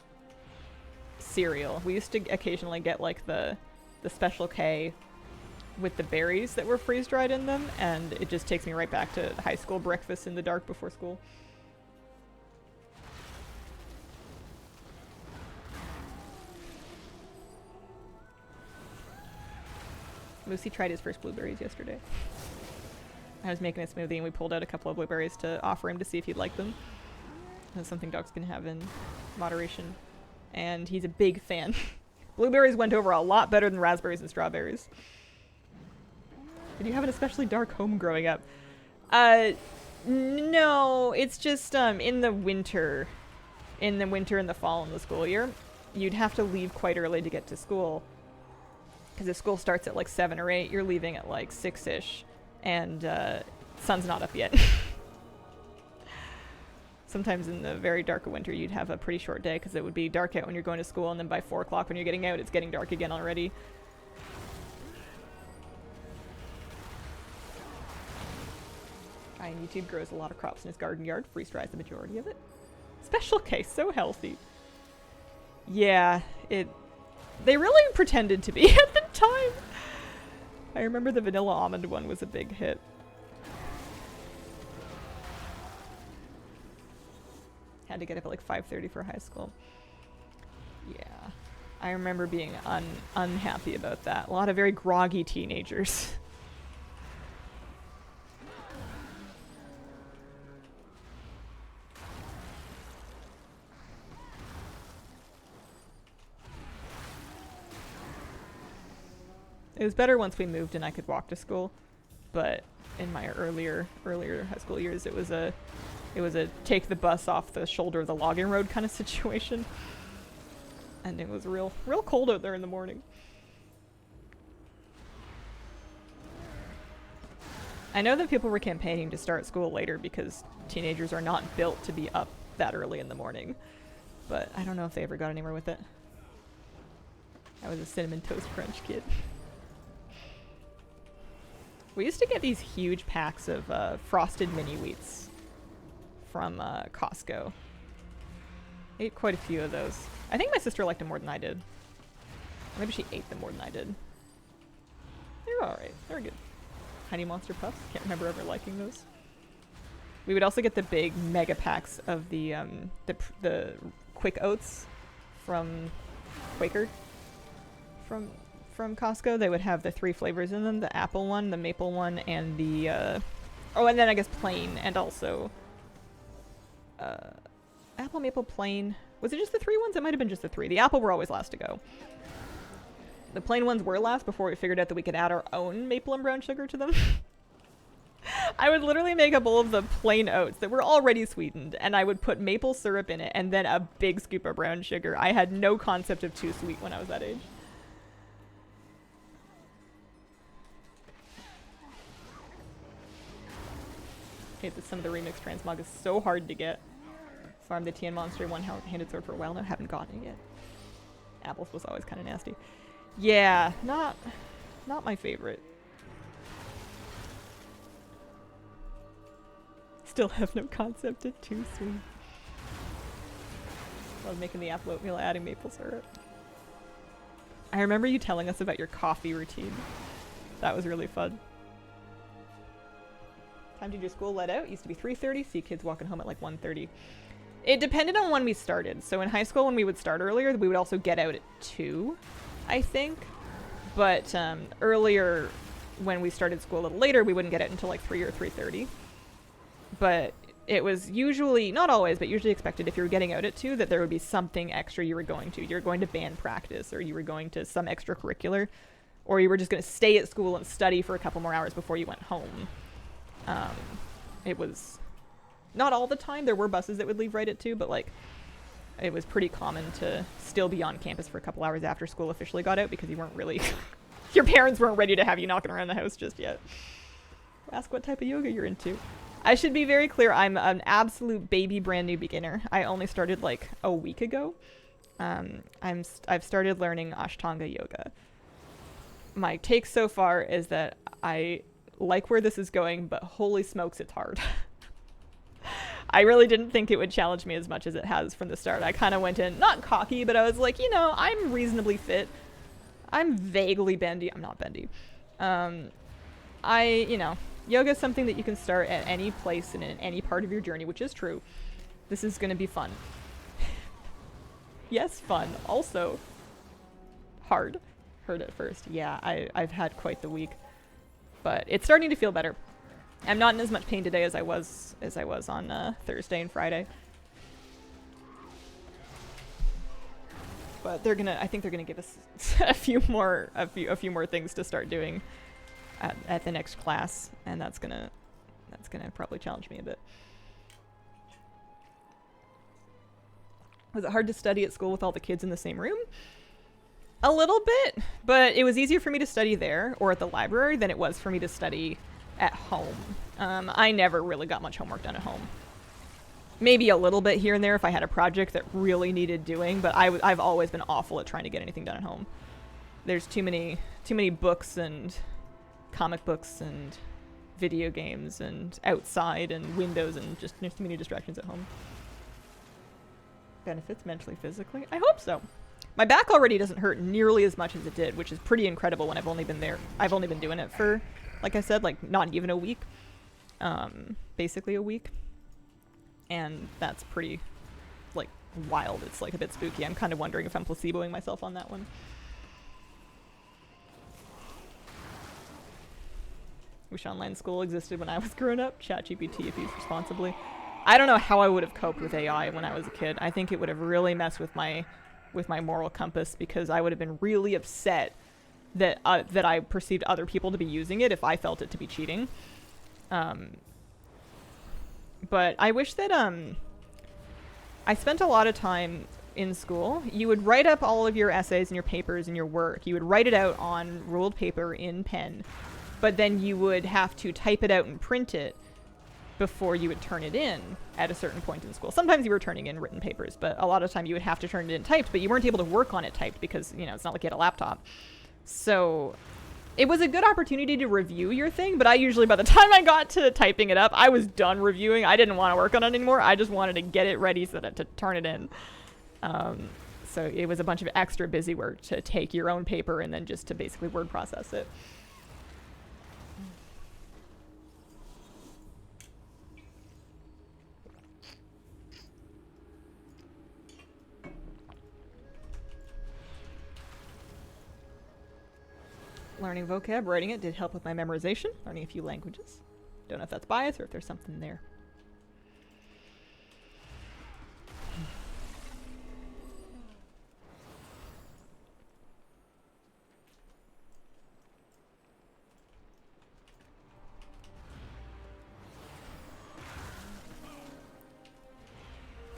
cereal. We used to occasionally get like the Special K with the berries that were freeze-dried in them, and it just takes me right back to high school breakfast in the dark before school. Moosey tried his first blueberries yesterday. I was making a smoothie and we pulled out a couple of blueberries to offer him to see if he'd like them. That's something dogs can have in moderation. And he's a big fan. Blueberries went over a lot better than raspberries and strawberries. Did you have an especially dark home growing up? No, it's just in the winter and the fall in the school year, you'd have to leave quite early to get to school. Because if school starts at like 7 or 8, you're leaving at like 6-ish. And sun's not up yet. Sometimes in the very dark of winter, you'd have a pretty short day because it would be dark out when you're going to school, and then by 4 o'clock when you're getting out, it's getting dark again already. Guy on YouTube grows a lot of crops in his garden yard, freeze-dries the majority of it. Special K, so healthy. Yeah, they really pretended to be at the time. I remember the vanilla almond one was a big hit. Had to get up at like 5:30 for high school. Yeah. I remember being unhappy about that. A lot of very groggy teenagers. It was better once we moved and I could walk to school, but in my earlier high school years, it was a take the bus off the shoulder of the logging road kind of situation, and it was real cold out there in the morning. I know that people were campaigning to start school later because teenagers are not built to be up that early in the morning, but I don't know if they ever got anywhere with it. I was a Cinnamon Toast Crunch kid. We used to get these huge packs of frosted mini wheats from Costco. Ate quite a few of those. I think my sister liked them more than I did. Maybe she ate them more than I did. They were alright. They were good. Honey Monster Puffs. Can't remember ever liking those. We would also get the big mega packs of the Quick Oats from Quaker. From Costco. They would have the 3 flavors in them: the apple one, the maple one, and the oh, and then I guess plain, and also apple, maple, plain. Was it just the 3 ones? It might have been just the 3. The apple were always last to go. The plain ones were last before we figured out that we could add our own maple and brown sugar to them. I would literally make a bowl of the plain oats that were already sweetened, and I would put maple syrup in it and then a big scoop of brown sugar. I had no concept of too sweet when I was that age. Hate that some of the remix transmog is so hard to get. Farmed the Tien Monster one-handed sword for a while now. Haven't gotten it yet. Apples was always kind of nasty. Yeah, not my favorite. Still have no concept of too sweet. Love making the apple oatmeal, adding maple syrup. I remember you telling us about your coffee routine. That was really fun. Time to do school let out used to be 3:30. See kids walking home at like 1:30. It depended on when we started. So in high school, when we would start earlier, we would also get out at 2, I think. But earlier, when we started school a little later, we wouldn't get out until like 3 or 3:30. But it was usually, not always, but usually expected if you were getting out at 2 that there would be something extra you were going to. You were going to band practice, or you were going to some extracurricular, or you were just going to stay at school and study for a couple more hours before you went home. It was not all the time. There were buses that would leave right at 2, but like it was pretty common to still be on campus for a couple hours after school officially got out because you weren't really your parents weren't ready to have you knocking around the house just yet. Ask what type of yoga you're into. I should be very clear, I'm an absolute baby brand new beginner. I only started like a week ago. I've started learning Ashtanga yoga. My take so far is that I like where this is going, but holy smokes, it's hard. I really didn't think it would challenge me as much as it has from the start. I kind of went in, not cocky, but I was like, you know, I'm reasonably fit. I'm vaguely bendy. I'm not bendy. You know, yoga is something that you can start at any place and in any part of your journey, which is true. This is going to be fun. Yes, fun. Also, hard. Hurt at first. Yeah, I've had quite the week. But it's starting to feel better. I'm not in as much pain today as I was on Thursday and Friday. But I think they're gonna give us a few more things to start doing at the next class, and that's gonna probably challenge me a bit. Was it hard to study at school with all the kids in the same room? A little bit, but it was easier for me to study there or at the library than it was for me to study at home. I never really got much homework done at home. Maybe a little bit here and there if I had a project that really needed doing, but I've always been awful at trying to get anything done at home. There's too many books and comic books and video games and outside and windows and just there's too many distractions at home. Benefits mentally, physically? I hope so. My back already doesn't hurt nearly as much as it did, which is pretty incredible when I've only been doing it for, like I said, like not even a week. Basically a week. And that's pretty, like, wild. It's like a bit spooky. I'm kind of wondering if I'm placeboing myself on that one. Wish online school existed when I was growing up. ChatGPT if used responsibly. I don't know how I would have coped with AI when I was a kid. I think it would have really messed with my moral compass, because I would have been really upset that that I perceived other people to be using it if I felt it to be cheating. But I wish that I spent a lot of time in school. You would write up all of your essays and your papers and your work. You would write it out on ruled paper in pen, but then you would have to type it out and print it before you would turn it in at a certain point in school. Sometimes you were turning in written papers, but a lot of the time you would have to turn it in typed, but you weren't able to work on it typed because, you know, it's not like you had a laptop. So it was a good opportunity to review your thing, but I usually, by the time I got to typing it up, I was done reviewing. I didn't want to work on it anymore. I just wanted to get it ready so that to turn it in. So it was a bunch of extra busy work to take your own paper and then just to basically word process it. Learning vocab, writing it did help with my memorization, learning a few languages. Don't know if that's bias or if there's something there.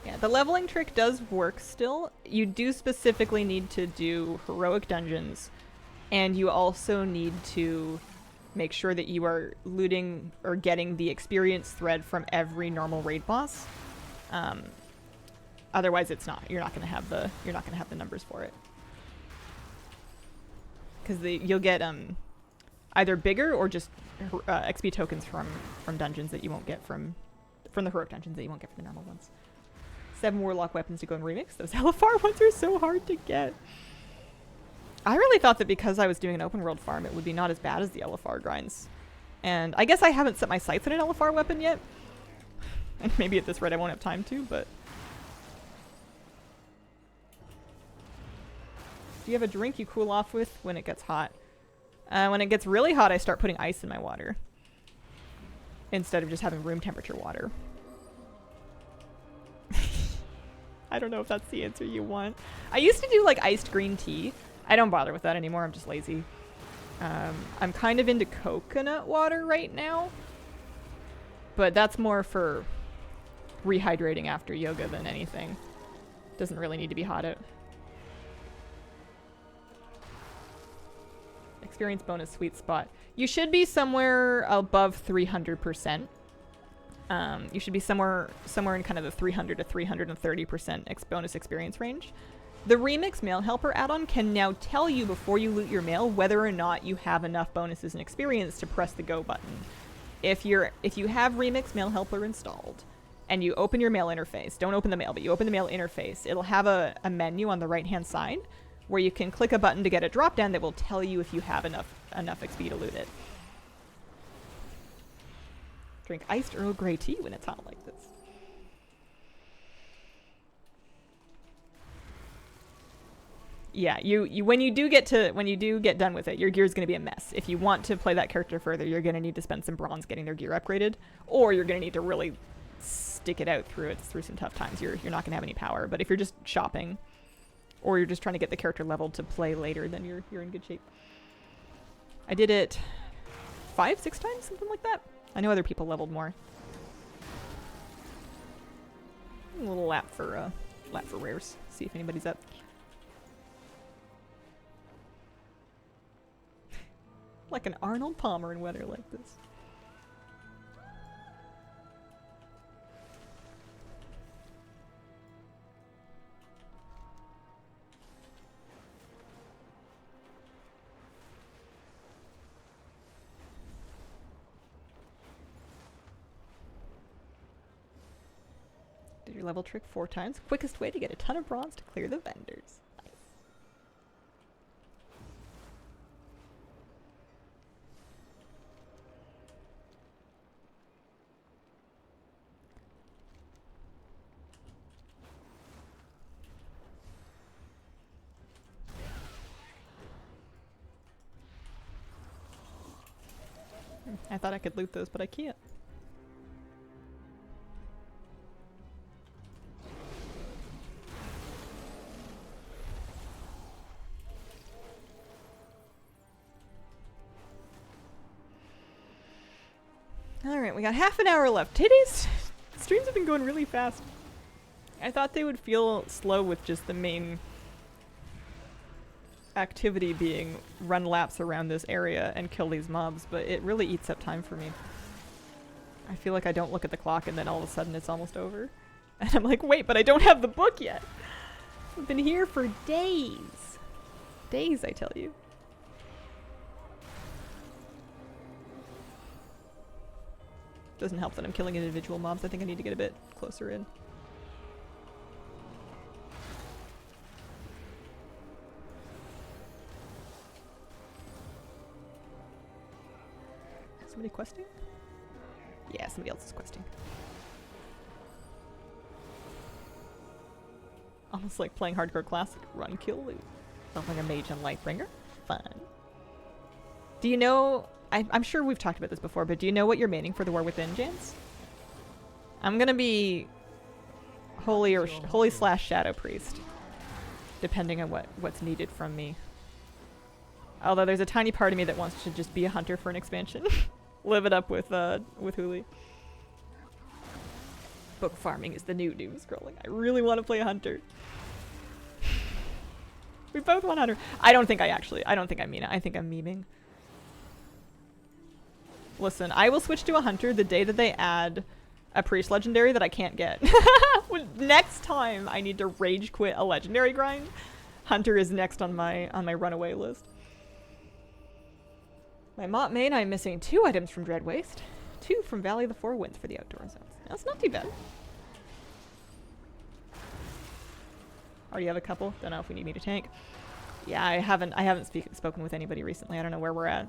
Yeah, the leveling trick does work still. You do specifically need to do heroic dungeons, and you also need to make sure that you are looting or getting the experience thread from every normal raid boss. Otherwise, you're not gonna have the numbers for it. Because you'll get either bigger or just XP tokens from dungeons that you won't get from the heroic dungeons that you won't get from the normal ones. 7 warlock weapons to go in remix. Those LFR ones are so hard to get. I really thought that because I was doing an open world farm, it would be not as bad as the LFR grinds. And I guess I haven't set my sights on an LFR weapon yet. And maybe at this rate I won't have time to, but... Do you have a drink you cool off with when it gets hot? When it gets really hot, I start putting ice in my water. Instead of just having room temperature water. I don't know if that's the answer you want. I used to do like iced green tea. I don't bother with that anymore. I'm just lazy. I'm kind of into coconut water right now. But that's more for rehydrating after yoga than anything. Doesn't really need to be hot out. Experience bonus sweet spot. You should be somewhere above 300%. You should be somewhere in kind of the 300 to 330% bonus experience range. The Remix Mail Helper add-on can now tell you before you loot your mail whether or not you have enough bonuses and experience to press the go button. If you have Remix Mail Helper installed and you open your mail interface, don't open the mail, but you open the mail interface, it'll have a menu on the right-hand side where you can click a button to get a drop-down that will tell you if you have enough XP to loot it. Drink iced Earl Grey tea when it's hot like this. Yeah, when you do get done with it, your gear's going to be a mess. If you want to play that character further, you're going to need to spend some bronze getting their gear upgraded, or you're going to need to really stick it out through some tough times. You're not going to have any power. But if you're just shopping, or you're just trying to get the character leveled to play later, then you're in good shape. I did it 5-6 times, something like that. I know other people leveled more. A little lap for rares. See if anybody's up. Like an Arnold Palmer in weather like this. Did your level trick 4 times. Quickest way to get a ton of bronze to clear the vendors. Nice. I thought I could loot those, but I can't. Alright, we got half an hour left. Today's streams have been going really fast. I thought they would feel slow with just the main activity being run laps around this area and kill these mobs, but it really eats up time for me. I feel like I don't look at the clock and then all of a sudden it's almost over. And I'm like, wait, but I don't have the book yet. I've been here for days. Days, I tell you. Doesn't help that I'm killing individual mobs. I think I need to get a bit closer in. Somebody questing? Yeah, somebody else is questing. Almost like playing hardcore classic. Run, kill, loot. Felt like a mage and Lightbringer. Fun. Do you know... I'm sure we've talked about this before, but do you know what you're maining for the War Within, James? I'm gonna be holy or holy / shadow priest, depending on what's needed from me. Although there's a tiny part of me that wants to just be a hunter for an expansion, live it up with Huli. Book farming is the new doom scrolling. I really want to play a hunter. We both want hunter. I don't think I mean it. I think I'm memeing. Listen, I will switch to a hunter the day that they add a priest legendary that I can't get. Next time I need to rage quit a legendary grind, hunter is next on my runaway list. My mop main, I'm missing 2 items from Dread Waste, 2 from Valley of the Four Winds for the outdoor zones. That's not too bad. Already have a couple. Don't know if we need me to tank. Yeah, I haven't spoken with anybody recently. I don't know where we're at.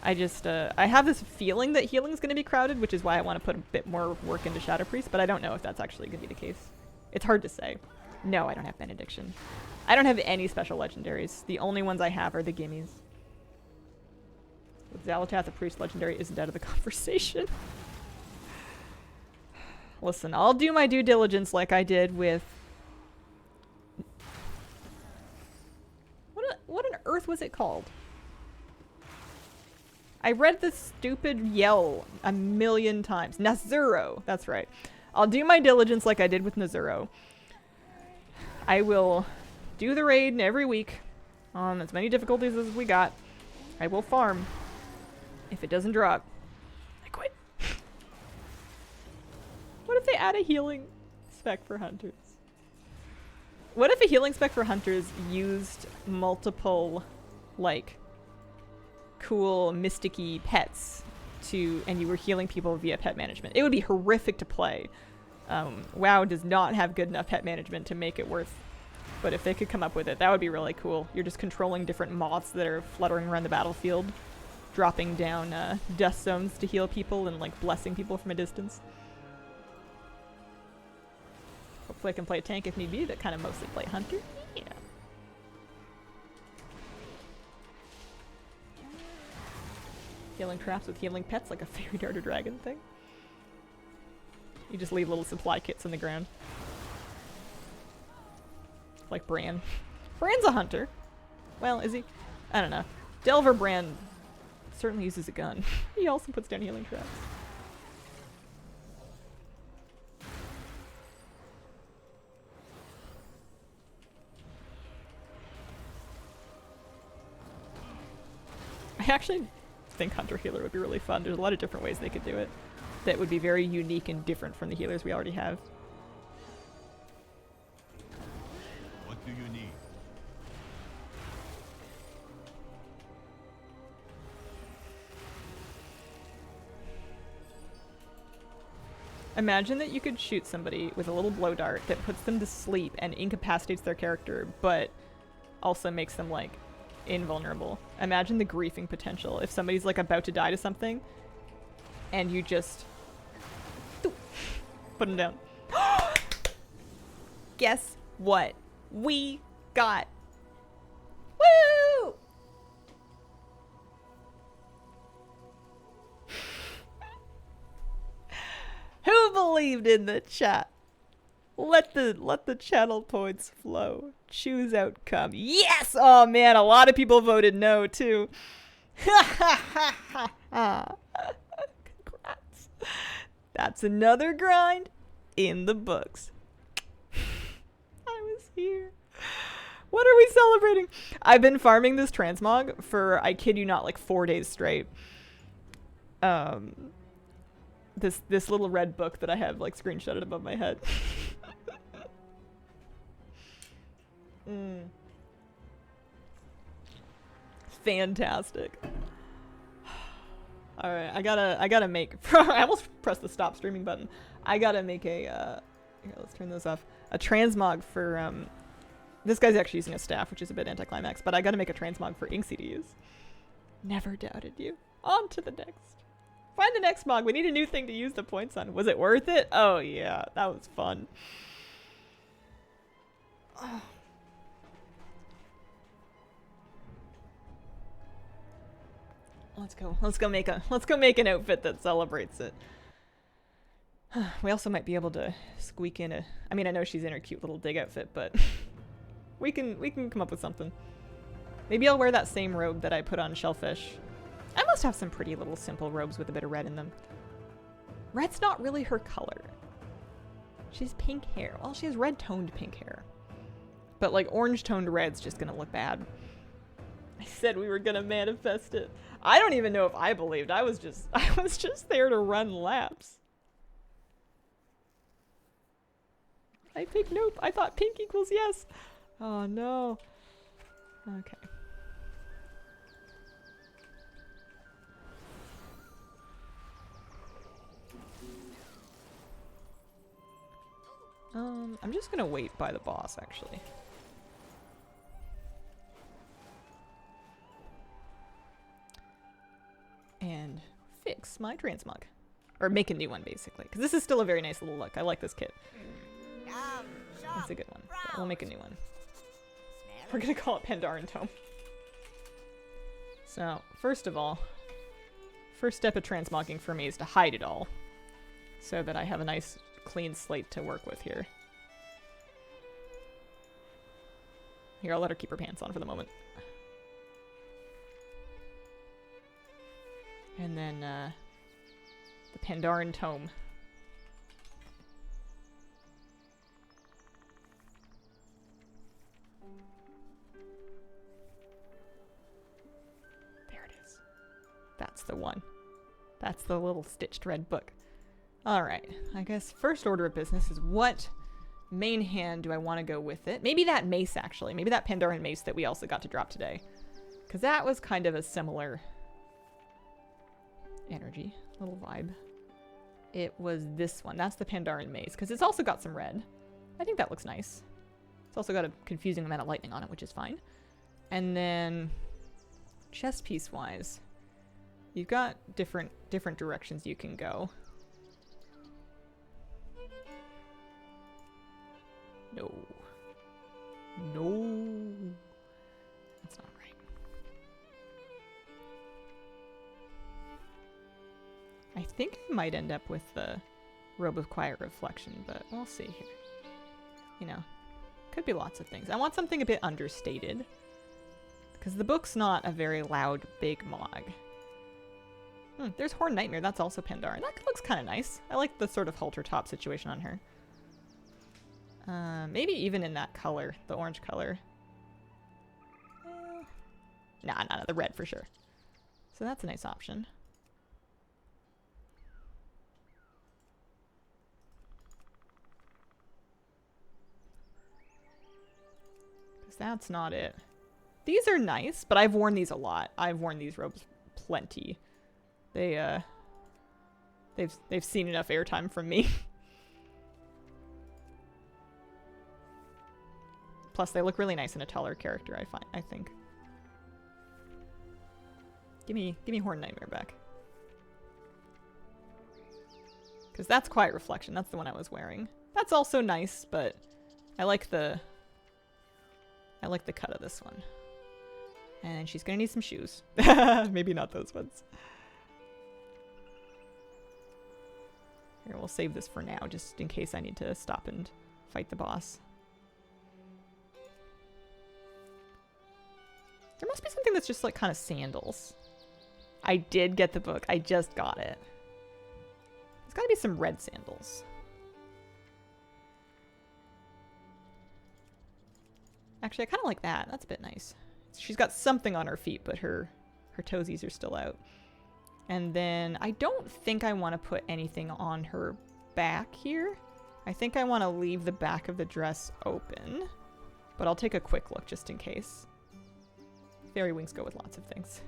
I just, I have this feeling that healing is going to be crowded, which is why I want to put a bit more work into Shadow Priest, but I don't know if that's actually going to be the case. It's hard to say. No, I don't have Benediction. I don't have any special legendaries. The only ones I have are the gimmies. With Xalatath, the priest legendary isn't out of the conversation. Listen, I'll do my due diligence like I did with... What on earth was it called? I read this stupid yell a million times. Nazuro. That's right. I'll do my diligence like I did with Nazuro. I will do the raid every week on as many difficulties as we got. I will farm. If it doesn't drop, I quit. What if they add a healing spec for hunters? What if a healing spec for hunters used multiple, like, cool mysticky pets and you were healing people via pet management? It would be horrific to play. WoW does not have good enough pet management to make it worth, but if they could come up with it, that would be really cool. You're just controlling different moths that are fluttering around the battlefield, dropping down dust zones to heal people and like blessing people from a distance. Hopefully I can play a tank if need be, but kind of mostly play hunter. Yeah. Healing traps with healing pets, like a fairy darter dragon thing. You just leave little supply kits in the ground. Like Bran. Bran's a hunter. Well, is he? I don't know. Delver Bran certainly uses a gun. He also puts down healing traps. I actually think Hunter Healer would be really fun. There's a lot of different ways they could do it that would be very unique and different from the healers we already have. What do you need? Imagine that you could shoot somebody with a little blow dart that puts them to sleep and incapacitates their character, but also makes them, like, invulnerable. Imagine the griefing potential if somebody's, like, about to die to something, and you just... put them down. Guess what? We got... Woo! believed in the chat. Let the channel points flow. Choose outcome. Yes! Oh man, a lot of people voted no too. Congrats. That's another grind in the books. I was here. What are we celebrating? I've been farming this transmog for, I kid you not, like 4 days straight. This little red book that I have like screenshotted above my head. Fantastic. All right, I gotta make. I almost pressed the stop streaming button. I gotta make a. Here, let's turn those off. A transmog for This guy's actually using a staff, which is a bit anticlimax, but I gotta make a transmog for Inksy to use. Never doubted you. On to the next. Find the next mog. We need a new thing to use the points on. Was it worth it? Oh yeah, that was fun. Oh. Let's go make an outfit that celebrates it. We also might be able to squeak in a, I mean, I know she's in her cute little dig outfit, but we can come up with something. Maybe I'll wear that same robe that I put on Shellfish. I must have some pretty little simple robes with a bit of red in them. Red's not really her color. She's pink hair. Well, she has red toned pink hair. But like orange toned red's just gonna look bad. I said we were gonna manifest it. I don't even know if I believed. I was just there to run laps. I picked nope. I thought pink equals yes. Oh no. Okay. I'm just gonna wait by the boss actually. And fix my transmog. Or make a new one, basically. Because this is still a very nice little look. I like this kit. That's a good one. But we'll make a new one. We're going to call it Pandaren Tome. So, first of all, first step of transmogging for me is to hide it all. So that I have a nice, clean slate to work with here. Here, I'll let her keep her pants on for the moment. And then, the Pandaren Tome. There it is. That's the one. That's the little stitched red book. Alright, I guess first order of business is what main hand do I want to go with it? Maybe that mace, actually. Maybe that Pandaren mace that we also got to drop today. Because that was kind of a similar energy, little vibe. It was this one. That's the Pandaren mace, because it's also got some red. I think that looks nice. It's also got a confusing amount of lightning on it, which is fine. And then, chess piece wise, you've got different directions you can go. No. No. That's not right. I think I might end up with the Robe of Quiet Reflection, but we'll see here. You know, could be lots of things. I want something a bit understated, because the book's not a very loud, big mog. There's Horn Nightmare. That's also Pandaren. That looks kind of nice. I like the sort of halter top situation on her. Maybe even in that color, the orange color. Nah, the red for sure. So that's a nice option. Because that's not it. These are nice, but I've worn these a lot. I've worn these robes plenty. They've seen enough airtime from me. Plus, they look really nice in a taller character, I think. Give me Horn Nightmare back. Because that's Quiet Reflection. That's the one I was wearing. That's also nice, but I like the cut of this one. And she's gonna need some shoes. Maybe not those ones. Here, we'll save this for now, just in case I need to stop and fight the boss. There must be something that's just like kind of sandals. I did get the book. I just got it. There's got to be some red sandals. Actually, I kind of like that. That's a bit nice. She's got something on her feet, but her toesies are still out. And then I don't think I want to put anything on her back here. I think I want to leave the back of the dress open, but I'll take a quick look just in case. Fairy wings go with lots of things.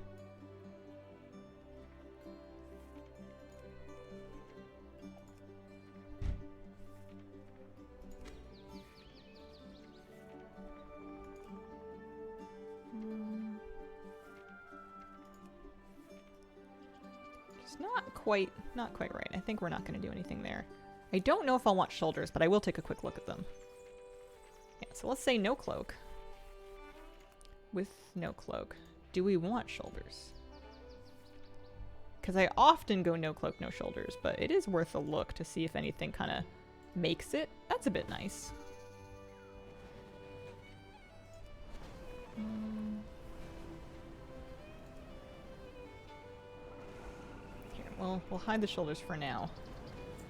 Just not quite right. I think we're not going to do anything there. I don't know if I'll want shoulders, but I will take a quick look at them. Yeah, so let's say no cloak. With no cloak. Do we want shoulders? Because I often go no cloak, no shoulders, but it is worth a look to see if anything kind of makes it. That's a bit nice. Here, we'll hide the shoulders for now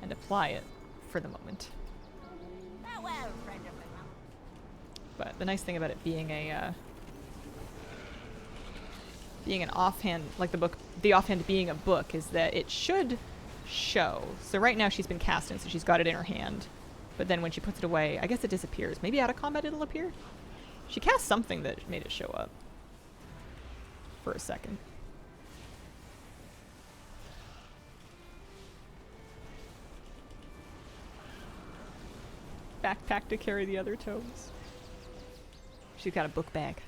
and apply it for the moment. Farewell, friend of the mountain. But the nice thing about it being an offhand, like the offhand being a book, is that it should show. So right now she's been cast in, so she's got it in her hand. But then when she puts it away, I guess it disappears. Maybe out of combat it'll appear? She cast something that made it show up. For a second. Backpack to carry the other tomes. She's got a book bag.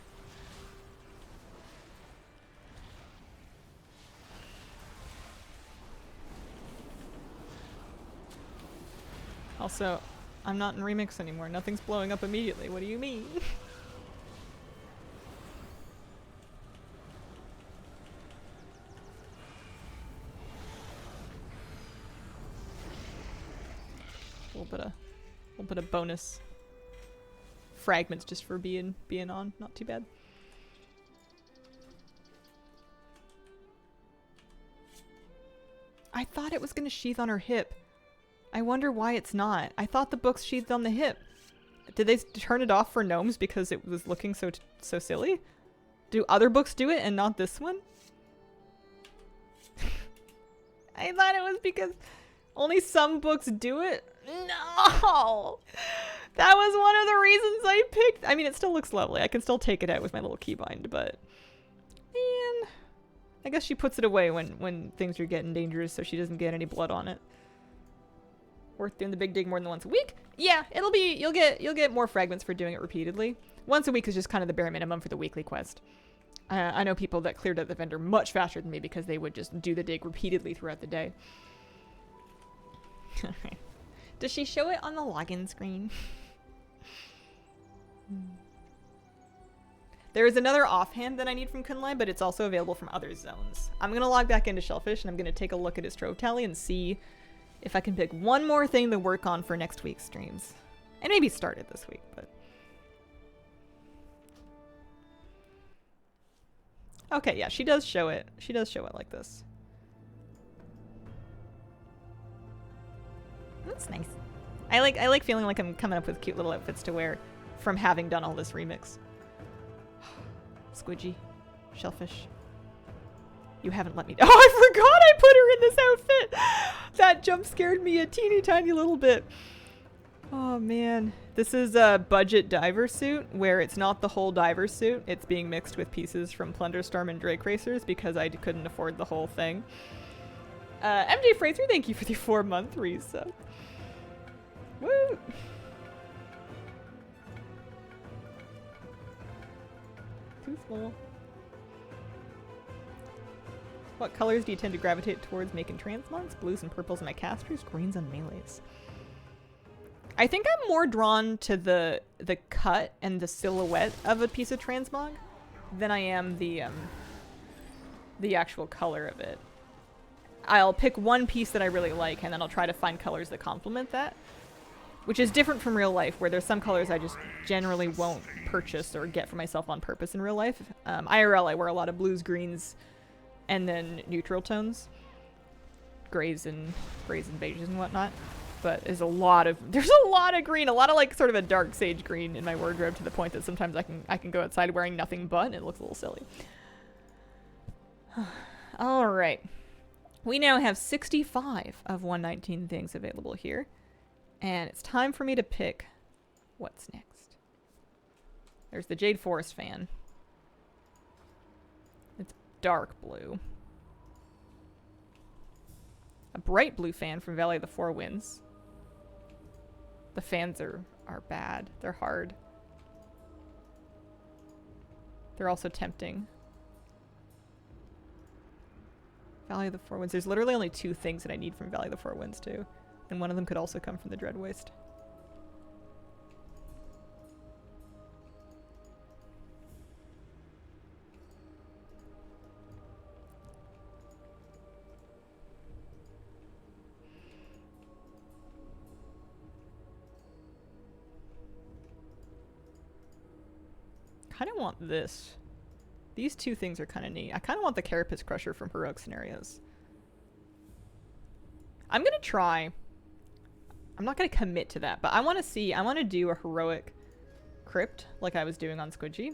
Also, I'm not in Remix anymore. Nothing's blowing up immediately. What do you mean? A little bit of bonus fragments just for being on. Not too bad. I thought it was gonna sheath on her hip. I wonder why it's not. I thought the book's sheathed on the hip. Did they turn it off for gnomes because it was looking so silly? Do other books do it and not this one? I thought it was because only some books do it. No! That was one of the reasons I picked. I mean, it still looks lovely. I can still take it out with my little keybind, but man, I guess she puts it away when things are getting dangerous so she doesn't get any blood on it. Worth doing the big dig more than once a week? Yeah, it'll be, you'll get more fragments for doing it repeatedly. Once a week is just kind of the bare minimum for the weekly quest. I know people that cleared out the vendor much faster than me because they would just do the dig repeatedly throughout the day. Does she show it on the login screen? There is another offhand that I need from Kunlai, but it's also available from other zones. I'm going to log back into Shellfish and I'm going to take a look at his trove tally and see if I can pick one more thing to work on for next week's streams. And maybe start it this week, but... Okay, yeah, she does show it. She does show it like this. That's nice. I like feeling like I'm coming up with cute little outfits to wear from having done all this remix. Squidgy. Shellfish. You haven't let me... Oh, I forgot I put her in this outfit! That jump scared me a teeny tiny little bit. Oh, man. This is a budget diver suit where it's not the whole diver suit. It's being mixed with pieces from Plunderstorm and Drake Racers because I couldn't afford the whole thing. MJ Fraser, thank you for the 4-month resub. Woo! Too small. What colors do you tend to gravitate towards making transmogs? Blues and purples in my casters, greens on melees. I think I'm more drawn to the cut and the silhouette of a piece of transmog than I am the actual color of it. I'll pick one piece that I really like, and then I'll try to find colors that complement that. Which is different from real life, where there's some colors I just generally won't purchase or get for myself on purpose in real life. IRL, I wear a lot of blues, greens, and then neutral tones. Grays and beiges and whatnot. But there's a lot of green, a lot of like sort of a dark sage green in my wardrobe, to the point that sometimes I can go outside wearing nothing but, and it looks a little silly. All right. We now have 65 of 119 things available here. And it's time for me to pick what's next. There's the Jade Forest fan. It's dark blue. A bright blue fan from Valley of the Four Winds. The fans are bad. They're hard. They're also tempting. Valley of the Four Winds. There's literally only 2 things that I need from Valley of the Four Winds too. And one of them could also come from the Dread Waste. Kind of want this. These 2 things are kind of neat. I kind of want the Carapace Crusher from Heroic Scenarios. I'm going to try. I'm not going to commit to that, but I want to see. I want to do a Heroic Crypt like I was doing on Squidgy.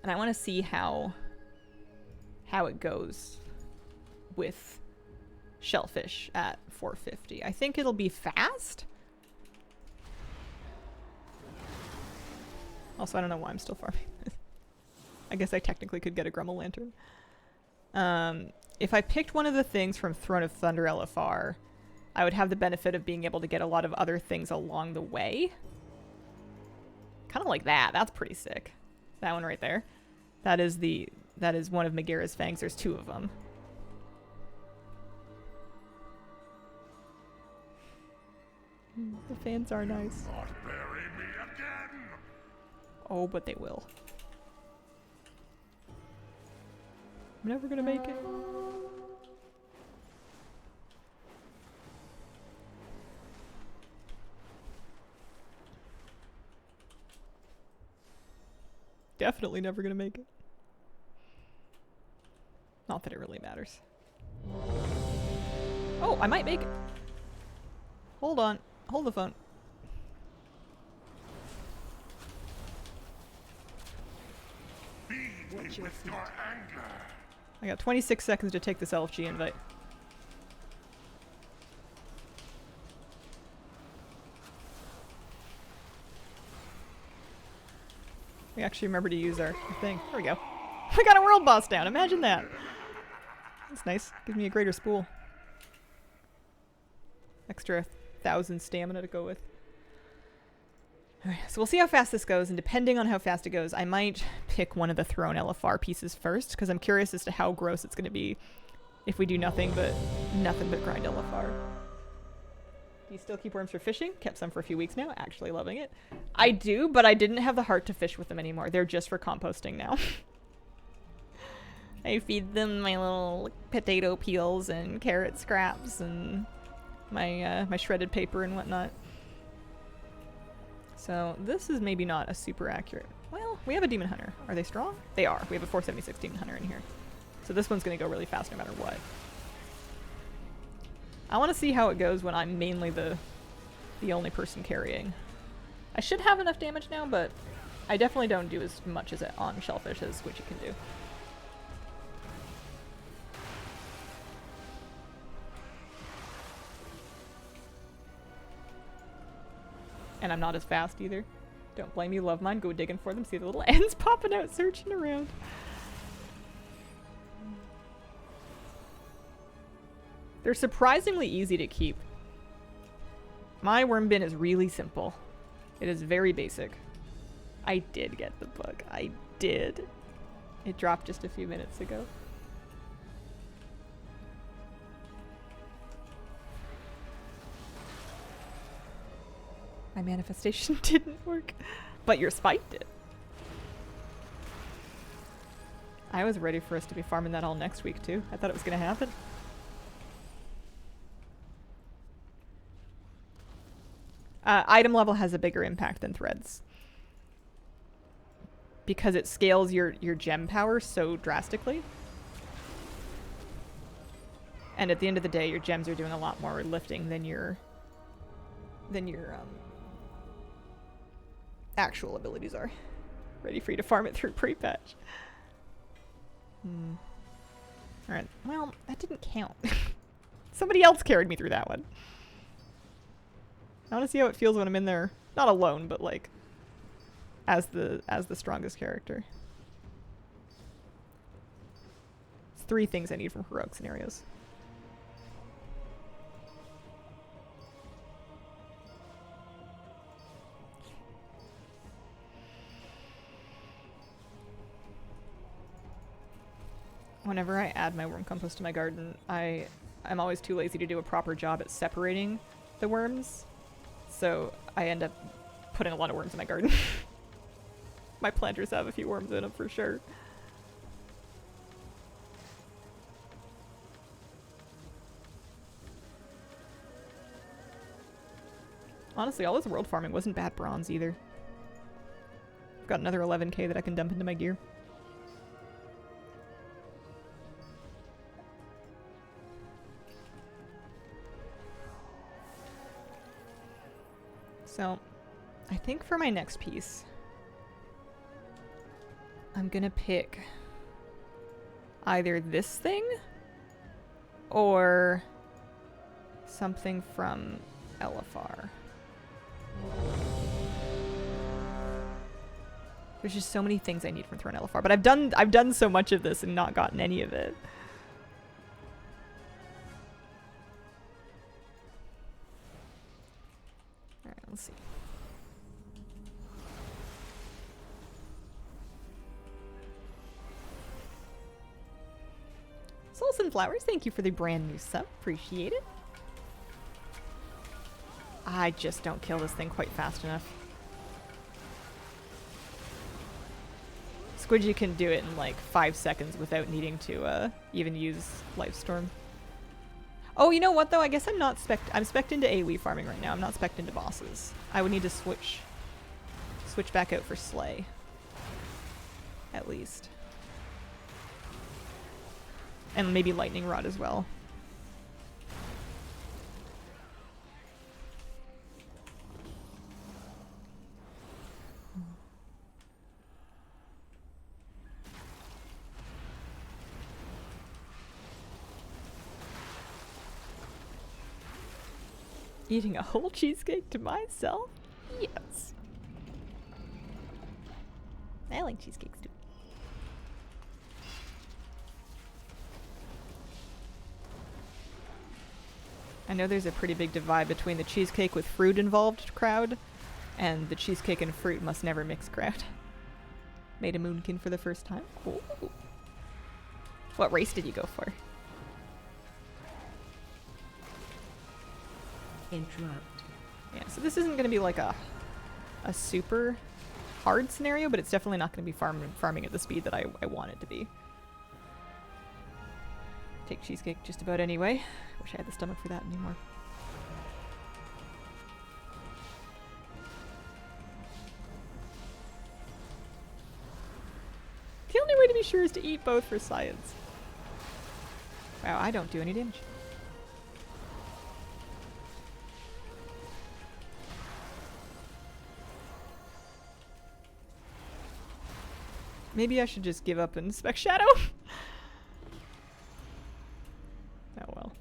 And I want to see how it goes with Shellfish at 450. I think it'll be fast. Also, I don't know why I'm still farming this. I guess I technically could get a Grummel Lantern. If I picked one of the things from Throne of Thunder LFR, I would have the benefit of being able to get a lot of other things along the way. Kind of like that. That's pretty sick. That one right there. That is one of Megara's fangs. There's 2 of them. The fans are nice. Not bury me again. Oh, but they will. I'm never gonna make it. Definitely never gonna make it. Not that it really matters. Oh, I might make it. Hold on. Hold the phone. Feed me with your anger. I got 26 seconds to take this LFG invite. We actually remember to use our thing. There we go. We got a world boss down. Imagine that. That's nice. Gives me a greater spool. Extra 1,000 stamina to go with. Alright, so we'll see how fast this goes, and depending on how fast it goes, I might pick one of the Throne LFR pieces first, because I'm curious as to how gross it's going to be if we do nothing but grind LFR. Do you still keep worms for fishing? Kept some for a few weeks now. Actually loving it. I do, but I didn't have the heart to fish with them anymore. They're just for composting now. I feed them my little potato peels and carrot scraps and my my shredded paper and whatnot. So this is maybe not a super accurate. Well, we have a Demon Hunter. Are they strong? They are. We have a 476 Demon Hunter in here. So this one's going to go really fast no matter what. I want to see how it goes when I'm mainly the only person carrying. I should have enough damage now, but I definitely don't do as much as it on Shellfish as Squidgy can do. And I'm not as fast either. Don't blame me, love mine. Go digging for them. See the little ends popping out, searching around. They're surprisingly easy to keep. My worm bin is really simple. It is very basic. I did get the bug. I did. It dropped just a few minutes ago. My manifestation didn't work, but your spike did. I was ready for us to be farming that all next week too. I thought it was gonna happen. Item level has a bigger impact than threads. Because it scales your gem power so drastically. And at the end of the day, your gems are doing a lot more lifting than your actual abilities are. Ready for you to farm it through pre-patch. Alright, well, that didn't count. Somebody else carried me through that one. I want to see how it feels when I'm in there, not alone, but like as the strongest character. It's 3 things I need from heroic scenarios. Whenever I add my worm compost to my garden, I'm always too lazy to do a proper job at separating the worms. So I end up putting a lot of worms in my garden. My planters have a few worms in them for sure. Honestly, all this world farming wasn't bad bronze either. I've got another 11k that I can dump into my gear. So, I think for my next piece, I'm gonna pick either this thing or something from Elefar. There's just so many things I need from Throne Elefar, but I've done so much of this and not gotten any of it. Alright, let's see. Soul Sunflowers, thank you for the brand new sub. Appreciate it. I just don't kill this thing quite fast enough. Squidgy can do it in like 5 seconds without needing to even use Lifestorm. Oh, you know what though? I guess I'm not I'm spec'd into AoE farming right now. I'm not spec'd into bosses. I would need to switch back out for Slay. At least. And maybe Lightning Rod as well. Eating a whole cheesecake to myself? Yes. I like cheesecakes too. I know there's a pretty big divide between the cheesecake with fruit involved crowd and the cheesecake and fruit must never mix crowd. Made a moonkin for the first time? Ooh. What race did you go for? Interrupt. Yeah, so this isn't going to be like a super hard scenario, but it's definitely not going to be farming at the speed that I want it to be. Take cheesecake just about anyway. Wish I had the stomach for that anymore. The only way to be sure is to eat both for science. Wow, I don't do any damage. Maybe I should just give up and spec Shadow? Oh well.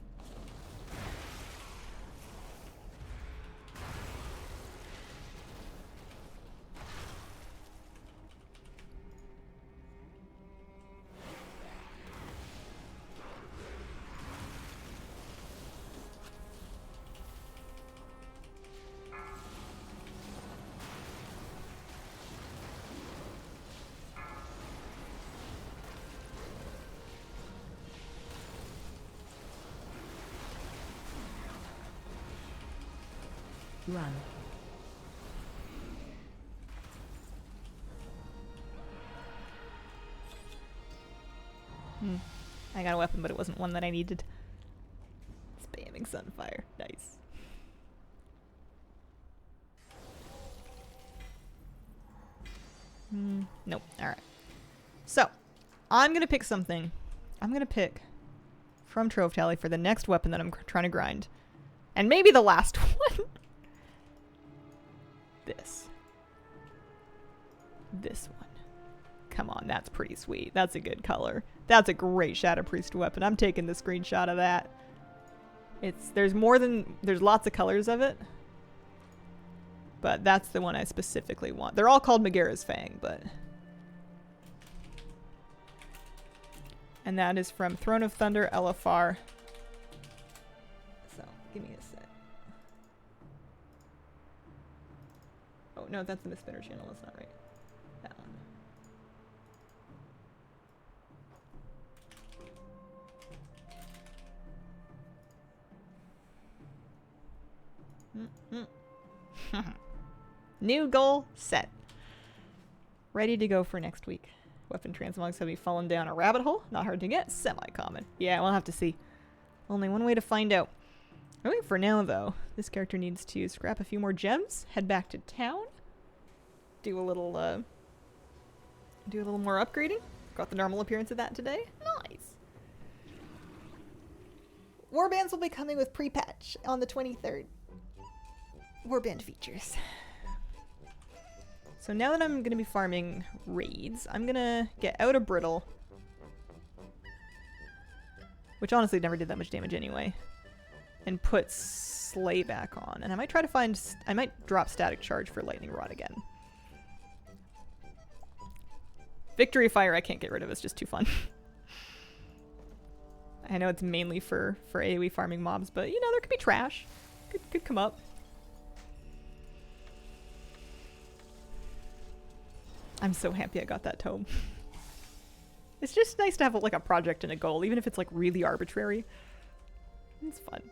Run. I got a weapon, but it wasn't one that I needed. Spamming Sunfire. Nice. Nope. All right. So, I'm going to pick something. I'm going to pick from Trove Tally for the next weapon that I'm trying to grind. And maybe the last one. This. This one. Come on, that's pretty sweet. That's a good color. That's a great Shadow Priest weapon. I'm taking the screenshot of that. There's lots of colors of it. But that's the one I specifically want. They're all called Megara's Fang, but... And that is from Throne of Thunder, LFR. So, give me a sec. Oh, no, that's the Miss Spinner channel. That's not right. That one. New goal set. Ready to go for next week. Weapon transmogs have me fallen down a rabbit hole. Not hard to get. Semi-common. Yeah, we'll have to see. Only one way to find out. I think for now, though, this character needs to scrap a few more gems, head back to town, do a little more upgrading. Got the normal appearance of that today. Nice. Warbands will be coming with pre-patch on the 23rd. Warband features. So now that I'm going to be farming raids, I'm going to get out of Brittle. Which honestly never did that much damage anyway. And put Slay back on. And I might try to find... I might drop Static Charge for Lightning Rod again. Victory Fire I can't get rid of. It's just too fun. I know it's mainly for AoE farming mobs, but you know, there could be trash. Could come up. I'm so happy I got that tome. It's just nice to have like a project and a goal, even if it's like really arbitrary. It's fun.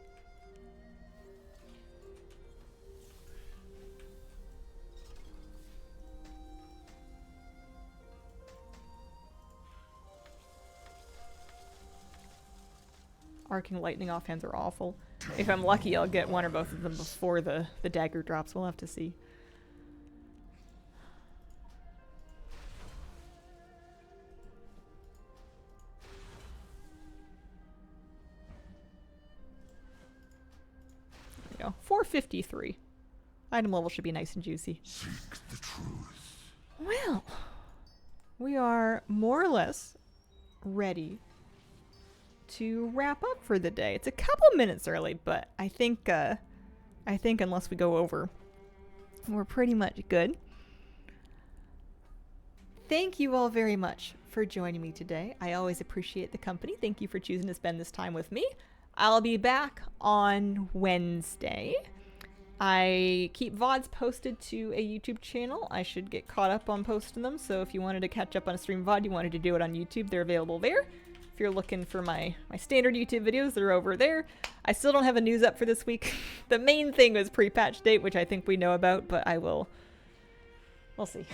Arcing lightning offhands are awful. If I'm lucky, I'll get one or both of them before the dagger drops. We'll have to see. There we go. 453. Item level should be nice and juicy. Seek the truth. Well, we are more or less ready to wrap up for the day. It's a couple minutes early, but I think unless we go over, we're pretty much good. Thank you all very much for joining me today. I always appreciate the company. Thank you for choosing to spend this time with me. I'll be back on Wednesday. I keep VODs posted to a YouTube channel. I should get caught up on posting them, so if you wanted to catch up on a stream VOD, you wanted to do it on YouTube, they're available there. If you're looking for my standard YouTube videos, they're over there. I still don't have a news up for this week. The main thing was pre-patch date, which I think we know about, but we'll see.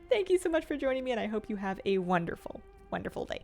Thank you so much for joining me, and I hope you have a wonderful, wonderful day.